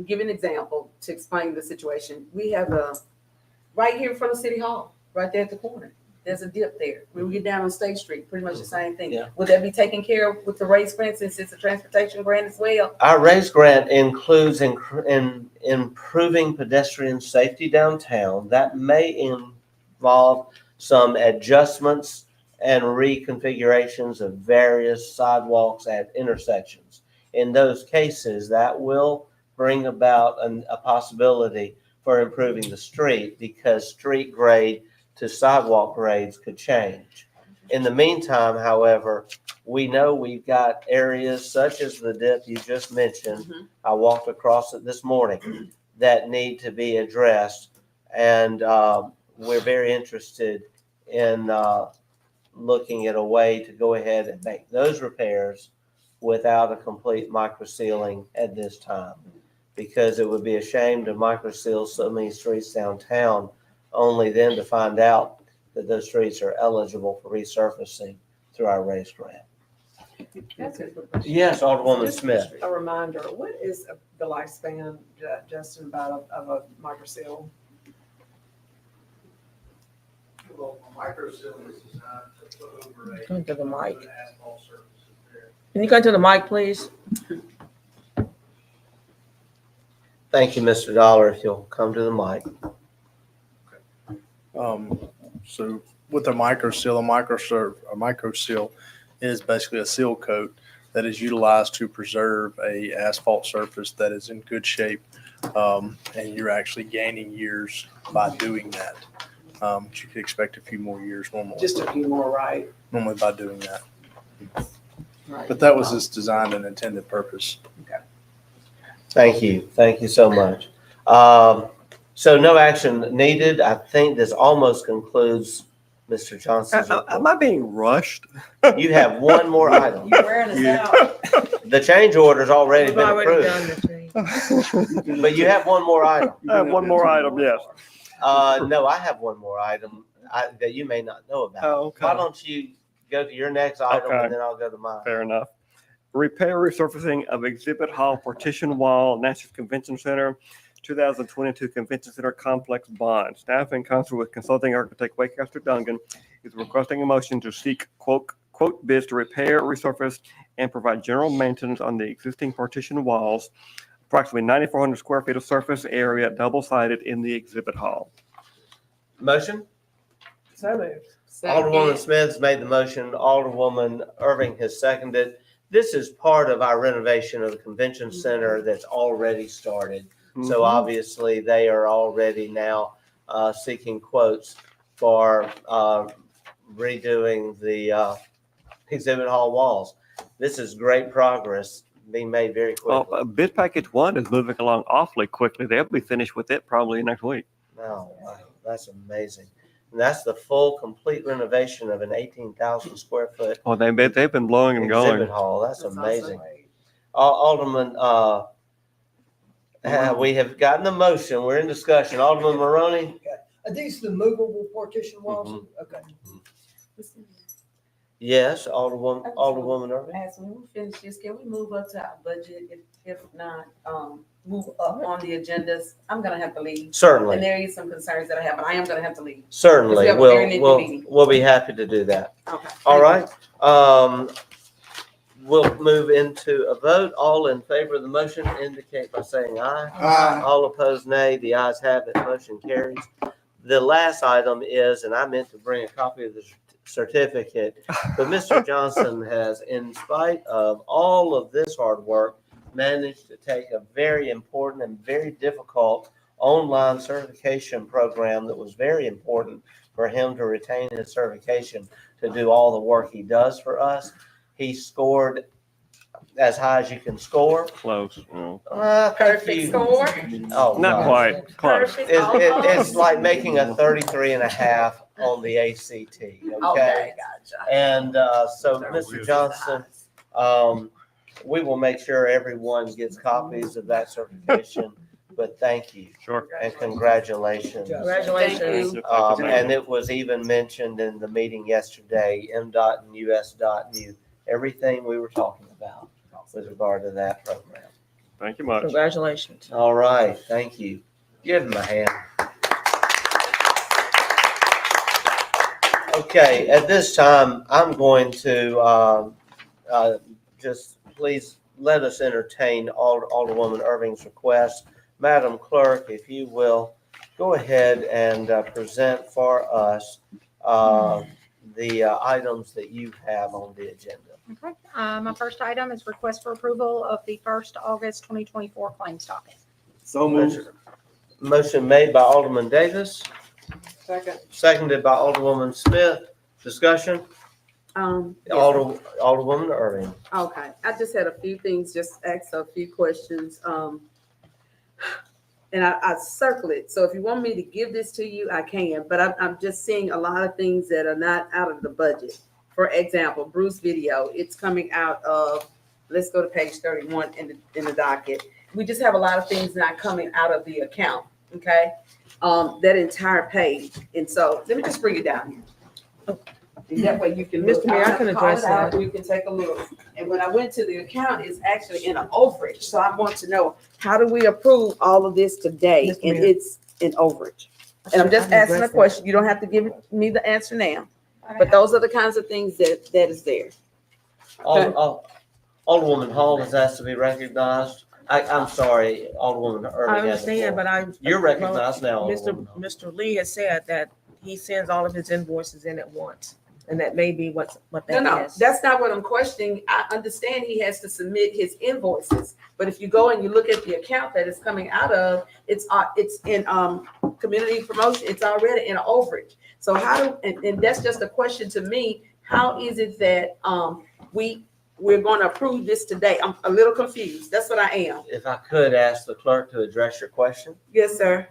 give an example to explain the situation. We have right here in front of City Hall, right there at the corner. There's a dip there. When we get down on State Street, pretty much the same thing. Yeah. Would that be taken care of with the raise grant, since it's a transportation grant as well? Our raise grant includes in improving pedestrian safety downtown. That may involve some adjustments and reconfigurations of various sidewalks at intersections. In those cases, that will bring about a possibility for improving the street, because street grade to sidewalk grades could change. In the meantime, however, we know we've got areas such as the dip you just mentioned. I walked across it this morning, that need to be addressed. And we're very interested in looking at a way to go ahead and make those repairs without a complete micro sealing at this time. Because it would be a shame to micro seal so many streets downtown, only then to find out that those streets are eligible for resurfacing through our raise grant. That's a good question. Yes, Alderwoman Just Smith. A reminder, what is the lifespan, Justin, about of a micro seal? Well, a micro seal is designed to put over a. Go to the mic. an asphalt surface there. Can you go to the mic, please? Thank you, Mr. Dollar, if you'll come to the mic. So with a micro seal, a micro seal is basically a seal coat that is utilized to preserve a asphalt surface that is in good shape. And you're actually gaining years by doing that. But you could expect a few more years normally. Just a few more, right? Normally by doing that. Right. But that was its designed and intended purpose. Thank you. Thank you so much. So no action needed. I think this almost concludes Mr. Johnson's Am report. I being rushed? You have one more item. You're wearing us out. The change order's already We've been already approved, done the change. but you have one more item. I have one more item, yes. No, I have one more item that you may not know about. Oh, okay. Why don't you go to your next item Okay. and then I'll go to mine. Fair enough. Repair resurfacing of exhibit hall partition wall, Natchez Convention Center, 2022 Convention Center Complex bond. Staff in concert with consulting architect Waycaster Dungan is requesting a motion to seek quote bids to repair, resurface, and provide general maintenance on the existing partition walls, approximately 9,400 square feet of surface area, double-sided in the exhibit hall. Motion? So moved. Alderwoman Smith has made the motion. Alderwoman Irving has seconded. This is part of our renovation of the convention center that's already started. So obviously, they are already now seeking quotes for redoing the exhibit hall walls. This is great progress being made very quickly. Well, bid package one is moving along awfully quickly. They'll be finished with it probably next week. Oh, wow, that's amazing. And that's the full, complete renovation of an 18,000 square foot Oh, they've been blowing and going. exhibit hall. That's That's amazing. awesome. Alderman, we have gotten a motion. We're in discussion. Alderman Maroney? Are these the movable partition walls? Okay. Yes, Alderwoman Irving? As we finish this, can we move up to our budget? If not, move up on the agendas. I'm gonna have to leave. And Certainly, there is some concerns that I have, but I am gonna have to leave. certainly. We have a very lengthy We'll meeting. be happy to do that. Okay. All right. We'll move into a vote. All in favor of the motion indicate by saying aye. Aye. All opposed, nay. The ayes have it. Motion carries. The last item is, and I meant to bring a copy of the certificate, but Mr. Johnson has, in spite of all of this hard work, managed to take a very important and very difficult online certification program that was very important for him to retain his certification to do all the work he does for us. He scored as high as you can score. Close. No. Perfect score. Oh, Not no. quite. Close. Perfect. It's like making a 33.5 on the ACT, okay? Okay, gotcha. And so, Mr. Johnson, we will make sure everyone gets copies of that certification, but thank you Sure. and congratulations. Congratulations. Thank And it was even mentioned in the meeting yesterday, MDOT and USDOT knew everything we were talking about with regard to that program. Thank you much. Congratulations. All right, thank you. Give him a hand. Okay, at this time, I'm going to just please let us entertain Alderwoman Irving's request. Madam Clerk, if you will, go ahead and present for us the items that you have on the agenda. Okay, my first item is request for approval of the 1st August 2024 claims docket. So Motion made by Alderman Davis, Second. seconded by Alderwoman Smith. Discussion? Yes. Alderwoman Irving. Okay, I just had a few things, just ask a few questions. And I circle it. So if you want me to give this to you, I can, but I'm just seeing a lot of things that are not out of the budget. For example, Bruce Video, it's coming out of let's go to page 31 in the docket. We just have a lot of things not coming out of the account, okay? That entire page. And so let me just bring it down here. And that way you can look. Mr. Mayor, I can I'll call address it out, that. You can take a look. And when I went to the account, it's actually in an overage. So I want to know, how do we approve all of this today? Mr. And Mayor. it's in overage. And I'm just I can asking a address that. question. You don't have to give me the answer now. But those are the kinds of things that is there. Alderwoman Hall has asked to be recognized. I'm sorry, Alderwoman I Irving has the understand, floor. but I. You're recognized now, Mr. Alderwoman Hall. Mr. Lee has said that he sends all of his invoices in at once, and that may be what No, that no, is. that's not what I'm questioning. I understand he has to submit his invoices. But if you go and you look at the account that it's coming out of, it's in community promotion, it's already in an overage. So and that's just a question to me, how is it that we're going to approve this today? I'm a little confused. That's what I am. If I could ask the clerk to address your question. Yes, sir.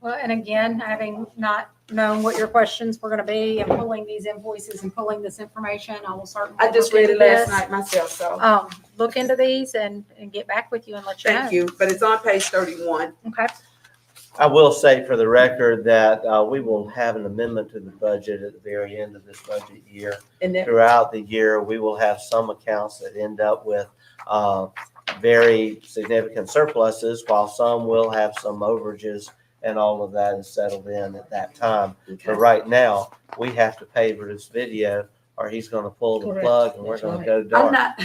Well, and again, having not known what your questions were going to be and pulling these invoices and pulling this information, I will certainly. I just look read it into last this. night myself, so Look into these and get back with you and let you know. thank you. But it's on page 31. Okay. I will say for the record that we will have an amendment to the budget at the very end of this budget year. And then Throughout the year, we will have some accounts that end up with very significant surpluses, while some will have some overages, and all of that is settled in at that time. But right now, we have to pay for this video, or he's going to pull the Correct. plug, and we're That's going right. to go dark. I'm not,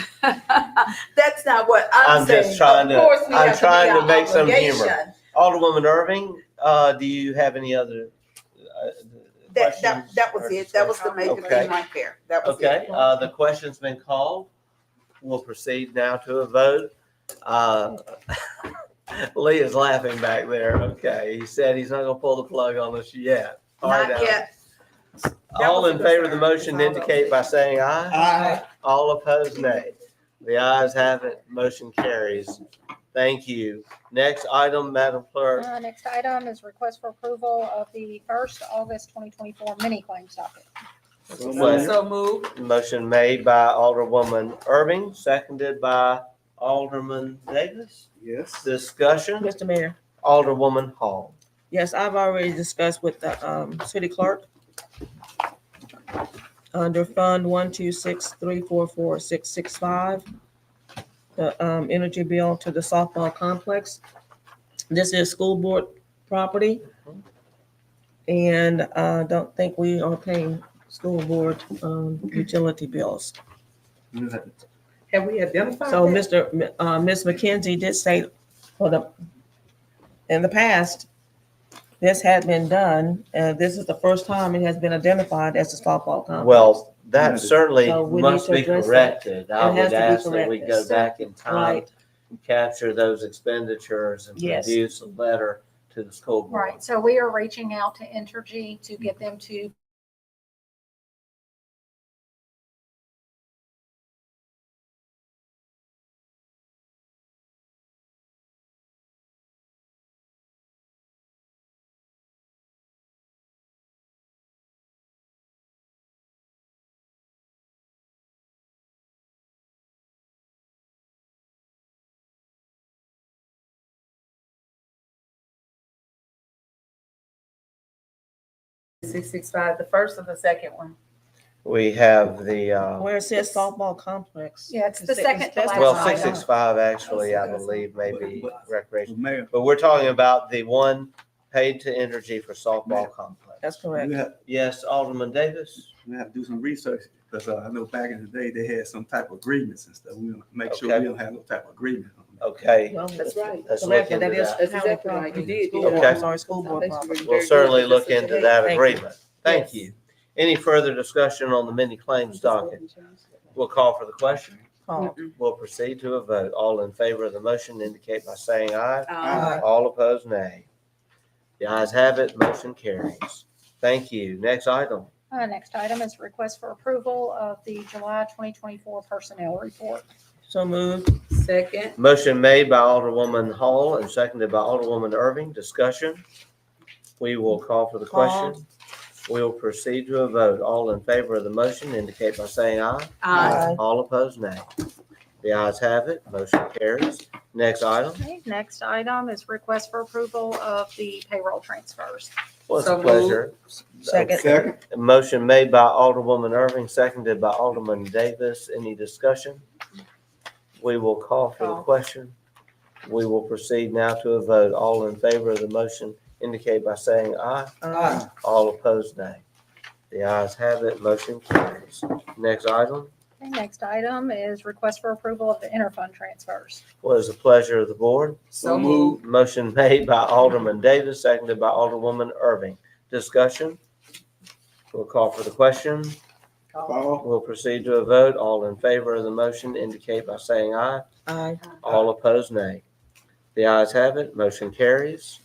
that's not what I'm saying. just trying Of course, we I'm have trying meet to our make some humor. obligation. Alderwoman Irving, do you have any other That questions? was it. That was the major Okay. thing right there. That was Okay, it. the question's been called. We'll proceed now to a vote. Lee is laughing back there. Okay, he said he's not gonna pull the plug on us yet. All right, Not now, yet. all was in a favor of the concern. motion That's all indicate by saying aye. Aye. All opposed, nay. The ayes have it, motion carries. Thank you. Next item, Madam Clerk. Next item is request for approval of the 1st August 2024 mini claims docket. So move. Motion made by Alderwoman Irving, seconded by Alderman Davis. Yes. Discussion, Mr. Mayor, Alderwoman Hall. yes, I've already discussed with the city clerk. Under Fund 126344665, the energy bill to the softball complex. This is school board property. And I don't think we are paying school board utility bills. Have we identified So that? Ms. McKenzie did say in the past, this had been done. This is the first time it has been identified as a softball complex. Well, that certainly So we need must to be address that. corrected. I It has would to be ask that we corrected. go back in time, Right. and capture those expenditures and Yes. produce a letter to the school board. Right, so we are reaching out to Entergy to get them to $665, the first or the second one? We have the, Where it says softball complex. Yeah, it's the second to last well, item. 665 actually, I believe, maybe recreation. Mayor, But we're talking about the one paid to Entergy for softball complex. That's correct. Yes, Alderman Davis? We have to do some research because I know back in the day, they had some type of agreements and stuff. We want to make sure Okay. we don't have no type of agreement. Okay, Well, That's right. let's look correct, into that is that. That's county exactly right. You property. did. School You board, Okay. I'm sorry, school board property. We'll certainly look into that Thank you. agreement. Thank Yes. you. Any further discussion on the mini claims docket? We'll call for the question. Call. We'll proceed to a vote. All in favor of the motion indicate by saying aye. Aye. All opposed, nay. The ayes have it, motion carries. Thank you. Next item. Next item is request for approval of the July 2024 personnel report. So moved. Second. Motion made by Alderwoman Hall and seconded by Alderwoman Irving. Discussion. We will call for the question. We will proceed to a vote. All in favor of the motion indicate by saying aye. Aye. All opposed, nay. The ayes have it. Motion carries. Next item. Okay, next item is request for approval of the payroll transfers. What's So a pleasure? Second. Second. A motion made by Alderwoman Irving, seconded by Alderman Davis. Any discussion? We will call for the Call. question. We will proceed now to a vote. All in favor of the motion indicate by saying aye. Aye. All opposed, nay. The ayes have it. Motion carries. Next item. Okay, next item is request for approval of the interfund transfers. What is the pleasure of the board? So moved. Motion made by Alderman Davis, seconded by Alderwoman Irving. Discussion? We'll call for the question. Call. We'll proceed to a vote. All in favor of the motion indicate by saying aye. Aye. All opposed, nay. The ayes have it. Motion carries.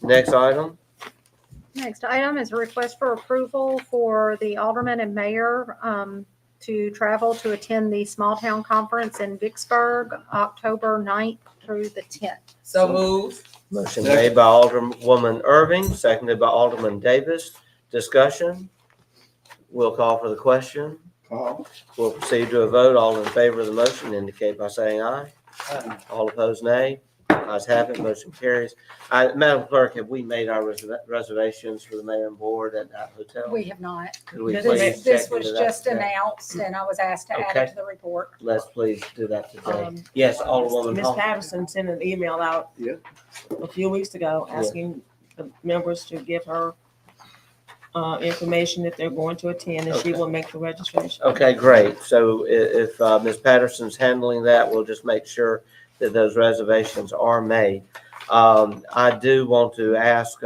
Next item. Next item is a request for approval for the alderman and mayor to travel to attend the Small Town Conference in Vicksburg, October 9th through the 10th. So moved. Motion made by Alderwoman Irving, seconded by Alderman Davis. Discussion? We'll call for the question. Call. We'll proceed to a vote. All in favor of the motion indicate by saying aye. All opposed, nay. Ayes have it. Motion carries. Madam Clerk, have we made our reservations for the mayor and board at that hotel? We have not. Could we This- please This check was into that just today? announced and I was asked to add Okay. it to the report. Let's please do that today. Um, Yes, Alderwoman Ms. Hall. Patterson sent an email out Yeah. a few weeks ago asking the members to give her information if they're going to attend, and she Okay. will make the registration. Okay, great. So if Ms. Patterson's handling that, we'll just make sure that those reservations are made. I do want to ask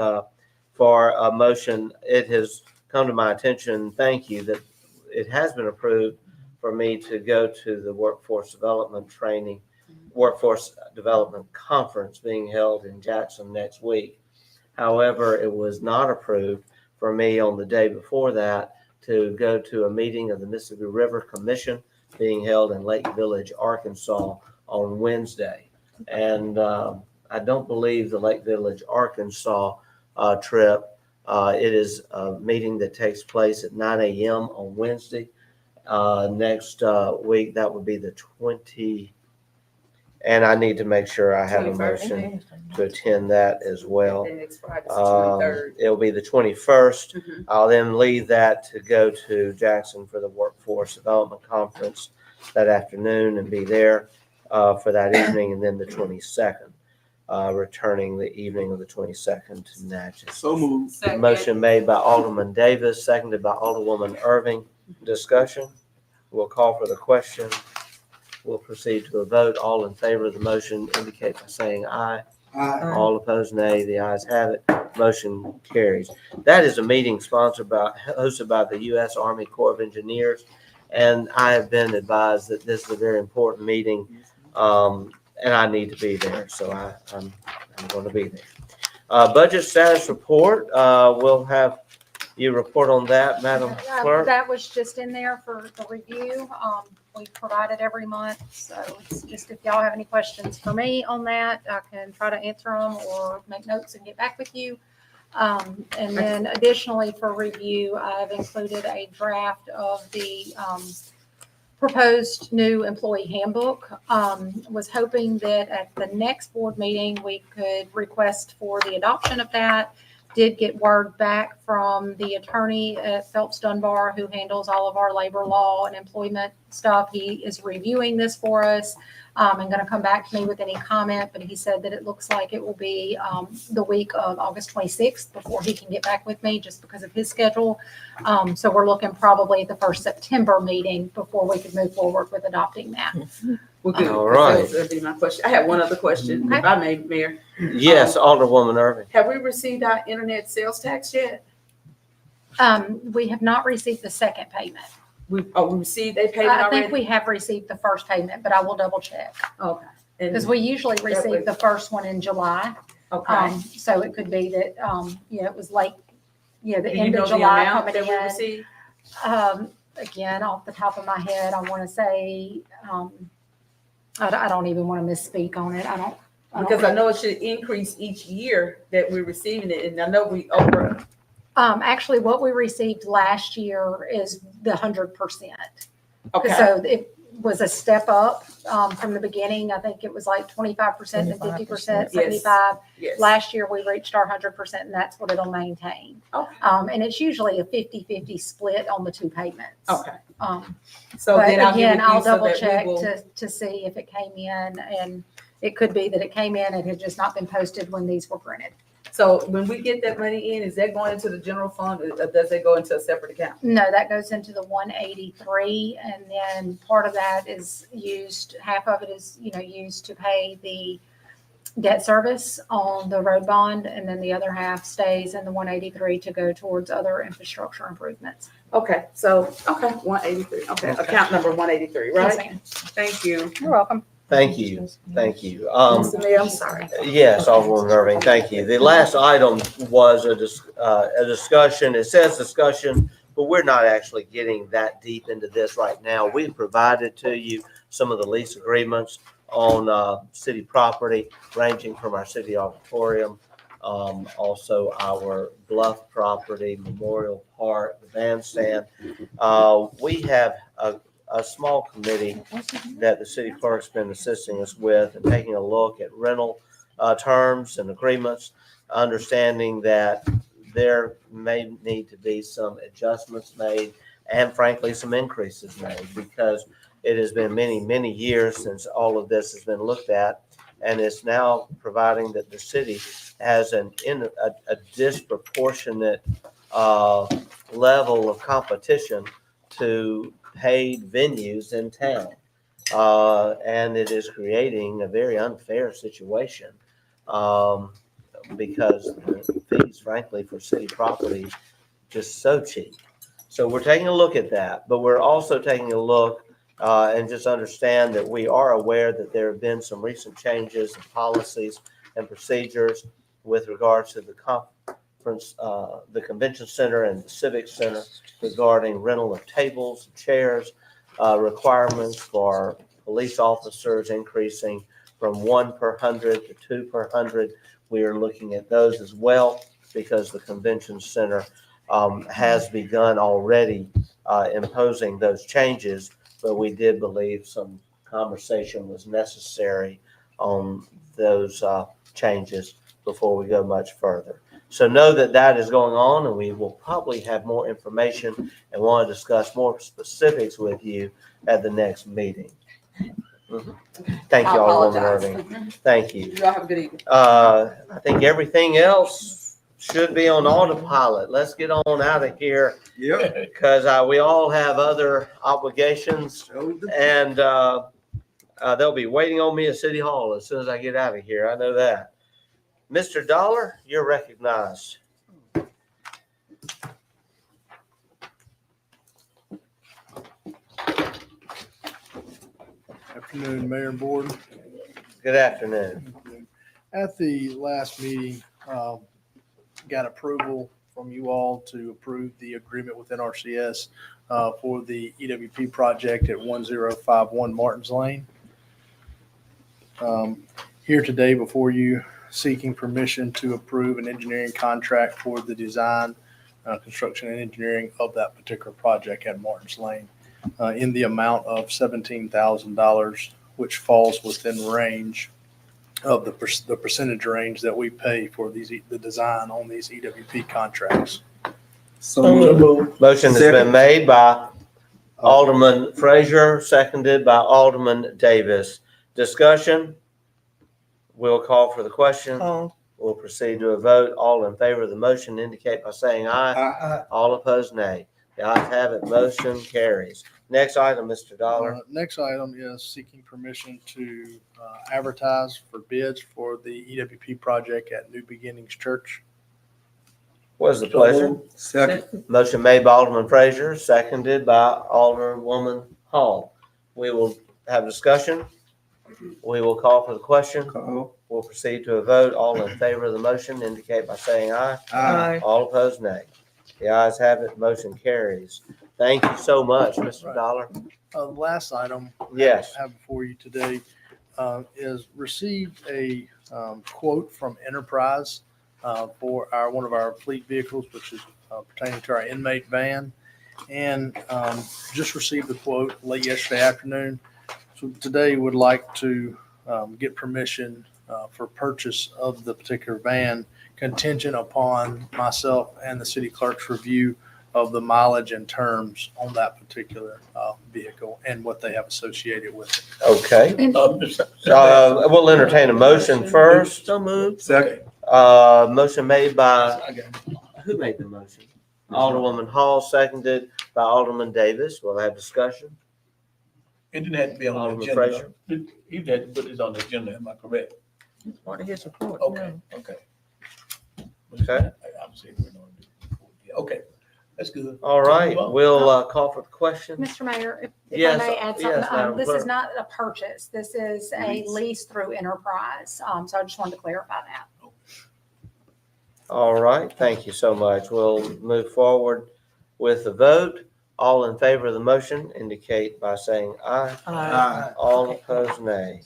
for a motion. It has come to my attention, thank you, that it has been approved for me to go to the workforce development conference being held in Jackson next week. However, it was not approved for me on the day before that to go to a meeting of the Mississippi River Commission being held in Lake Village, Arkansas on Wednesday. And I don't believe the Lake Village, Arkansas trip, it is a meeting that takes place at 9 a.m. on Wednesday. Next week, that would be the 20, and I need to make sure I have a 21st. motion to attend that as well. And next Friday's the 23rd. It'll be the 21st. Mhm. I'll then leave that to go to Jackson for the Workforce Development Conference that afternoon and be there for that evening, and then the 22nd, returning the evening of the 22nd to Natchez. So moved. Second. Motion made by Alderman Davis, seconded by Alderwoman Irving. Discussion? We'll call for the question. We'll proceed to a vote. All in favor of the motion indicate by saying aye. Aye. All opposed, nay. The ayes have it. Motion carries. That is a meeting hosted by the U.S. Army Corps of Engineers, and I have been advised that this is a very important meeting, and I need to be there, so I'm going to be there. Budget status report. We'll have you report on that, Madam Clerk. That was just in there for the review. We provide it every month, so it's just if y'all have any questions for me on that, I can try to answer them or make notes and get back with you. And then additionally for review, I've included a draft of the proposed new employee handbook. Was hoping that at the next board meeting, we could request for the adoption of that. Did get word back from the attorney at Phelps Dunbar, who handles all of our labor law and employment stuff. He is reviewing this for us and going to come back to me with any comment, but he said that it looks like it will be the week of August 26th before he can get back with me just because of his schedule. So we're looking probably at the first September meeting before we could move forward with adopting that. Well, good. All right. That'd be my question. I have one other question, if I may, Mayor. Yes, Alderwoman Irving. Have we received our internet sales tax yet? We have not received the second payment. We received a payment I already? think we have received the first payment, but I will double check. Okay. And- Because we usually receive the first one in July. Okay. So it could be that, it was late, the Do you end know of the July amount coming that we in. received? Again, off the top of my head, I want to say, I don't even want to misspeak on it. Because I know it should increase each year that we're receiving it, and I know we over. Actually, what we received last year is the 100%. Okay. So was a step up from the beginning. I think it was like 25% and 50%, Yes. 75. Yes. Last year, we reached our 100%, and that's what it'll maintain. Okay. And it's usually a 50-50 split on the two payments. Okay. Um, So But then I'll get again, with you I'll so double that we check will- to see if it came in, and it could be that it came in and had just not been posted when these were printed. So when we get that money in, is that going into the general fund or does it go into a separate account? No, that goes into the 183, and then part of that is used, half of it is, used to pay the debt service on the road bond, and then the other half stays in the 183 to go towards other infrastructure improvements. Okay, so, okay, 183, okay, account number 183, Yes, right? ma'am. Thank you. You're welcome. Thank you. Thank you. Mr. Mayor, I'm sorry. Yes, Alderwoman Irving, thank you. The last item was a discussion. It says discussion, but we're not actually getting that deep into this right now. We provided to you some of the lease agreements on city property, ranging from our city auditorium, also our Bluff property, Memorial Park, the bandstand. We have a small committee that the city clerk's been assisting us with and taking a look at rental terms and agreements, understanding that there may need to be some adjustments made and frankly, some increases made, because it has been many, many years since all of this has been looked at. And it's now providing that the city has a disproportionate level of competition to paid venues in town. And it is creating a very unfair situation because the fees, frankly, for city property just so cheap. So we're taking a look at that, but we're also taking a look and just understand that we are aware that there have been some recent changes in policies and procedures with regards to the conference, the convention center and the civic center regarding rental of tables, chairs, requirements for police officers increasing from 1 per 100 to 2 per 100. We are looking at those as well because the convention center has begun already imposing those changes, but we did believe some conversation was necessary on those changes before we go much further. So know that that is going on, and we will probably have more information and want to discuss more specifics with you at the next meeting. Thank you, I Alderwoman apologize. Irving. Thank you. You all have a good evening. I think everything else should be on autopilot. Let's get on out of here Yep. because we all have other obligations, and they'll be waiting on me at City Hall as soon as I get out of here. I know that. Mr. Dollar, you're recognized. Afternoon, Mayor and Board. Good afternoon. At the last meeting, got approval from you all to approve the agreement with NRCS for the EWP project at 1051 Martins Lane. Here today before you, seeking permission to approve an engineering contract for the design, construction and engineering of that particular project at Martins Lane in the amount of $17,000, which falls within range of the percentage range that we pay for the design on these EWP contracts. Motion has been made by Alderman Frazier, seconded by Alderman Davis. Discussion? We'll call for the question. We'll proceed to a vote. All in favor of the motion indicate by saying aye. Aye. All opposed, nay. The ayes have it. Motion carries. Next item, Mr. Dollar. Next item is seeking permission to advertise for bids for the EWP project at New Beginnings Church. What is the pleasure? Second. Motion made by Alderman Frazier, seconded by Alderwoman Hall. We will have discussion. We will call for the question. Call. We'll proceed to a vote. All in favor of the motion indicate by saying aye. Aye. All opposed, nay. The ayes have it. Motion carries. Thank you so much, Mr. Right. Dollar. The last item Yes. I have before you today is received a quote from Enterprise for one of our fleet vehicles, which is pertaining to our inmate van. and just received the quote late yesterday afternoon. So today would like to get permission for purchase of the particular van contingent upon myself and the city clerk's review of the mileage and terms on that particular vehicle and what they have associated with it. Okay. We'll entertain a motion first. So moved. Second. Motion made by, who made the motion? Alderwoman Hall, seconded by Alderman Davis. We'll have discussion. It didn't have to be on the Alderman agenda. Frazier. He had to put this on the agenda, am I correct? It's part of his report. Okay, okay. Okay. I'm saying we're gonna do. Yeah, okay, that's good. All right, Move on. we'll call for the question. Mr. Mayor, if I Yes, may add yes, something, Madam this Clerk. is not a purchase. This is a lease through Enterprise. So I just wanted to clarify that. All right, thank you so much. We'll move forward with the vote. All in favor of the motion indicate by saying aye. Aye. All opposed, nay.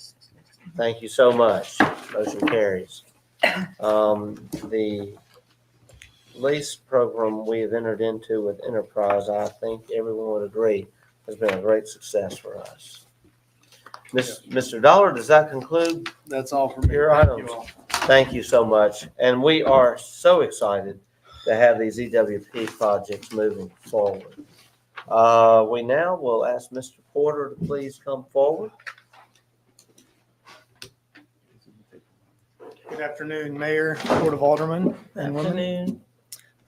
Thank you so much. Motion carries. The lease program we have entered into with Enterprise, I think everyone would agree, has been a great success for us. Mr. Dollar, does that conclude That's all for me. your Thank items? you all. Thank you so much. And we are so excited to have these EWP projects moving forward. We now will ask Mr. Porter to please come forward. Good afternoon, Mayor, Board of Aldermen and women.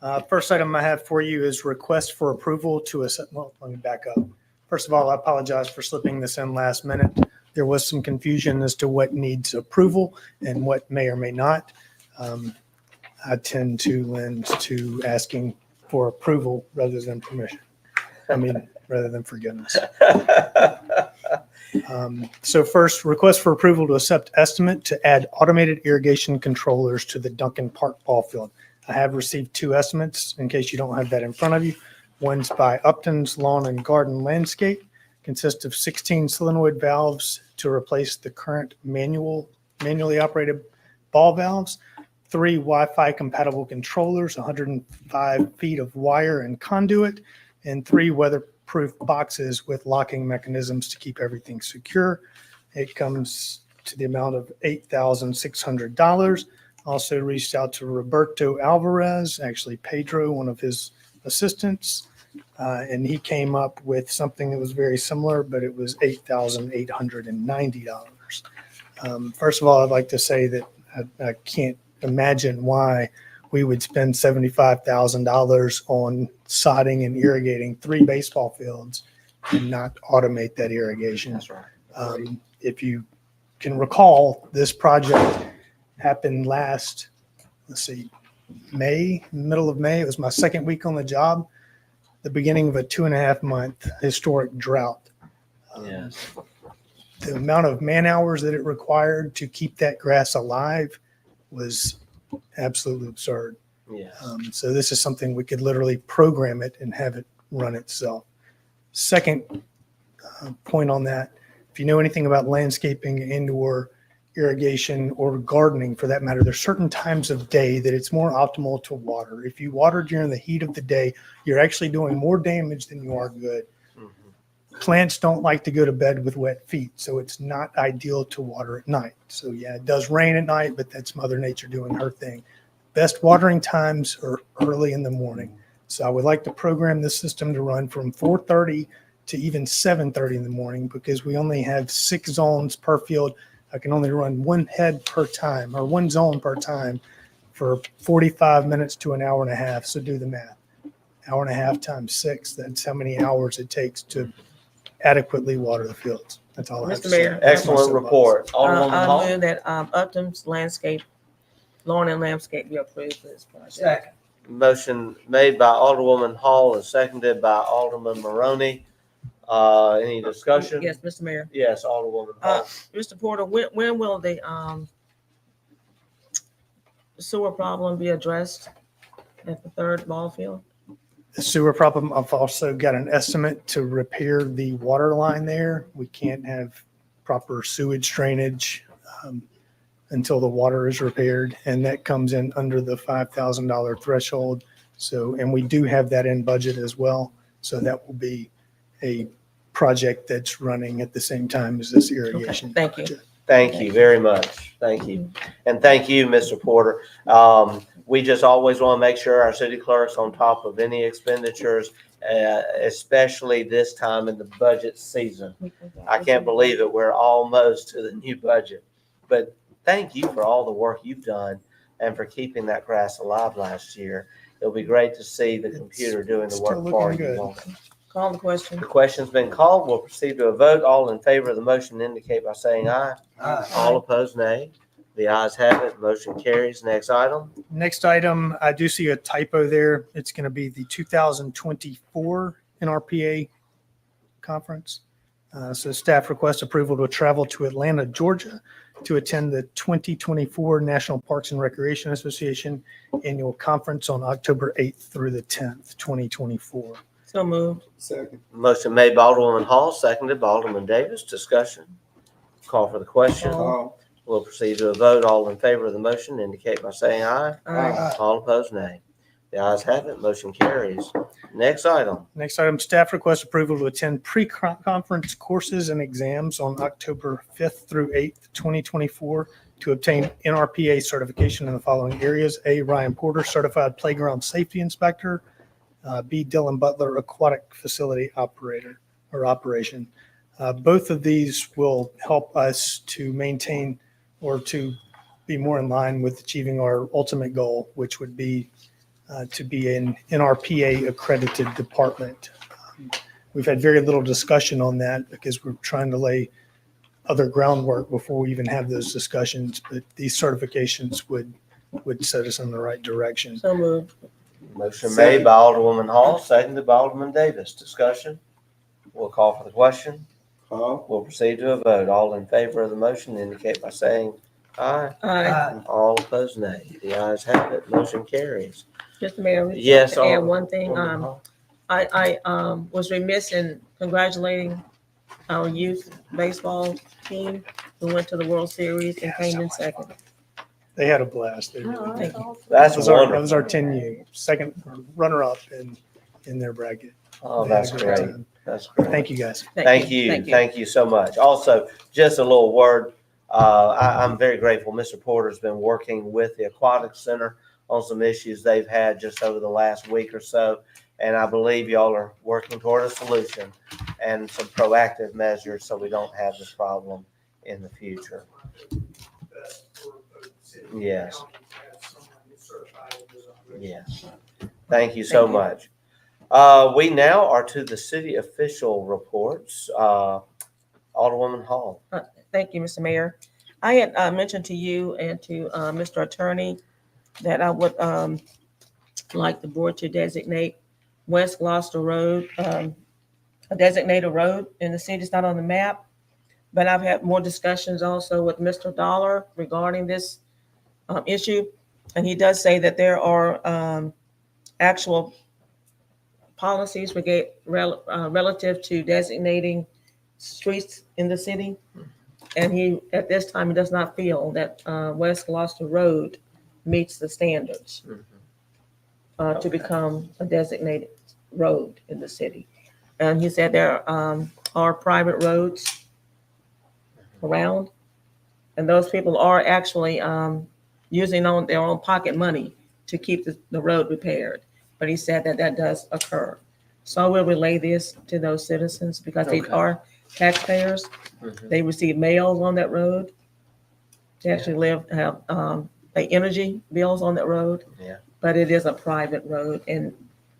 Afternoon. First item I have for you is request for approval to, well, let me back up. First of all, I apologize for slipping this in last minute. There was some confusion as to what needs approval and what may or may not. I tend to lend to asking for approval rather than permission. Rather than forgiveness. So first, request for approval to accept estimate to add automated irrigation controllers to the Duncan Park ball field. I have received two estimates in case you don't have that in front of you. One's by Upton's Lawn and Garden Landscape, consists of 16 solenoid valves to replace the current manually operated ball valves, 3 Wi-Fi compatible controllers, 105 feet of wire and conduit, and 3 weatherproof boxes with locking mechanisms to keep everything secure. It comes to the amount of $8,600. Also reached out to Roberto Alvarez, actually Pedro, one of his assistants, and he came up with something that was very similar, but it was $8,890. First of all, I'd like to say that I can't imagine why we would spend $75,000 on sodding and irrigating 3 baseball fields and not automate that irrigation. That's right. If you can recall, this project happened last, middle of May. It was my second week on the job, the beginning of a 2.5-month historic drought. Yes. The amount of man hours that it required to keep that grass alive was absolutely absurd. Yes. So this is something we could literally program it and have it run itself. Second point on that, if you know anything about landscaping, indoor irrigation, or gardening for that matter, there's certain times of day that it's more optimal to water. If you water during the heat of the day, you're actually doing more damage than you are good. Plants don't like to go to bed with wet feet, so it's not ideal to water at night. So yeah, it does rain at night, but that's Mother Nature doing her thing. Best watering times are early in the morning. So I would like to program this system to run from 4:30 to even 7:30 in the morning, because we only have 6 zones per field. I can only run 1 head per time, or 1 zone per time, for 45 minutes to an hour and a half. So do the math. Hour and a half times 6, that's how many hours it takes to adequately water the fields. That's all I have to Mr. say. Mayor. Excellent report. Alderwoman I Hall? move that Upton's Lawn and Landscape be approved for this project. Second. Motion made by Alderwoman Hall and seconded by Alderman Maroney. Any discussion? Yes, Mr. Mayor. Yes, Alderwoman Hall. Mr. Porter, when will the sewer problem be addressed at the 3rd ball field? The sewer problem, I've also got an estimate to repair the water line there. We can't have proper sewage drainage until the water is repaired, and that comes in under the $5,000 threshold. So, and we do have that in budget as well. So that will be a project that's running at the same time as this irrigation. Thank you. project. Thank you very much. Thank you. And thank you, Mr. Porter. We just always want to make sure our city clerk's on top of any expenditures, especially this time in the budget season. I can't believe it. We're almost to the new budget. But thank you for all the work you've done and for keeping that grass alive last year. It'll be great to see the computer doing the Still work for looking you. good. won't it? Call the question. The question's been called. We'll proceed to a vote. All in favor of the motion indicate by saying aye. Aye. All opposed, nay. The ayes have it. Motion carries. Next item. Next item, I do see a typo there. It's going to be the 2024 NRPA conference. So staff requests approval to travel to Atlanta, Georgia to attend the 2024 National Parks and Recreation Association Annual Conference on October 8th through the 10th, 2024. So moved. Second. Motion made by Alderwoman Hall, seconded by Alderman Davis. Discussion. Call for the question. Hall. We'll proceed to a vote. All in favor of the motion indicate by saying aye. Aye. All opposed, nay. The ayes have it. Motion carries. Next item. Next item, staff requests approval to attend pre-conference courses and exams on October 5th through 8th, 2024 to obtain NRPA certification in the following areas. A, Ryan Porter, Certified Playground Safety Inspector. B, Dylan Butler, Aquatic Facility Operator or Operation. Both of these will help us to maintain or to be more in line with achieving our ultimate goal, which would be to be an NRPA accredited department. We've had very little discussion on that because we're trying to lay other groundwork before we even have those discussions, but these certifications would set us in the right direction. So moved. Motion made by Alderwoman Hall, seconded by Alderman Davis. Discussion. We'll call for the question. Hall. We'll proceed to a vote. All in favor of the motion indicate by saying aye. Aye. All opposed, nay. The ayes have it. Motion carries. Mr. Mayor, we Yes, to add Alderman- one thing. Alderman Hall. I was remiss in congratulating our youth baseball team who went to the World Series and came in second. They had a blast. They Oh, really Thank did. you. That's That was our wonderful. 10U, second runner-up in their bracket. Oh, They had a that's great great. time. That's great. Thank you, guys. Thank you. Thank you so much. Also, just a little word. I'm very grateful. Mr. Porter's been working with the Aquatic Center on some issues they've had just over the last week or so. And I believe y'all are working toward a solution and some proactive measures so we don't have this problem in the future. Yes. Yes. Thank you so much. We now are to the city official reports. Alderwoman Hall. Thank you, Mr. Mayor. I had mentioned to you and to Mr. Attorney that I would like the board to designate West Gloucester Road, a designated road in the city. It's not on the map, but I've had more discussions also with Mr. Dollar regarding this issue. And he does say that there are actual policies relative to designating streets in the city. And he, at this time, he does not feel that West Gloucester Road meets the standards to become a designated road in the city. And he said there are private roads around, and those people are actually using their own pocket money to keep the road repaired. But he said that that does occur. So I will relay this to those citizens because they are taxpayers. They receive mails on that road. They actually have energy bills on that road. Yeah. But it is a private road, and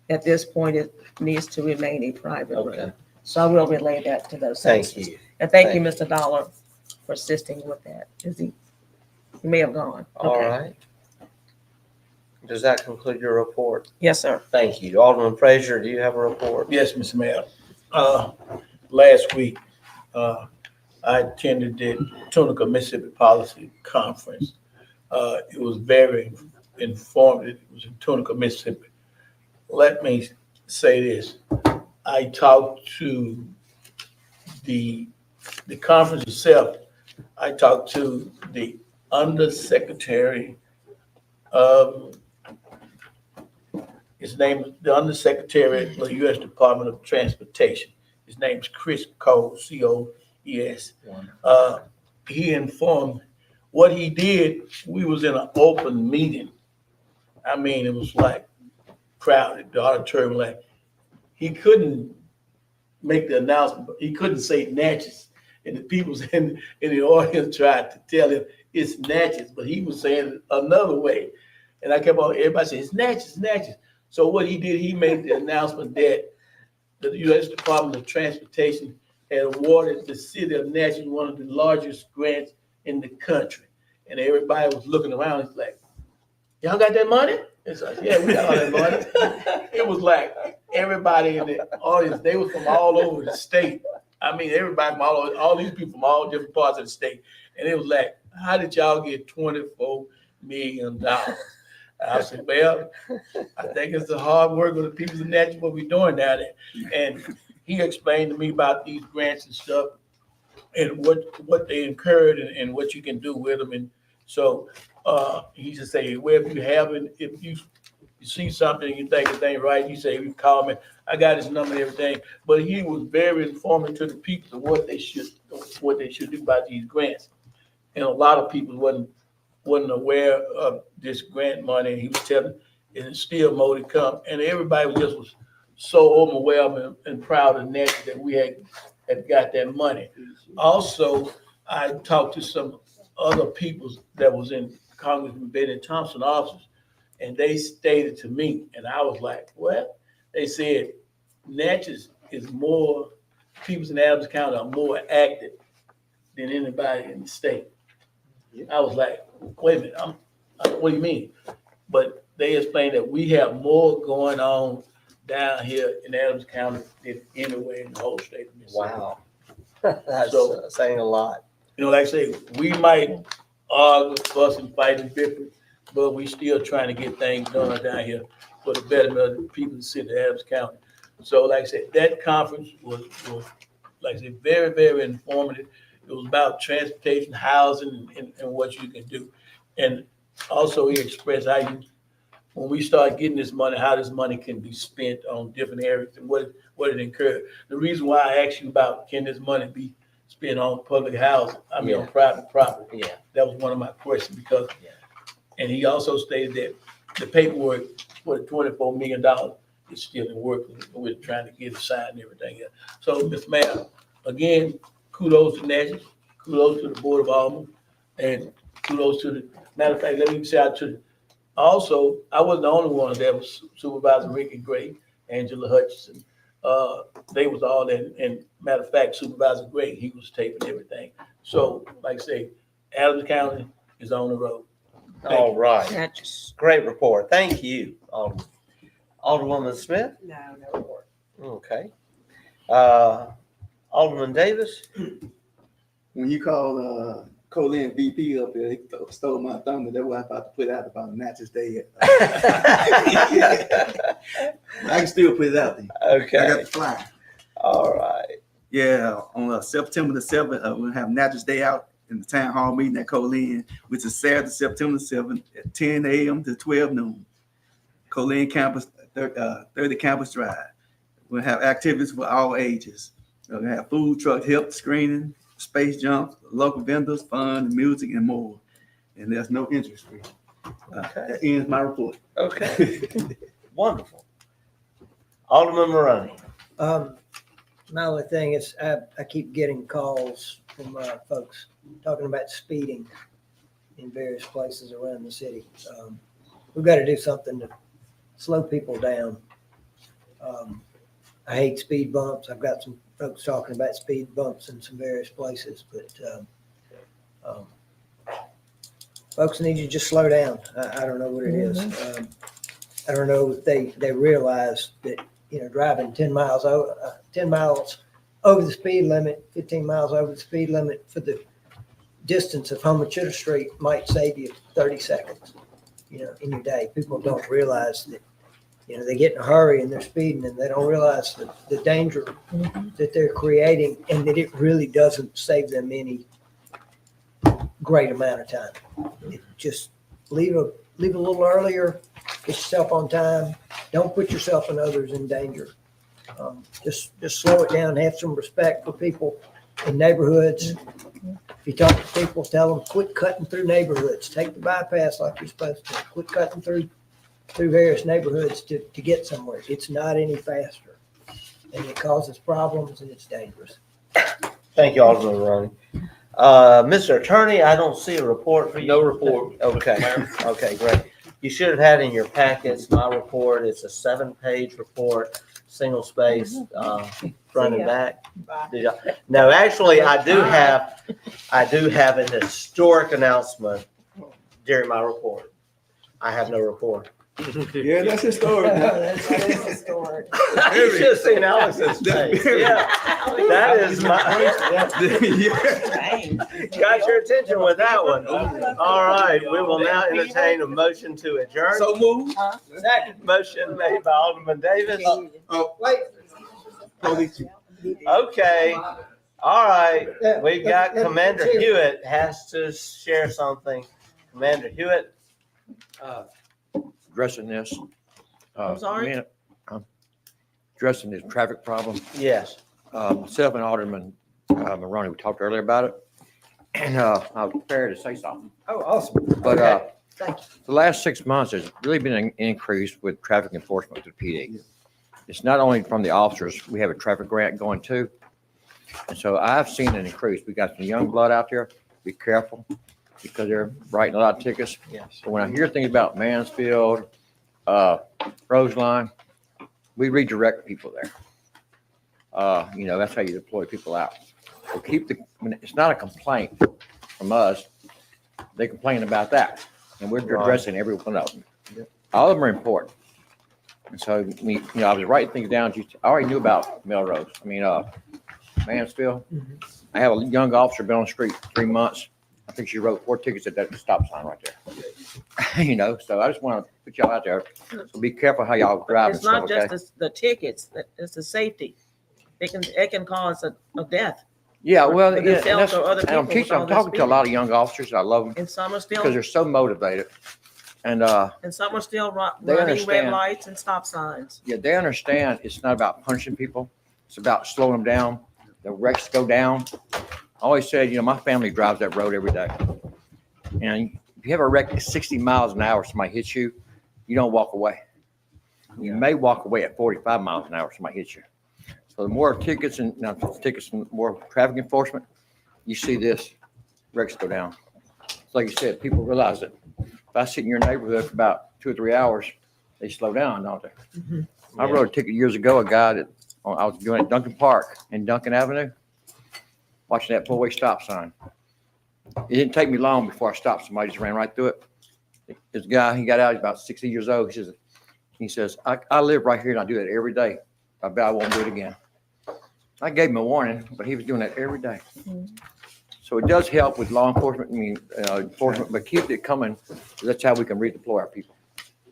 at this point, it needs to remain a private Okay. road. So I will relay that to those Thank citizens. you. And thank you, Thank Mr. Dollar, for assisting with that. He may have gone. All Okay. right. Does that conclude your report? Yes, sir. Thank you. Alderman Frazier, do you have a report? Yes, Mr. Mayor. Last week, I attended the Tunica, Mississippi Policy Conference. It was very informative. It was in Tunica, Mississippi. Let me say this. I talked to the conference itself. I talked to the Undersecretary of His name is the Undersecretary of the U.S. Department of Transportation. His name is Chris Coles, C-O-E-S. He informed what he did. We was in an open meeting. I mean, it was like crowded, the auditorium, like he couldn't make the announcement, but he couldn't say Natchez. And the people in the audience tried to tell him it's Natchez, but he was saying it another way. And I kept on, everybody said, it's Natchez, Natchez. So what he did, he made the announcement that the U.S. Department of Transportation had awarded the city of Natchez one of the largest grants in the country. And everybody was looking around, it's like, y'all got that money? It's like, yeah, we got all that money. It was like everybody in the audience, they were from all over the state. I mean, everybody from all over, all these people from all different parts of the state. And it was like, how did y'all get $24 million? I said, well, I think it's the hard work of the people in Natchez, what we're doing down there. And he explained to me about these grants and stuff and what they incurred and what you can do with them. And so he just say, well, if you see something you think it ain't right, you say, you call me. I got his number and everything. But he was very informative to the people of what they should do about these grants. And a lot of people wasn't aware of this grant money. And he was telling, and it's still more to come. And everybody was so overwhelmed and proud of Natchez that we had got that money. Also, I talked to some other people that was in Congressman Benny Thompson office, and they stated to me, and I was like, what? They said Natchez is more, people in Adams County are more active than anybody in the state. I was like, wait a minute, what do you mean? But they explained that we have more going on down here in Adams County than anywhere in the whole state of Mississippi. Wow. That's saying a lot. You know, like I say, we might argue, fuss and fight and bicker, but we still trying to get things done down here for the betterment of the people in the city of Adams County. So like I said, that conference was like I said, very, very informative. It was about transportation, housing, and what you can do. And also he expressed how when we start getting this money, how this money can be spent on different areas and what it incurred. The reason why I asked you about can this money be spent on public housing, on private property. Yeah. That was one of my questions because, and he also stated that the paperwork for the $24 million is still in work. We're trying to get it signed and everything else. So, Mr. Mayor, again, kudos to Natchez, kudos to the Board of Aldermen, and kudos to matter of fact, let me shout out to also, I wasn't the only one that was Supervisor Ricky Gray, Angela Hutchinson. They was all in, and matter of fact, Supervisor Gray, he was taping everything. So, like I say, Adams County is on the road. All right. Great report. Thank you, Alderman. Alderwoman Smith? No report. Okay. Alderman Davis? When you called Colin VP up there, he stole my thunder. That's what I about to put out about Natchez Day. I can still put it out there. Okay. I got the flyer. All right. Yeah, on September the 7th, we're going to have Natchez Day out in the town hall meeting at Colin, which is Saturday, September the 7th at 10 a.m. to 12 noon. Colin Campus, 30 Campus Drive. We'll have activities for all ages. We're going to have food truck help screening, space jumps, local vendors, fun, music, and more. And there's no interest fee. That ends my report. Okay. Wonderful. Alderman Maroney. My only thing is I keep getting calls from folks talking about speeding in various places around the city. We've got to do something to slow people down. I hate speed bumps. I've got some folks talking about speed bumps in some various places, but folks need to just slow down. I don't know what it is. I don't know if they realize that, driving 10 miles over the speed limit, 15 miles over the speed limit for the distance of Homer Chitter Street might save you 30 seconds, in your day. People don't realize that, they get in a hurry and they're speeding and they don't realize the danger that they're creating and that it really doesn't save them any great amount of time. It just leave a little earlier, get yourself on time, don't put yourself and others in danger. Just slow it down, have some respect for people in neighborhoods. If you talk to people, tell them, quit cutting through neighborhoods, take the bypass like you're supposed to, quit cutting through various neighborhoods to get somewhere. It's not any faster, and it causes problems, and it's dangerous. Thank you, Alderman Ronnie. Mr. Attorney, I don't see a report for you. No report. Okay, okay, great. You should have had in your packets my report. It's a 7-page report, single space, front and back. Did y'all- No, actually, I do have an historic announcement during my report. I have no report. Yeah, that's historic. That is historic. You should have seen Alex's face. Yeah, that is my, got your attention with that one. All right, we will now entertain a motion to adjourn. So move. Second motion made by Alderman Davis. Oh, wait. Okay, all right, we've got Commander Hewitt has to share something. Commander Hewitt. Addressing this. I'm sorry? Addressing this traffic problem. Yes. Myself and Alderman Maroney, we talked earlier about it. And I was prepared to say something. Oh, awesome. But Okay. Thank you. the last 6 months, there's really been an increase with traffic enforcement to the PD. It's not only from the officers, we have a traffic grant going too. And so I've seen an increase. We got some young blood out there. Be careful because they're writing a lot of tickets. Yes. But when I hear things about Mansfield, Roseline, we redirect people there. That's how you deploy people out. So it's not a complaint from us. They complain about that, and we're addressing every one of them. All of them are important. And so, I was writing things down. I already knew about Melrose. Mansfield. I have a young officer been on the street 3 months. I think she wrote 4 tickets at that stop sign right there. So I just want to put y'all out there. So be careful how y'all drive and It's stuff, not okay? just the tickets, it's the safety. It can cause a death. Yeah, well, for yeah, and themselves or other and I'm people with all I'm this talking to a speed. lot of young officers. I love them And some are because they're still, so motivated. And, some are still They running red understand. lights and stop signs. yeah, they understand it's not about punishing people. It's about slowing them down. The wrecks go down. I always said, my family drives that road every day. And if you have a wreck at 60 miles an hour, somebody hits you, you don't walk away. You may walk away at 45 miles an hour, somebody hits you. So the more tickets and more traffic enforcement, you see this, wrecks go down. It's like you said, people realize that if I sit in your neighborhood for about 2 or 3 hours, they slow down, don't they? I wrote a ticket years ago, a guy that I was doing at Duncan Park and Duncan Avenue, watching that 4-way stop sign. It didn't take me long before I stopped. Somebody just ran right through it. This guy, he got out, he's about 60 years old. He says, I live right here and I do that every day. I bet I won't do it again. I gave him a warning, but he was doing that every day. So it does help with law enforcement, enforcement, but keep it coming. That's how we can redeploy our people.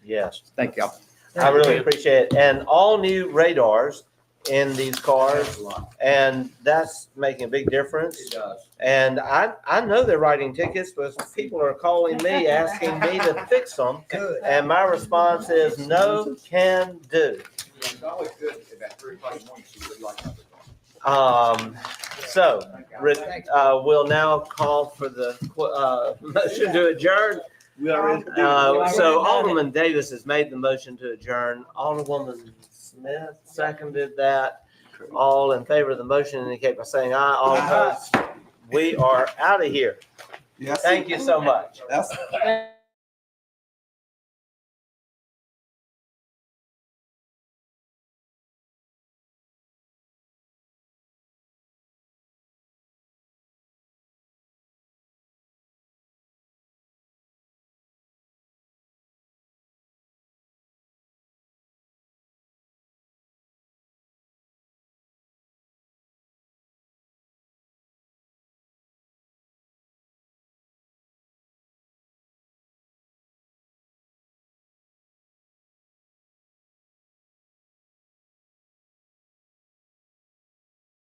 Yes. Thank y'all. I really appreciate it. And all new radars in these cars, and that's making a big difference. It does. And I know they're writing tickets, but people are calling me, asking me to fix them. Good. And my response is no can do. It's always good about 3 o'clock in the morning to see what you like. We'll now call for the motion to adjourn. We already did. So Alderman Davis has made the motion to adjourn. Alderwoman Smith seconded that. All in favor of the motion indicate by saying aye. All opposed. We are out of here. Yes. Thank you so much. That's